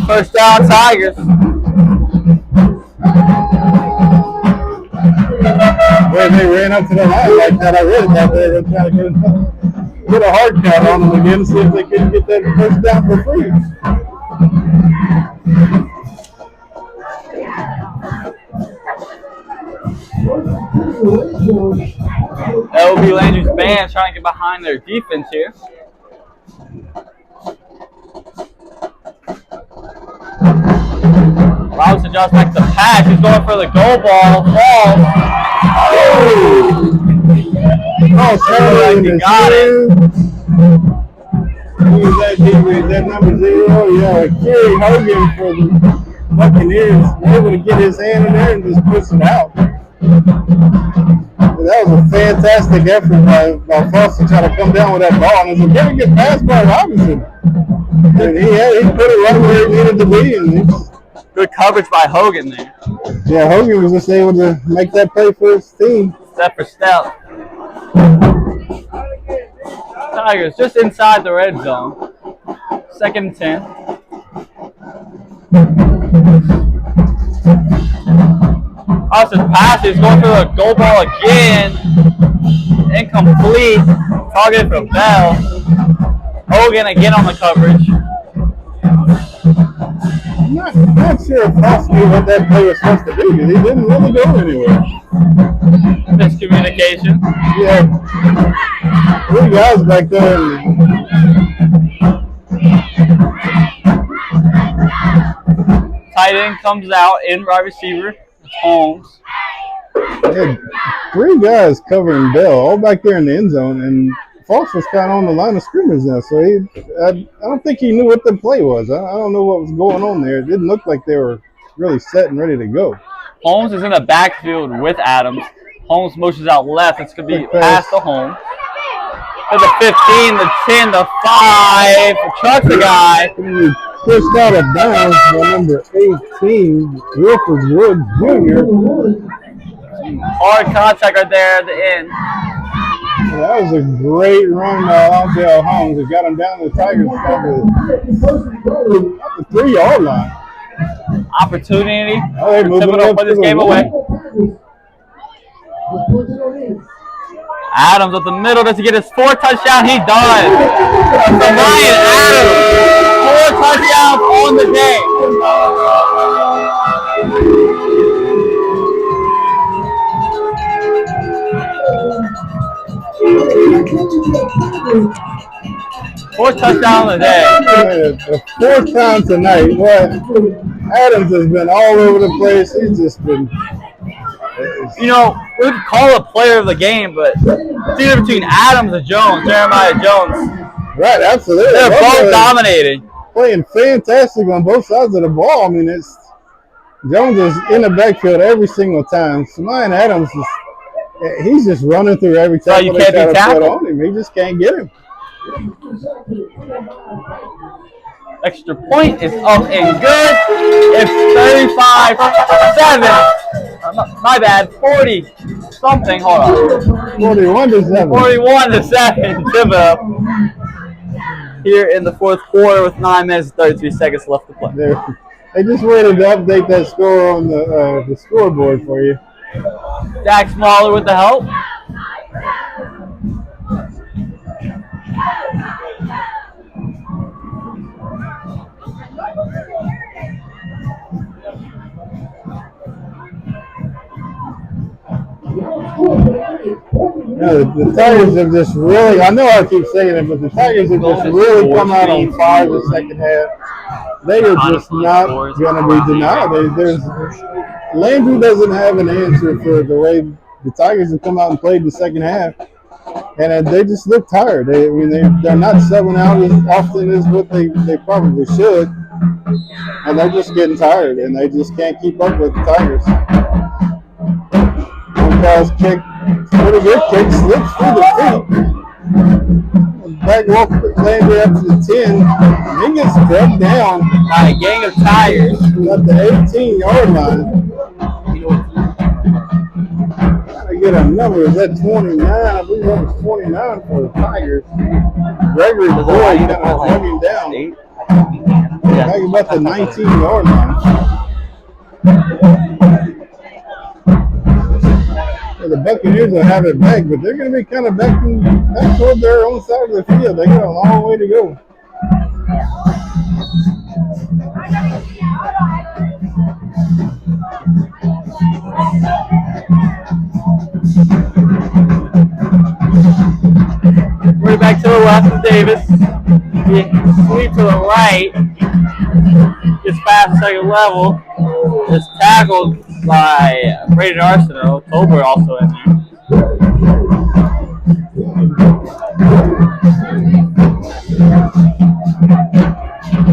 First down, Tigers. When they ran up to the line like that, I really thought they were trying to get a hard count on them again, see if they could get that first down for free. That will be Landry's band trying to get behind their defense here. Robinson just back to pass. He's going for the goal ball. Falls. Oh, Caroline, He got it. Who is that defense? That number 0? Yeah, Kerry Hogan for the Buccaneers. Able to get his hand in there and just push it out. That was a fantastic effort by Foster trying to come down with that ball. And it was a very good pass by Robinson. And he put it right where it needed to be. And Good coverage by Hogan there. yeah, Hogan was just able to make that play for his team. Step for step. Tigers just inside the red zone. 2nd and 10. Austin passes, going for the goal ball again. Incomplete. Targeted for Bell. Hogan again on the coverage. I'm not sure if Foster knew what that play was supposed to do because he didn't really go anywhere. Miscommunication. Yeah. 3 guys back there. Tight end comes out in wide receiver. It's Holmes. Had 3 guys covering Bell all back there in the end zone, and Fox was kind of on the line of scrimmage now, so I don't think he knew what the play was. I don't know what was going on there. It didn't look like they were really set and ready to go. Holmes is in the backfield with Adams. Holmes motions out left. It's going to be past the Holmes. To the 15, the 10, the 5. Chucks the guy. Pushed out of bounds by number 18, Wilford Wood Jr. Hard contact right there at the end. That was a great run by Alonzo Holmes. It got him down to the Tigers at the 3-yard line. Opportunity. Oh, they're moving Thibodeau up put to this the game one. away. Adams up the middle. Does he get his 4th touchdown? He does. Ryan Adams. 4 touchdowns on the day. Fourth touchdown of the day. The 4th time tonight. What? Adams has been all over the place. He's just been. You know, we could call a player of the game, but it's either between Adams and Jones, Jeremiah Jones. Right, absolutely. They're both dominating. Playing fantastic on both sides of the ball. I mean, Jones is in the backfield every single time. Samaya Adams he's just running through every tackle you they can't try be to put tackled. on him. He just can't get him. Extra point is up and good. It's 35-7. My bad, 40 something. Hold on. 41-7. 41-7. Thibodeau here in the fourth quarter with 9 minutes and 33 seconds left to play. They just waited to update that score on the scoreboard for you. Dak Smaller with the help. No, the Tigers have just really, I know I keep saying it, but the Tigers have just really come out on fire the second half. They are just not going to be denied. Landry doesn't have an answer for the way the Tigers have come out and played the second half. And they just look tired. They're not subbing out as often as what they probably should. And they're just getting tired, and they just can't keep up with the Tigers. One guy's kick, pretty good kick, slips through the feet. Back walk Landry up to the 10. And he gets drugged down by a gang of Tigers at the 18-yard line. I get a number. Is that 29? I believe that was 29 for the Tigers. Gregory Boyd kind of drug him down. Back about the 19-yard line. The Buccaneers will have it back, but they're going to be kind of back toward their own side of the field. They got a long way to go. Right back to the left of Davis. Sweep to the right. Gets past second level. Is tackled by Braden Arsenault. Tober also in there.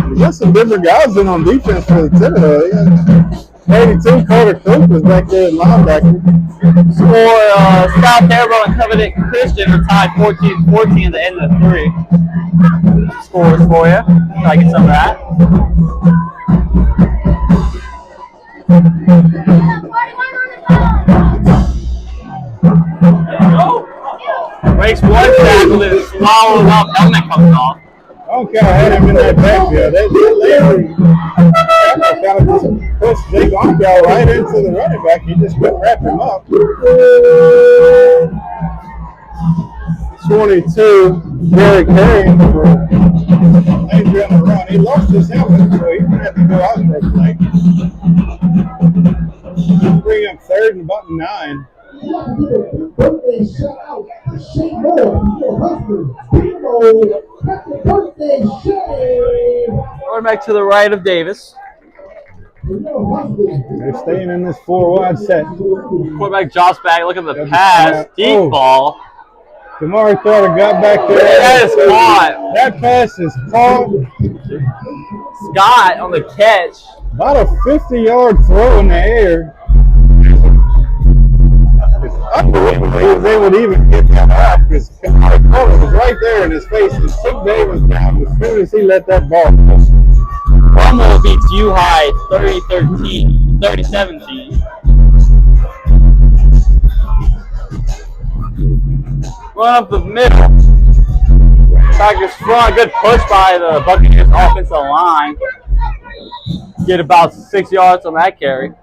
We got some different guys in on defense for the Thibodeau. 82, Carter Cook was back there at linebacker. Scott Terrell and Covenant Christian are tied 14-14 at the end of the 3. Scores for you. Try to get some of that. Breaks one tackle and swallowed up. Helmet comes off. Okay, I had him in that backfield. That Landry kind of just pushed Jake Onkel right into the running back. He just couldn't wrap him up. 22, Derek Herring for Landry on the run. He lost his helmet, so he's going to have to go out for a play. Bring up third and about 9. Birthday shout out to Shane Moore, your husband, Primo. Happy birthday, Shane! Going back to the right of Davis. They're staying in this 4-wide set. Quarterback Josh back. Look at the pass. Deep ball. Kamari Carter got back there. That is caught. That pass is caught. Scott on the catch. About a 50-yard throw in the air. It's unbelievable. He was able to even get that out because Kamari Carter was right there in his face and took Davis down as soon as he let that ball go. Fumble beats U High 30-13, 30-17. Run up the middle. Tigers front. Good push by the Buccaneers offensive line. Get about 6 yards on that carry.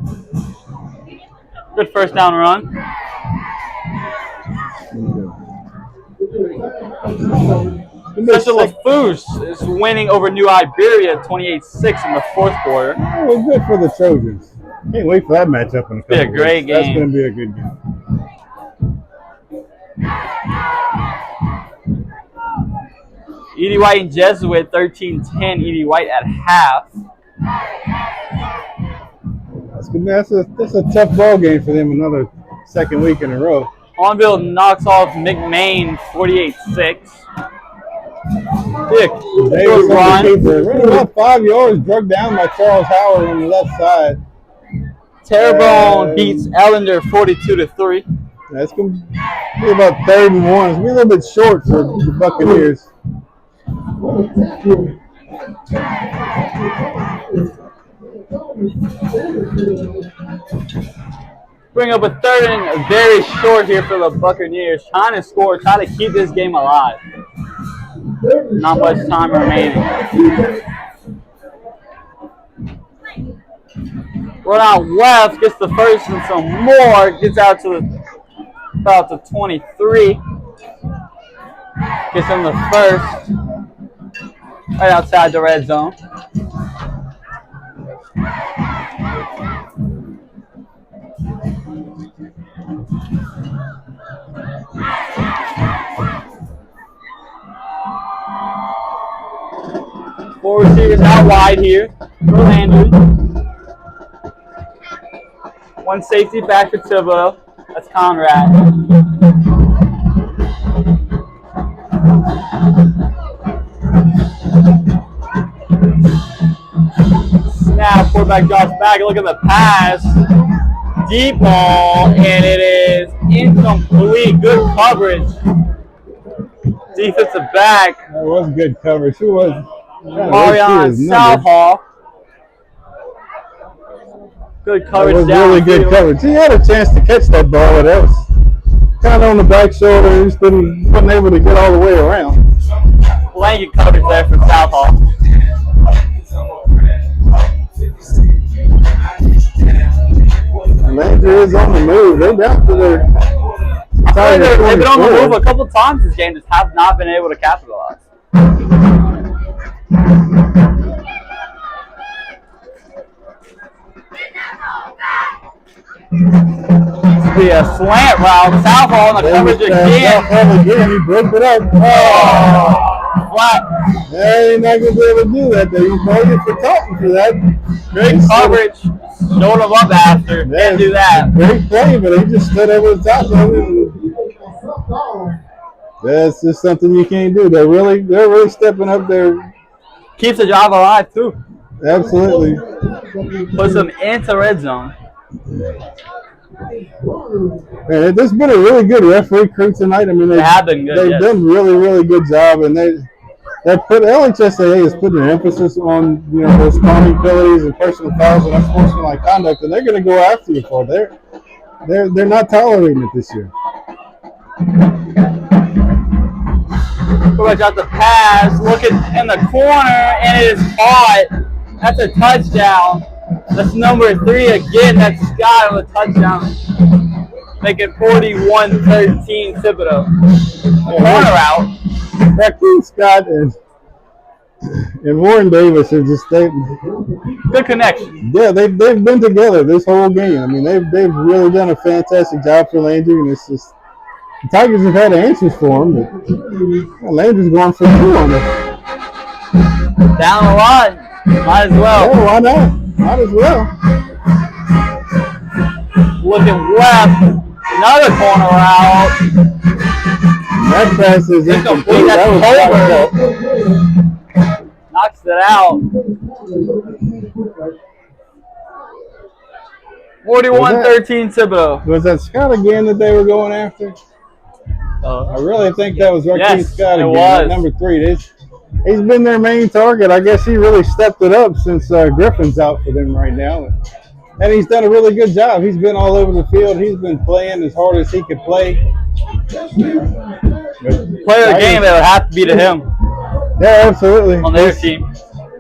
Good first down run. Central LaFouche is winning over New Iberia 28-6 in the fourth quarter. Oh, well, good for the Trojans. Can't wait for that matchup in a couple Be a great weeks. That's game. going to be a good game. Edie White and Jesuit 13-10. Edie White at half. That's a tough ball game for them. Another second week in a row. Onville knocks off McMain 48-6. Dick, Davis run. Running about 5 yards, drugged down by Charles Howard on the left side. Terrebonne beats Ellender 42-3. That's going to be about 3rd and 1. It's going to be a little bit short for the Buccaneers. Bring up a third and very short here for the Buccaneers. Trying to score, trying to keep this game alive. Not much time remaining. Run out left, gets the first and some more. Gets out to about the 23. Gets him the first. Right outside the red zone. Four receivers out wide here for Landry. One safety back for Thibodeau. That's Conrad. Snap, quarterback drops back. Look at the pass. Deep ball, and it is incomplete. Good coverage. Defensive back. That was good coverage. Who was? Marion Southall. Good coverage. That was really good coverage. He had a chance to catch that ball, but that was kind of on the back shoulder. He just wasn't able to get all the way around. Blanket coverage there from Southall. Landry is on the move. They're down to their. They've been on the move a couple times this game, just have not been able to capitalize. The slant route, Southall in the coverage again. He broke it up. Oh, flat. Yeah, he's not going to be able to do that. They probably get for talking for that. Great coverage. Showed him up after. Can't do that. Great play, but he just stood over the top of it. That's just something you can't do. They're really stepping up there. Keeps the drive alive too. Absolutely. Puts them into red zone. Man, there's been a really good referee crew tonight. I mean, they have been good. They've done really, really good job, and LHSAA is putting an emphasis on those calling penalties and personal fouls and unsportsmanlike conduct, and they're going to go after you for it. They're not tolerating it this year. Watch out the pass, looking in the corner, and it is caught. That's a touchdown. That's number 3 again. That's Scott with a touchdown. Make it 41-13 Thibodeau. Corner out. Raccoon Scott and Warren Davis are just good connection. Yeah, they've been together this whole game. I mean, they've really done a fantastic job for Landry, and it's just the Tigers have had answers for him, but Landry's going for 2 on it. Down the line, might as well. Yeah, why not? Might as well. Looking left, another corner out. That pass is incomplete. That was knocks it out. 41-13 Thibodeau. Was that Scott again that they were going after? I really think that was Raccoon Scott again. It was. Number 3. He's been their main target. I guess he really stepped it up since Griffin's out for them right now. And he's done a really good job. He's been all over the field. He's been playing as hard as he could play. Player of the game, it would have to be to him. Yeah, absolutely. On their team.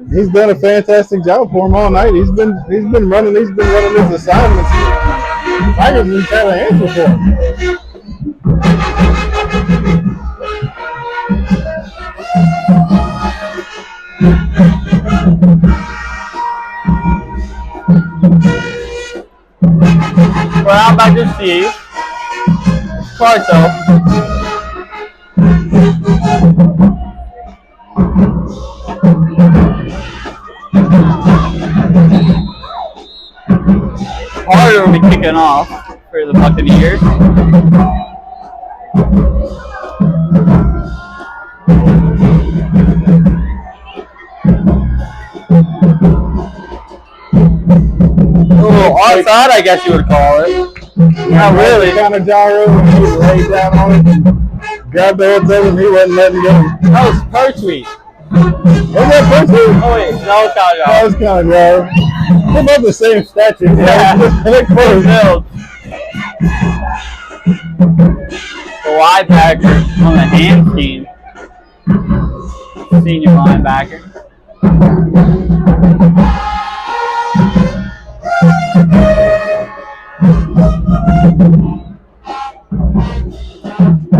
He's done a fantastic job for him all night. He's been running his assignments. Tigers just had an answer for him. We're out back to Steve. Carto. Carter will be kicking off for the Buccaneers. Outside, I guess you would call it. Not really. Kind of gyro and he laid down on it. Grabbed the heads of him. He wasn't letting go. That was Pertwee. that person? Oh wait, that was That Calgary. was kind of low. They're about the same stature. Yeah. They're close. Prevails. The linebacker on the hand team. Senior linebacker.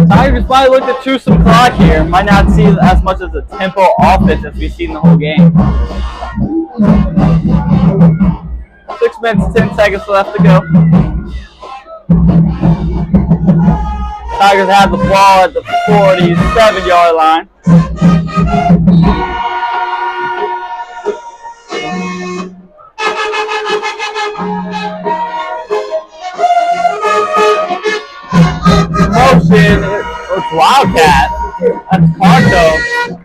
Tigers might look to chew some clock here. Might not see as much as a tempo offense as we've seen the whole game. 6 minutes, 10 seconds left to go. Tigers have the ball at the 47-yard line. Motion, it's Wildcat. That's Carto.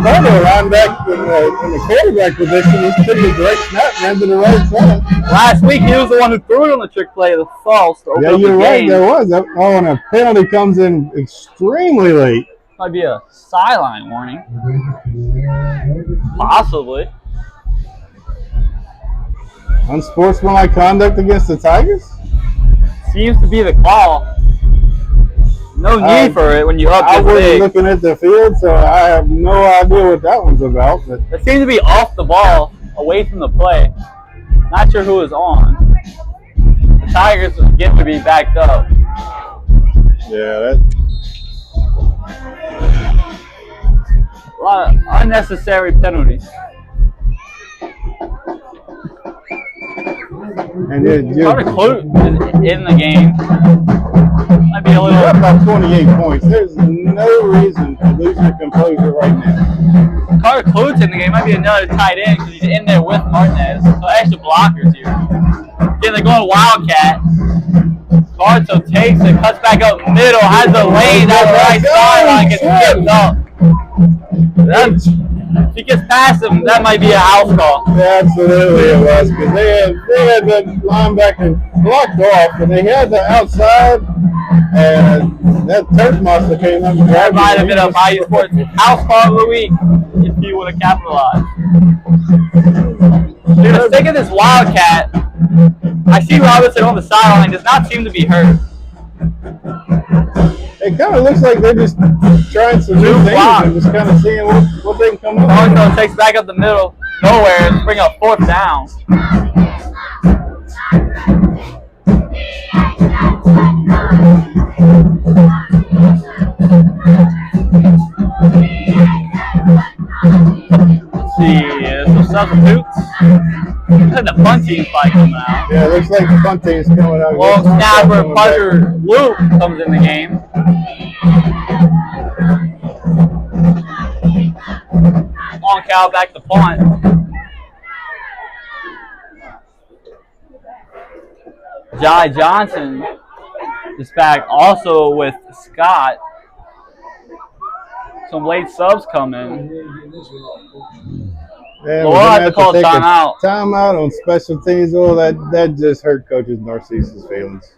Carter ran back in the quarterback position. He's taking a direct snap, ran to the right side. Last week, he was the one who threw it on the trick play, the false. To open Yeah, up you're the right. game. There was. Oh, and a penalty comes in extremely late. Might be a sideline warning. Possibly. Unsportsmanlike conduct against the Tigers? Seems to be the call. No need for it when you up I this wasn't big. looking at the field, so I have no idea what that one's about. But It seems to be off the ball, away from the play. Not sure who is on. The Tigers get to be backed up. yeah, that. A lot of unnecessary penalties. And you're Carter Clute is in the game. Might be a up little. about 28 points. There's no reason to lose your composure right now. Carter Clute's in the game. Might be another tight end because he's in there with Martinez. So extra blockers here. Yeah, they're going Wildcat. Carto takes it, cuts back up middle, has the lane down the right sideline, gets tripped up. If he gets past him, that might be a house call. Yeah, absolutely it was, because they had the linebacker blocked off, and they had the outside, and that turf monster came up and That grabbed might have him. been a Bayou Sports house call of the week if he would have capitalized. Dude, the stick of this Wildcat, I see Robinson on the sideline, does not seem to be hurt. It kind of looks like they're just trying some new things and just kind of seeing what they can come up with. Carto takes back up the middle, nowhere, and bring up 4th down. Let's see, some substitutes. Looks like the punt team's probably coming out. Yeah, it looks like the punt team's coming out. Long snapper punter Luke comes in the game. Long cow back to punt. Jai Johnson is back also with Scott. Some late subs coming. Yeah, Well, we're we'll gonna have to call take a timeout. Timeout on special teams. Oh, that just hurt Coach Narcisse's feelings.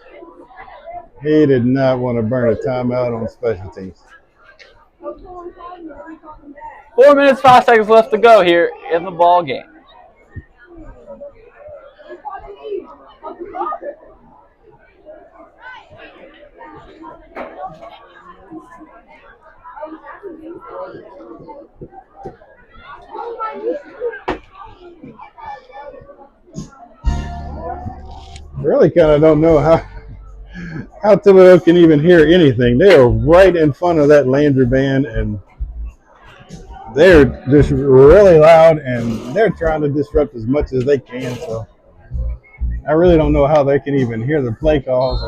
He did not want to burn a timeout on special teams. 4 minutes, 5 seconds left to go here in the ball game. Really kind of don't know how Thibodeau can even hear anything. They are right in front of that Landry band, and they're just really loud, and they're trying to disrupt as much as they can. So I really don't know how they can even hear the play calls.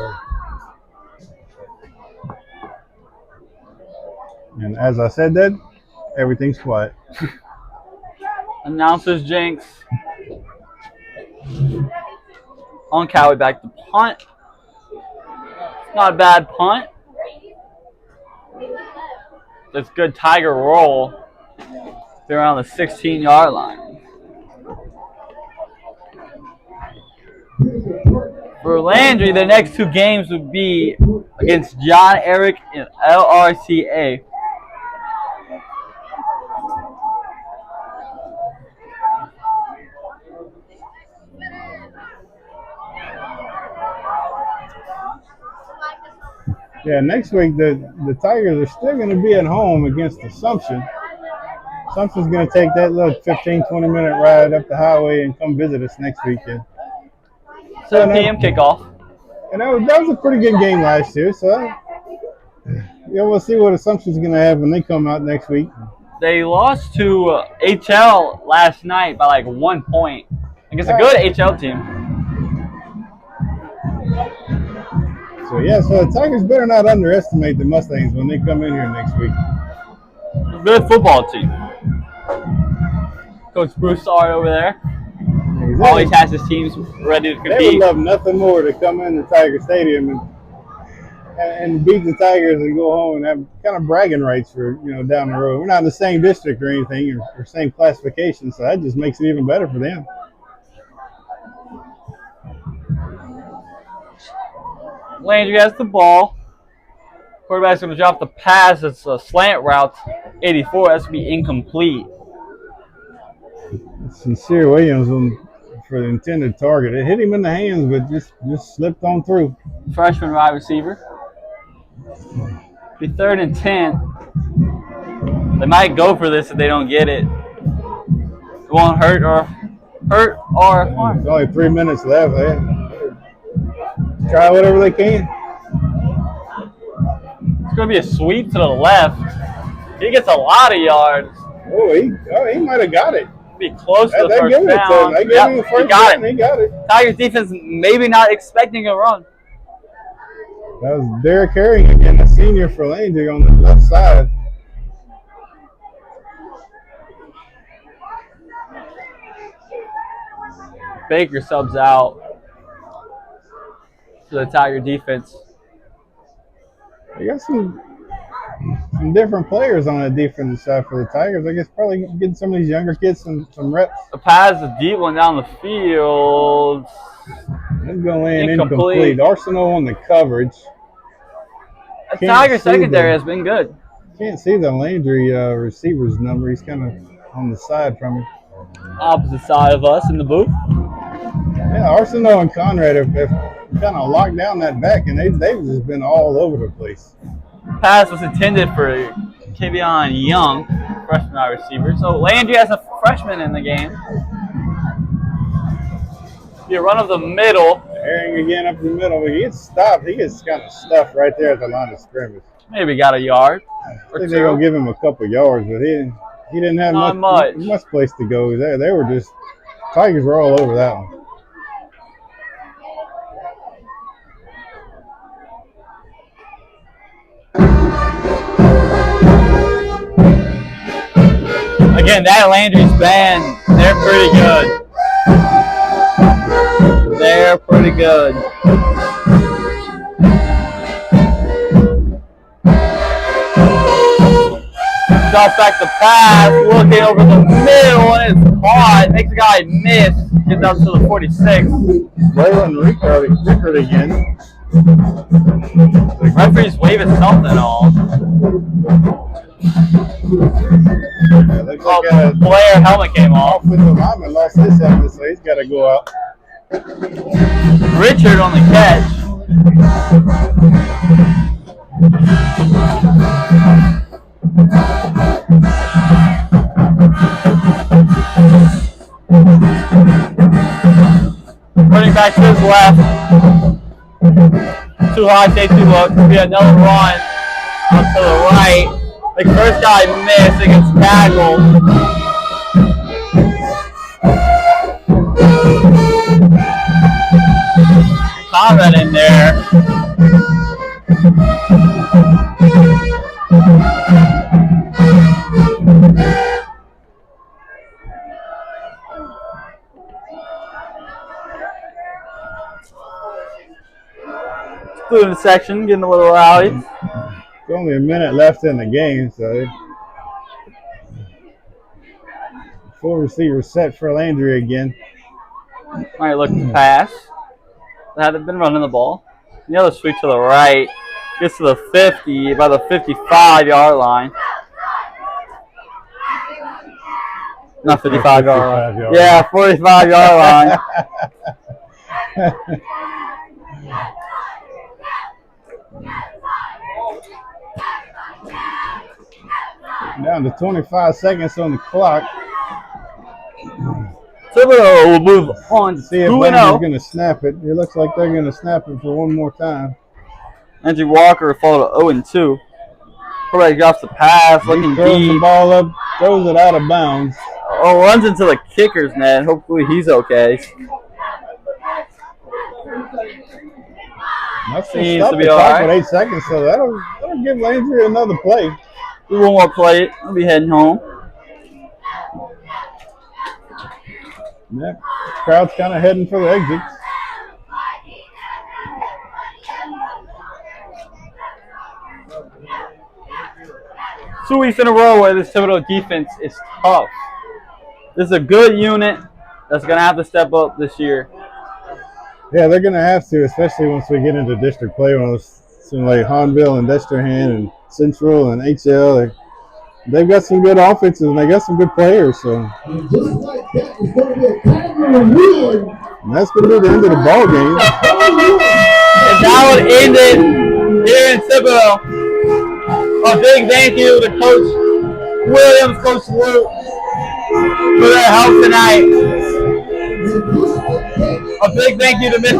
And as I said that, everything's quiet. Announcers Jinx. On Cowie back to punt. Not a bad punt. That's good Tiger roll. They're around the 16-yard line. For Landry, the next 2 games would be against John Eric and LRCA. Yeah, next week the Tigers are still going to be at home against Assumption. Assumption's going to take that little 15, 20-minute ride up the highway and come visit us next weekend. 7 p.m. kickoff. And that was a pretty good game last year, so we'll see what Assumption's going to have when they come out next week. They lost to HL last night by like 1 point. Against a good HL team. So so the Tigers better not underestimate the Mustangs when they come in here next week. Good football team. Coach Broussard over there. Exactly. Always has his teams ready to compete. They would love nothing more to come into Tiger Stadium and beat the Tigers and go home and have kind of bragging rights for down the road. We're not in the same district or anything or same classification, so that just makes it even better for them. Landry has the ball. Quarterback's going to drop the pass. It's a slant route. 84. That's going to be incomplete. Sincere Williams for the intended target. It hit him in the hands, but just slipped on through. Freshman wide receiver. Be 3rd and 10. They might go for this if they don't get it. It won't hurt or harm. There's only 3 minutes left. Try whatever they can. It's going to be a sweep to the left. He gets a lot of yards. Oh, he might have got it. Be close to the first down. He got it. Tigers defense maybe not expecting a run. That was Derek Herring again, a senior for Landry on the left side. Baker subs out for the Tiger defense. I got some different players on the defensive side for the Tigers. I guess probably getting some of these younger kids some reps. The pass, a deep one down the field. Let's go in incomplete. Arsenal on the coverage. The Tiger secondary has been good. Can't see the Landry receiver's number. He's kind of on the side from me. Opposite side of us in the booth. Yeah, Arsenal and Conrad have kind of locked down that back, and they've just been all over the place. Pass was intended for Kavion Young, freshman wide receiver. So Landry has a freshman in the game. Be a run of the middle. Herring again up the middle. He gets stopped. He gets kind of stuffed right there at the line of scrimmage. Maybe got a yard. I think they're gonna give him a couple yards, but he didn't have much place to go. They were just Tigers were all over that one. Again, that Landry's band, they're pretty good. They're pretty good. Drops back the pass, looking over the middle, and it's caught. Makes a guy miss. Gets up to the 46. Braylon Rickard again. The referee's waving something off. Blair helmet came off. Offensive lineman lost his helmet, so he's got to go out. Richard on the catch. Running back to his left. Too high, safety look. Be another run up to the right. The first guy missed, it gets tackled. Conrad in there. Student section getting a little rowdy. There's only a minute left in the game, so full receiver set for Landry again. Might look to pass. They haven't been running the ball. The other sweep to the right. Gets to the 50, by the 55-yard line. Not 55-yard line. Yeah, 45-yard line. Down to 25 seconds on the clock. Thibodeau will move on to See if 2-0. Landry's going to snap it. It looks like they're going to snap it for one more time. Andrew Walker fall to 0-2. Quarterback drops the pass, looking He throws the deep. ball up, throws it out of bounds. Oh, runs into the kicker's net. Hopefully he's okay. That's Seems stop to be the all clock right. with 8 seconds, so that'll give Landry another play. We one more play. I'll be heading home. Yeah, crowd's kind of heading for the exits. Two weeks in a row where this Thibodeau defense is tough. This is a good unit that's going to have to step up this year. Yeah, they're going to have to, especially once we get into district play. When it's like Hanville and Destrehan and Central and HL, they've got some good offenses and they got some good players. So And just like that, it's going to be a category win. and that's going to be the end of the ball game. And that would end it here in Thibodeau. A big thank you to Coach Williams, Coach Luke, for their help tonight. A big thank you to Mr.